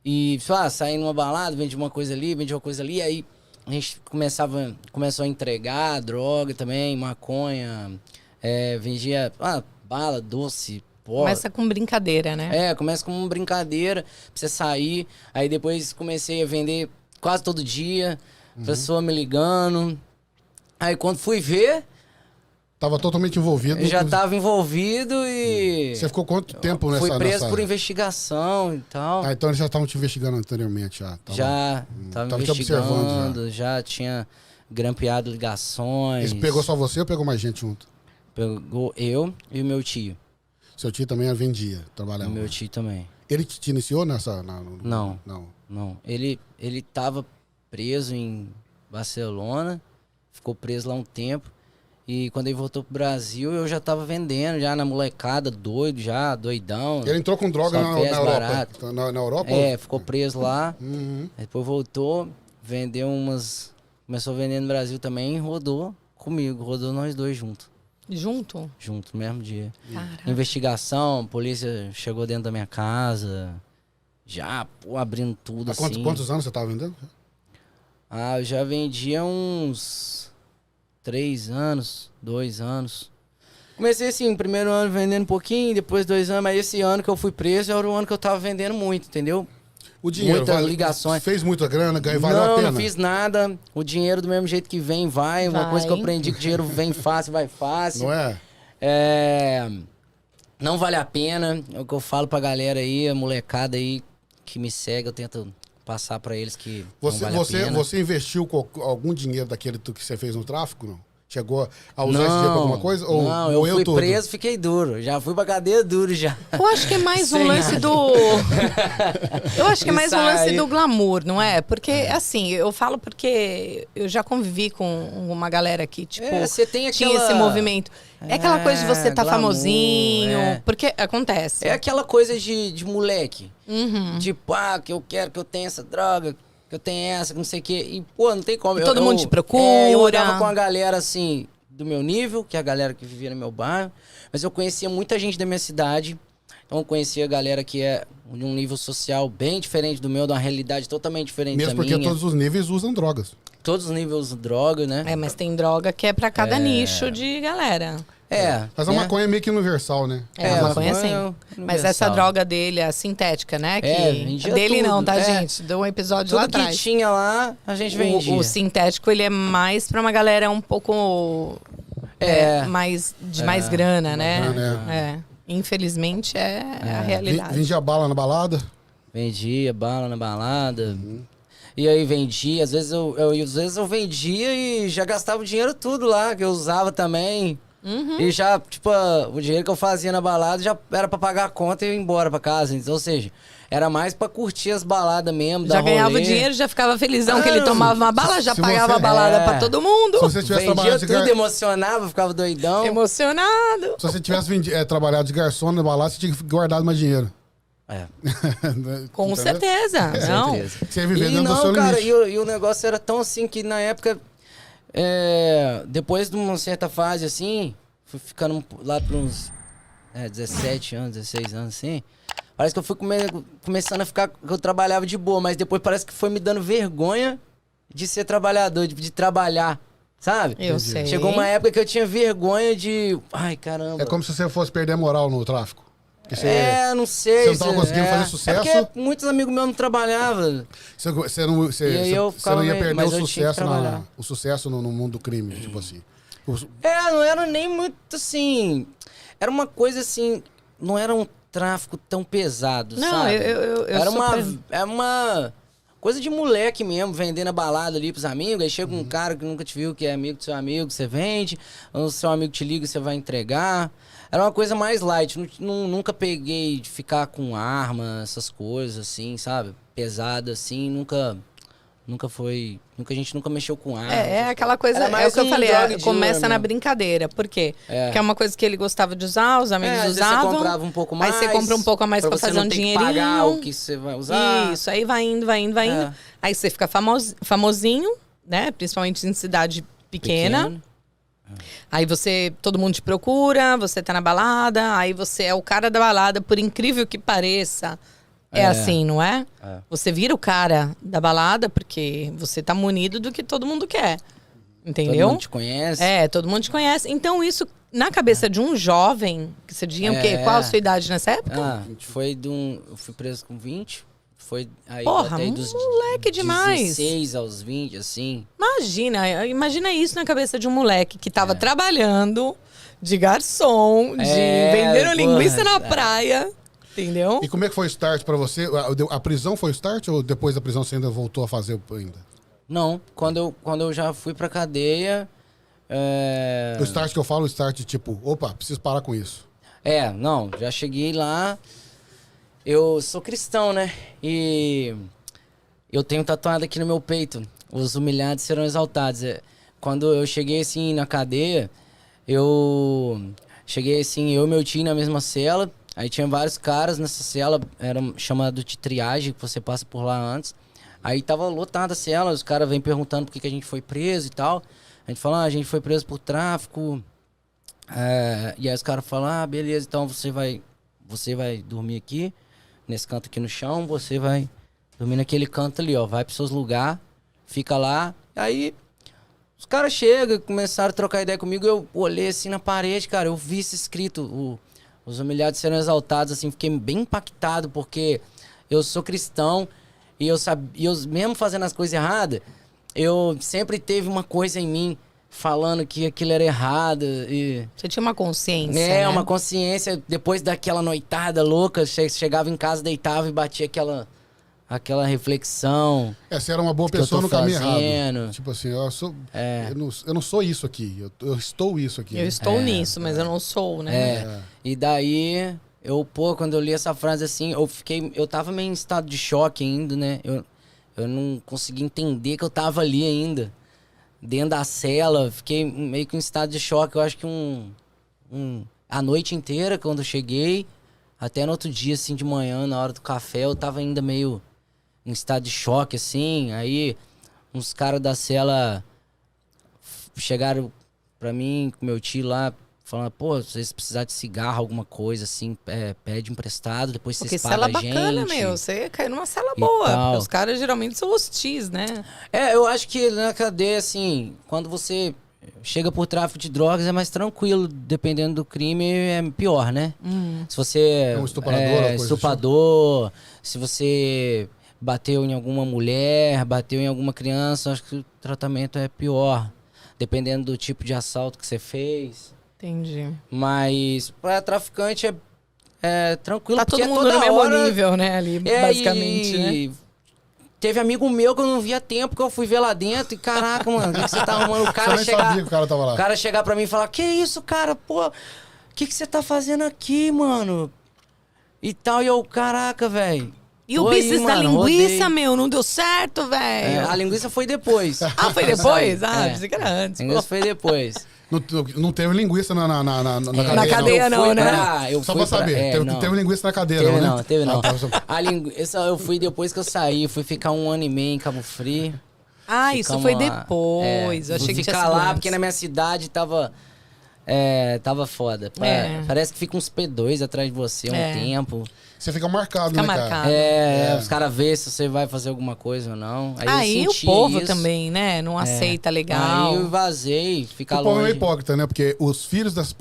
E, sei lá, saí numa balada, vendi uma coisa ali, e aí a gente começou a entregar droga também, maconha, vendia bala, doce, pó. Começa com brincadeira, né? Começa com uma brincadeira, pra você sair. Aí depois comecei a vender quase todo dia, pessoa me ligando. Aí quando fui ver... Tava totalmente envolvido. Eu já tava envolvido e... Você ficou quanto tempo nessa... Fui preso por investigação e tal. Então eles já estavam te investigando anteriormente, já? Tava investigando, já tinha grampeado ligações. Ele pegou só você ou pegou mais gente junto? Pegou eu e o meu tio. Seu tio também vendia, trabalhava? O meu tio também. Ele que te iniciou nessa... Não. Ele tava preso em Barcelona, ficou preso lá um tempo. E quando ele voltou pro Brasil, eu já tava vendendo, já na molecada, doido já, doidão. Ele entrou com droga na Europa? Na Europa? Ficou preso lá. Depois voltou, vendeu umas... Começou a vender no Brasil também, rodou comigo, rodou nós dois juntos. Junto? Junto, no mesmo dia. Caraca. Investigação, a polícia chegou dentro da minha casa, já, abrindo tudo assim. Quantos anos você tava vendendo? Eu já vendia uns... 3 anos, 2 anos. Comecei assim, primeiro ano vendendo um pouquinho, depois 2 anos, mas esse ano que eu fui preso era o ano que eu tava vendendo muito, entendeu? O dinheiro, muitas ligações. Fez muita grana, valeu a pena? Não fiz nada. O dinheiro do mesmo jeito que vem, vai. Uma coisa que eu aprendi que o dinheiro vem fácil, vai fácil. Não é? Não vale a pena. É o que eu falo pra galera aí, a molecada aí que me segue, eu tento passar pra eles que não vale a pena. Você investiu algum dinheiro daquele que você fez no tráfico, não? Chegou a usar esse dinheiro pra alguma coisa? Não, eu fui preso, fiquei duro. Já fui pra cadeia duro já. Eu acho que é mais um lance do... Eu acho que é mais um lance do glamour, não é? Porque, assim, eu falo porque eu já convivi com uma galera que, tipo, tinha esse movimento. É aquela coisa de você estar famosinho, porque acontece. É aquela coisa de moleque. Uhum. Tipo, que eu quero que eu tenha essa droga, que eu tenho essa, que não sei o quê. E, pô, não tem como. E todo mundo te procura. Eu olhava com a galera, assim, do meu nível, que é a galera que vivia no meu bairro. Mas eu conhecia muita gente da minha cidade. Então eu conhecia a galera que é de um nível social bem diferente do meu, de uma realidade totalmente diferente da minha. Mesmo porque todos os níveis usam drogas. Todos os níveis usam droga, né? Mas tem droga que é pra cada nicho de galera. Mas a maconha é meio que universal, né? A maconha sim. Mas essa droga dele, a sintética, né? Que dele tudo. não, tá, gente? Deu um episódio tudo lá atrás. Tudo que tinha lá, a gente vendia. O sintético, ele é mais pra uma galera um pouco... mais grana, né? Infelizmente, é a realidade. Vendia bala na balada? Vendia bala na balada. E aí vendia, às vezes eu vendia e já gastava o dinheiro tudo lá, que eu usava também. E já, tipo, o dinheiro que eu fazia na balada já era pra pagar a conta e ir embora pra casa. Então, ou seja, era mais pra curtir as baladas mesmo, Já dar ganhava o rolê. dinheiro, já ficava felizão que ele tomava uma bala, já se pagava você- a balada pra todo mundo. Se você tivesse Vendia trabalhado de tudo, emocionava, ficava doidão. Emocionado. Se você tivesse trabalhado de garçom na balada, você tinha guardado mais dinheiro. É. Com Entendeu? certeza. Não. Você ia viver E dentro do seu não, cara, limite. e o negócio era tão assim que na época, depois de uma certa fase assim, fui ficando lá por uns 17 anos, 16 anos assim, parece que eu fui começando a ficar, eu trabalhava de boa, mas depois parece que foi me dando vergonha de ser trabalhador, de trabalhar, sabe? Eu sei. Chegou uma época que eu tinha vergonha de, ai caramba. É como se você fosse perder a moral no tráfico. Que você, Não sei. você não tava conseguindo fazer sucesso? É porque muitos amigos meus não trabalhavam. você não, E aí eu você não ia ficava perder mas o eu tinha que sucesso, trabalhar. o sucesso no mundo do crime, tipo assim. Não era nem muito assim. Era uma coisa assim. Não era um tráfico tão pesado, Não, sabe? eu era super... uma coisa de moleque mesmo, vendendo a balada ali pros amigos. Aí chega um cara que nunca te viu, que é amigo do seu amigo, você vende. O seu amigo te liga, você vai entregar. Era uma coisa mais light. Nunca peguei de ficar com arma, essas coisas assim, sabe? Pesada assim, nunca foi. A gente nunca mexeu com arma. É aquela coisa, Era é mais o que eu um falei, drug dealer começa na mesmo. brincadeira. Por quê? Porque é uma coisa que ele gostava de usar, os amigos às vezes usavam. Você comprava um pouco mais. Aí você compra um pouco a mais pra você fazer não um ter que dinheirinho. pagar o que você vai usar. Isso, aí vai indo. Aí você fica famosinho, né? Principalmente em cidade pequena. Aí todo mundo te procura, você tá na balada, aí você é o cara da balada, por incrível que pareça. É assim, não é? Você vira o cara da balada porque você tá munido do que todo mundo quer. Entendeu? Todo mundo te conhece. Todo mundo te conhece. Então isso, na cabeça de um jovem, que você tinha o quê? Qual a sua idade nessa época? Eu fui preso com 20. Foi aí Porra, botei dos moleque demais. 16 aos 20, assim. Imagina isso na cabeça de um moleque que tava trabalhando de garçom, vendendo linguiça na praia. Entendeu? E como é que foi o start pra você? A prisão foi o start ou depois da prisão você ainda voltou a fazer ainda? Não, quando eu já fui pra cadeia... O start que eu falo, o start tipo, opa, preciso parar com isso. Não, já cheguei lá... Eu sou cristão, né? E eu tenho tatuado aqui no meu peito: os humilhados serão exaltados. Quando eu cheguei assim na cadeia, eu cheguei assim, eu e meu tio na mesma cela. Aí tinha vários caras nessa cela, era chamado de triagem, que você passa por lá antes. Aí tava lotada a cela, os caras vêm perguntando por que a gente foi preso e tal. A gente fala, a gente foi preso por tráfico. E aí os caras falam, beleza, então você vai dormir aqui, nesse canto aqui no chão, você vai dormir naquele canto ali, ó, vai pros seus lugares, fica lá. Aí os caras chegam, começaram a trocar ideia comigo, eu olhei assim na parede, cara, eu vi isso escrito, os humilhados serão exaltados, assim, fiquei bem impactado, porque eu sou cristão e eu mesmo fazendo as coisas erradas, eu sempre teve uma coisa em mim falando que aquilo era errado. Você tinha uma consciência, né? Uma consciência. Depois daquela noitada louca, chegava em casa, deitava e batia aquela reflexão. Você era uma boa pessoa no caminho errado. Tipo assim, eu não sou isso aqui, eu estou isso aqui. Eu estou nisso, mas eu não sou, né? E daí, quando eu li essa frase assim, eu tava meio em estado de choque ainda, né? Eu não conseguia entender que eu tava ali ainda. Dentro da cela, fiquei meio que em estado de choque. Eu acho que a noite inteira, quando eu cheguei, até no outro dia, assim, de manhã, na hora do café, eu tava ainda meio em estado de choque, assim. Aí, uns caras da cela chegaram pra mim, com meu tio lá, falando, pô, se vocês precisarem de cigarro, alguma coisa, assim, pede emprestado, depois vocês pagam a gente. Porque cela bacana, você caiu numa cela boa. Porque os caras geralmente são hostis, né? Eu acho que na cadeia, assim, quando você chega por tráfico de drogas é mais tranquilo, dependendo do crime é pior, né? Se você é um estuprador, estuprador, se você bateu em alguma mulher, bateu em alguma criança, acho que o tratamento é pior, dependendo do tipo de assalto que você fez. Entendi. Mas pra traficante é tranquilo. Tá todo mundo no mesmo nível, né? Ali, basicamente, né? teve amigo meu que eu não via há tempo, que eu fui ver lá dentro. E caraca, mano, o que você tá arrumando? O cara Você nem sabia que o cara tava lá. O cara chegar pra mim e falar, que isso, cara? Pô, o que você tá fazendo aqui, mano? E tal, e eu, caraca, velho. E o business da linguiça, meu, não deu certo, velho. A linguiça foi depois. Ah, foi depois? Ah, É. pensei que era antes. A linguiça foi depois. Não teve linguiça na cadeia. Na cadeia não, né? Só pra saber, teve linguiça na cadeia, teve não, né? Não, teve não. Ah, tá, só- A linguiça eu fui depois que eu saí, fui ficar 1 ano e meio em Cabo Frio. Ah, isso Ficamos foi lá. depois. Eu achei Fui que tinha ficar sido lá, antes. porque na minha cidade tava foda. Parece que fica uns P2 atrás de você um tempo. Você fica marcado, Fica né, marcado. cara? Os caras vê se você vai fazer alguma coisa ou não. Aí eu o senti povo isso. também, né? Não aceita legal. Aí eu vazei, ficar O povo é longe. meio hipócrita, né? Porque os filhos das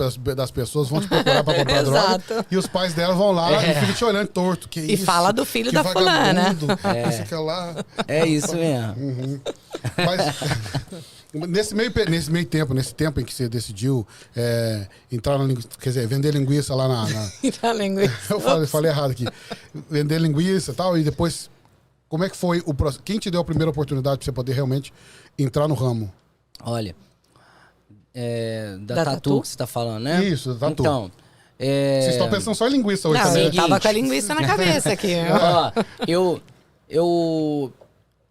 pessoas vão te procurar pra comprar droga Exato. e os pais delas vão lá e ficam te olhando torto. Que E isso? fala do filho Que da fulana. vagabundo. Fica lá. É isso mesmo. Mas nesse meio tempo, nesse tempo em que você decidiu entrar na linguiça, quer dizer, vender linguiça lá na... Da linguiça. Eu falei errado aqui. Vender linguiça e tal, e depois, como é que foi o processo? Quem te deu a primeira oportunidade pra você poder realmente entrar no ramo? Olha, da Da tatu tatu? que você tá falando, né? Isso, da tatu. Então, Vocês estão pensando só em linguiça hoje Não, também. eu né? tava com a linguiça na cabeça aqui. ó, eu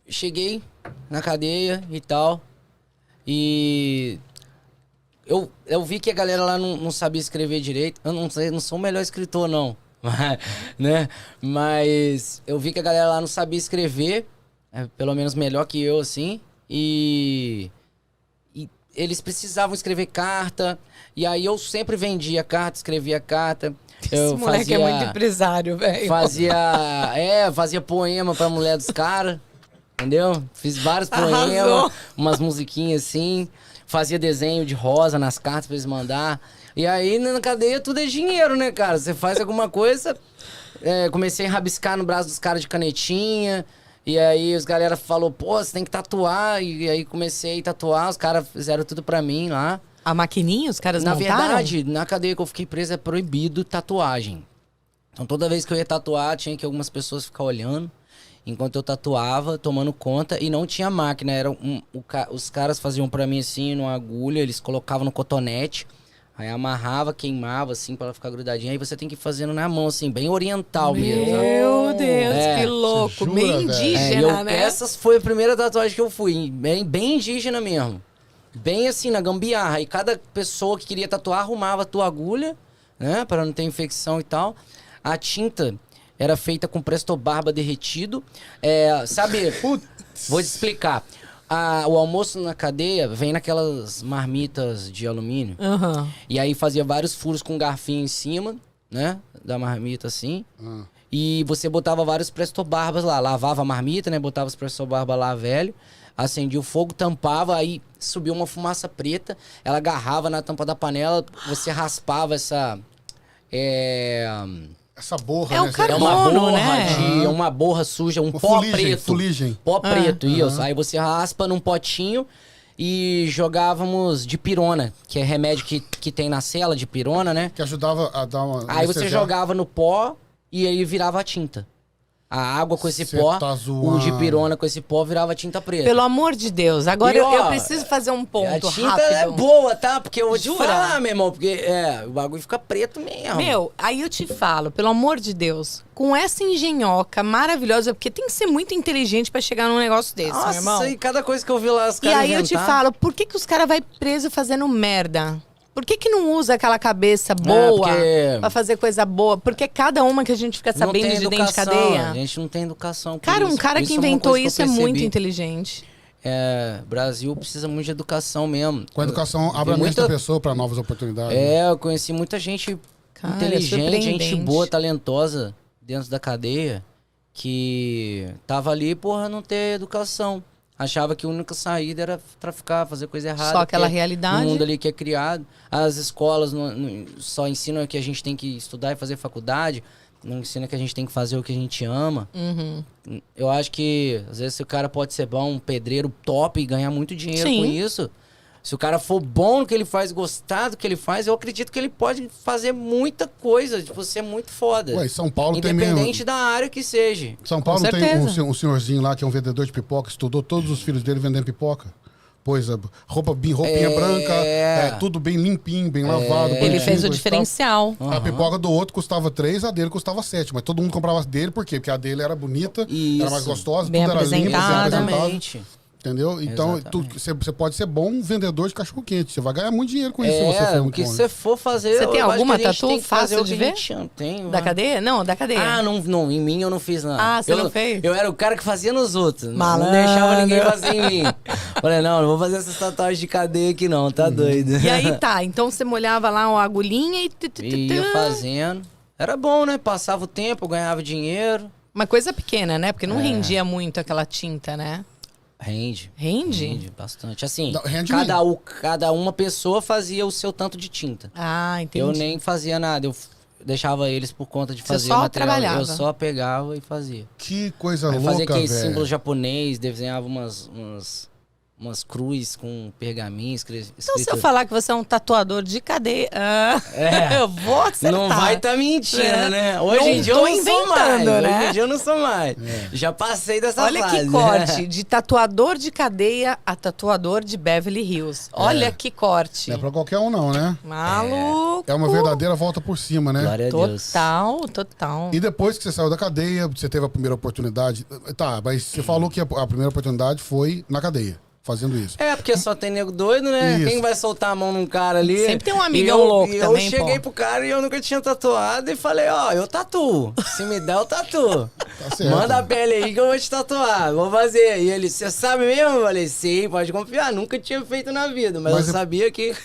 cheguei na cadeia e tal, e eu vi que a galera lá não sabia escrever direito. Eu não sou o melhor escritor, não. Né? Mas eu vi que a galera lá não sabia escrever, pelo menos melhor que eu, assim. E eles precisavam escrever carta. E aí eu sempre vendia carta, escrevia carta. Esse moleque é muito empresário, velho. Fazia poema pra mulher dos caras. Entendeu? Fiz vários poemas, Arrasou. umas musiquinhas assim. Fazia desenho de rosa nas cartas pra eles mandar. E aí na cadeia tudo é dinheiro, né, cara? Você faz alguma coisa. Comecei a rabiscar no braço dos caras de canetinha. E aí os galera falou, pô, você tem que tatuar. E aí comecei a tatuar, os caras fizeram tudo pra mim lá. A maquininha, os caras Na montaram? verdade, na cadeia que eu fiquei preso é proibido tatuagem. Então toda vez que eu ia tatuar, tinha que algumas pessoas ficar olhando. Enquanto eu tatuava, tomando conta, e não tinha máquina. Os caras faziam pra mim assim, numa agulha, eles colocavam no cotonete, aí amarrava, queimava assim, pra ela ficar grudadinha. Aí você tem que ir fazendo na mão, assim, bem oriental mesmo. sabe? Meu Deus, que louco. Jura, Meio velho? indígena, né? Essa foi a primeira tatuagem que eu fui, bem indígena mesmo. Bem assim, na gambiarra. E cada pessoa que queria tatuar arrumava a tua agulha, né, pra não ter infecção e tal. A tinta era feita com Presto Barba derretido. Sabe, vou te explicar. O almoço na cadeia vem naquelas marmitas de alumínio. Uhum. E aí fazia vários furos com garfinho em cima, né? Da marmita assim. E você botava vários Presto Barbas lá. Lavava a marmita, né? Botava os Presto Barba lá velho. Acendia o fogo, tampava, aí subiu uma fumaça preta. Ela agarrava na tampa da panela. Você raspava essa... Essa borra, É né? o carbono, né? É uma borra suja, um pó preto. Fuligem. Pó preto, isso. Aí você raspa num potinho e jogávamos dipirona, que é remédio que tem na cela, dipirona, né? Que ajudava a dar uma... Aí você jogava no pó e aí virava a tinta. A água com esse Cê pó, tá o zoando. dipirona com esse pó virava tinta preta. Pelo amor de Deus. Agora E, ó, eu preciso fazer um A ponto tinta rápido. é boa, tá? Porque eu vou te Jura? falar, meu irmão, porque o bagulho fica preto mesmo. Meu, aí eu te falo, pelo amor de Deus, com essa engenhoca maravilhosa, porque tem que ser muito inteligente pra chegar num negócio desse, meu irmão. Nossa, e cada coisa que eu vi lá, os E caras aí eu te inventar. falo, por que os caras vai preso fazendo merda? Por que não usa aquela cabeça boa porque- pra fazer coisa boa? Porque cada uma que a gente fica Não sabendo tem de dentro de educação, cadeia. A gente não tem educação. por Cara, um isso. cara Isso que é uma inventou coisa que isso eu é muito percebi. inteligente. Brasil precisa muito de educação mesmo. Com a educação, abre a mente da pessoa para novas oportunidades. Eu conheci muita gente Cara, inteligente, surpreendente. gente boa, talentosa dentro da cadeia, que tava ali por não ter educação. Achava que a única saída era traficar, fazer coisa errada. Só aquela porque realidade. O mundo ali que é criado. As escolas só ensinam que a gente tem que estudar e fazer faculdade. Não ensina que a gente tem que fazer o que a gente ama. Uhum. Eu acho que, às vezes, o cara pode ser bom, um pedreiro top e ganhar muito dinheiro Sim. com isso. Se o cara for bom no que ele faz, gostar do que ele faz, eu acredito que ele pode fazer muita coisa, tipo, ser muito foda. Ué, São Paulo tem mesmo... Independente da área que seja. São Paulo tem um senhorzinho lá que é um vendedor de pipoca, estudou todos os filhos dele vendendo pipoca. Pois, roupinha branca, tudo bem limpinho, bem lavado. Ele fez o diferencial. A pipoca do outro custava 3, a dele custava 7. Mas todo mundo comprava dele, por quê? Porque a dele era bonita, era mais gostosa, bem tudo era limpo, bem apresentável. Exatamente. Entendeu? Então, você pode ser bom vendedor de cachorro-quente. Você vai ganhar muito dinheiro com isso se você for o muito que bom. você for fazer... Você tem alguma tatu tem que fazer fácil o que de a ver? gente tem. Da cadeia? Não, da cadeia. Ah, não, em mim eu não fiz nada. Ah, você não fez? Eu era o cara que fazia nos outros. Malandro. Não deixava ninguém fazer em mim. Falei, não vou fazer essas tatuagens de cadeia aqui não, tá doido. E aí tá, então você molhava lá uma agulhinha e... Ia fazendo. Era bom, né? Passava o tempo, ganhava dinheiro. Uma coisa pequena, né? Porque não rendia muito aquela tinta, né? Rende. Rende? Rende bastante. Assim, Rende cada uma pessoa fazia o seu tanto de tinta. Ah, entendi. Eu nem fazia nada, eu deixava eles por conta de Você fazer só material. trabalhava. Eu só pegava e fazia. Que coisa Aí louca, fazia aquele velho. símbolo japonês, desenhava umas cruzes com pergaminho, Então se eu falar que você é um tatuador de cadeia, eu vou acertar. Não vai estar mentindo, né? Hoje Não em dia eu tô não sou mais. inventando, né? Hoje em dia eu não sou mais. Já passei dessa Olha fase. que corte, de tatuador de cadeia a tatuador de Beverly Hills. Olha que corte. Não é pra qualquer um não, né? Maluco. É uma verdadeira volta por cima, né? Glória a Deus. Total. E depois que você saiu da cadeia, você teve a primeira oportunidade. Tá, mas você falou que a primeira oportunidade foi na cadeia, fazendo isso. É, porque só tem nego doido, né? Isso. Quem vai soltar a mão num cara ali? Sempre tem um amigão louco eu também, cheguei pô. pro cara e eu nunca tinha tatuado e falei, ó, eu tatuo. Se me der, eu tatuo. Tá certo. Manda a pele aí que eu vou te tatuar. Vou fazer. E ele, você sabe mesmo? Eu falei, sim, pode confiar. Nunca tinha feito na vida, mas eu sabia que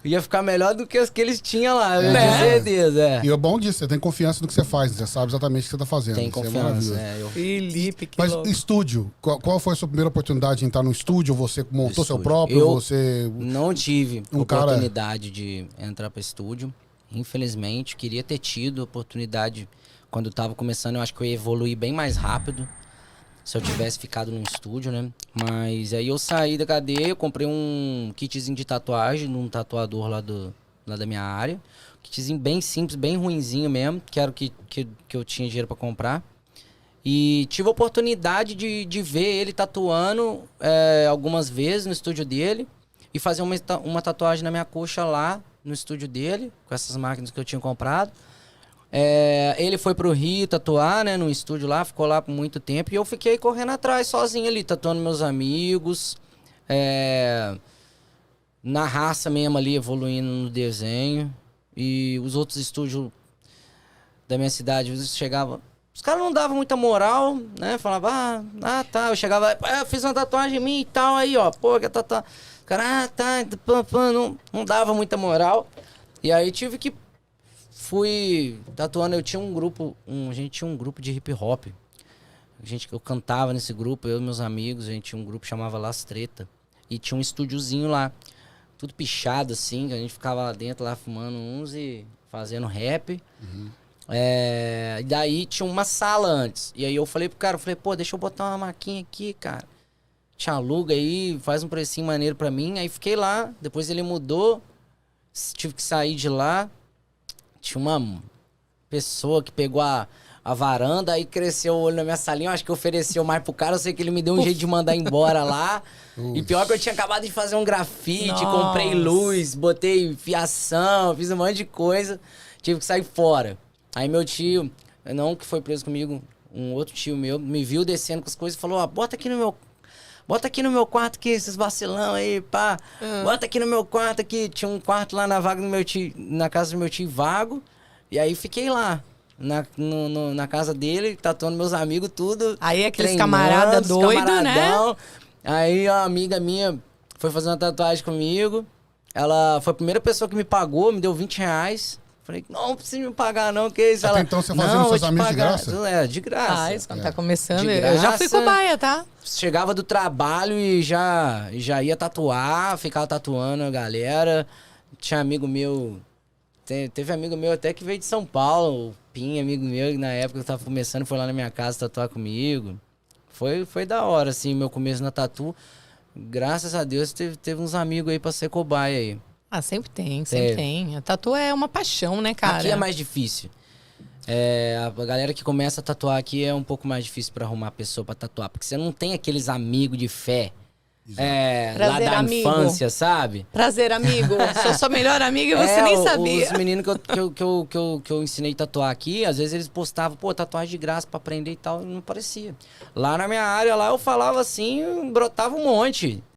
ia ficar melhor do que as que eles tinham lá, eu tenho certeza. E o bom disso, você tem confiança no que você faz, você sabe exatamente o que você tá fazendo. Tem Isso é confiança, maravilhoso. Felipe, que Mas louco. estúdio, qual foi a sua primeira oportunidade de entrar no estúdio? Você montou seu Estúdio. próprio? Eu você... não tive cara- oportunidade de entrar para estúdio. Infelizmente, queria ter tido oportunidade quando eu tava começando. Eu acho que eu ia evoluir bem mais rápido se eu tivesse ficado no estúdio, né? Mas aí eu saí da cadeia, eu comprei um kitzinho de tatuagem num tatuador lá da minha área. Kitzinho bem simples, bem ruinzinho mesmo, que era o que eu tinha dinheiro para comprar. E tive a oportunidade de ver ele tatuando algumas vezes no estúdio dele e fazer uma tatuagem na minha coxa lá no estúdio dele, com essas máquinas que eu tinha comprado. Ele foi pro Rio tatuar, né, no estúdio lá, ficou lá por muito tempo e eu fiquei correndo atrás sozinho ali, tatuando meus amigos, na raça mesmo ali, evoluindo no desenho. E os outros estúdios da minha cidade, às vezes chegava... Os caras não davam muita moral, né? Falava, tá. Eu chegava, eu fiz uma tatuagem em mim e tal, aí, ó. Pô, que tatuagem. O cara, tá. Não dava muita moral. E aí tive que... Fui tatuando. Eu tinha um grupo... A gente tinha um grupo de hip hop. Eu cantava nesse grupo, eu e meus amigos. A gente tinha um grupo que chamava Las Treta. E tinha um estúdiozinho lá. Tudo pichado, assim. Que a gente ficava lá dentro, lá fumando uns e fazendo rap. Uhum. E daí tinha uma sala antes. E aí eu falei pro cara, pô, deixa eu botar uma maquinha aqui, cara. Te aluga aí, faz um precinho maneiro pra mim. Aí fiquei lá, depois ele mudou, tive que sair de lá. Tinha uma pessoa que pegou a varanda, aí cresceu o olho na minha salinha. Eu acho que ofereceu mais pro cara, eu sei que ele me deu um jeito de mandar embora lá. E pior que eu tinha acabado de fazer um grafite, comprei luz, botei fiação, fiz um monte de coisa. Tive que sair fora. Aí meu tio, não que foi preso comigo, um outro tio meu, me viu descendo com as coisas e falou, ó, bota aqui no meu quarto aqui, esses vacilão aí, pá. Bota aqui no meu quarto aqui. Tinha um quarto lá na vaga do meu tio, na casa do meu tio vago. E aí fiquei lá, na casa dele, tatuando meus amigos, tudo. Aí aqueles camarada doido, né? Aí a amiga minha foi fazer uma tatuagem comigo. Ela foi a primeira pessoa que me pagou, me deu R$20. Falei, não precisa me pagar não, que isso? Até então você fazendo seus amigos de graça? De graça. Isso, quando tá começando. De Eu já fui graça. cobaia, tá? Chegava do trabalho e já ia tatuar, ficava tatuando a galera. Tinha amigo meu, teve amigo meu até que veio de São Paulo, o Pinho, amigo meu, que na época eu tava começando, foi lá na minha casa tatuar comigo. Foi da hora, assim, meu começo na tatu. Graças a Deus teve uns amigos aí pra ser cobaia aí. Ah, sempre tem. A tatu é uma paixão, né, cara? Aqui é mais difícil. A galera que começa a tatuar aqui é um pouco mais difícil pra arrumar pessoa pra tatuar. Porque você não tem aqueles amigos de fé. Lá da infância, sabe? Prazer, amigo. Sou sua melhor amiga e você nem sabia. Os meninos que eu ensinei a tatuar aqui, às vezes eles postavam, pô, tatuagem de graça pra aprender e tal, e não parecia. Lá na minha área, lá eu falava assim, brotava um monte.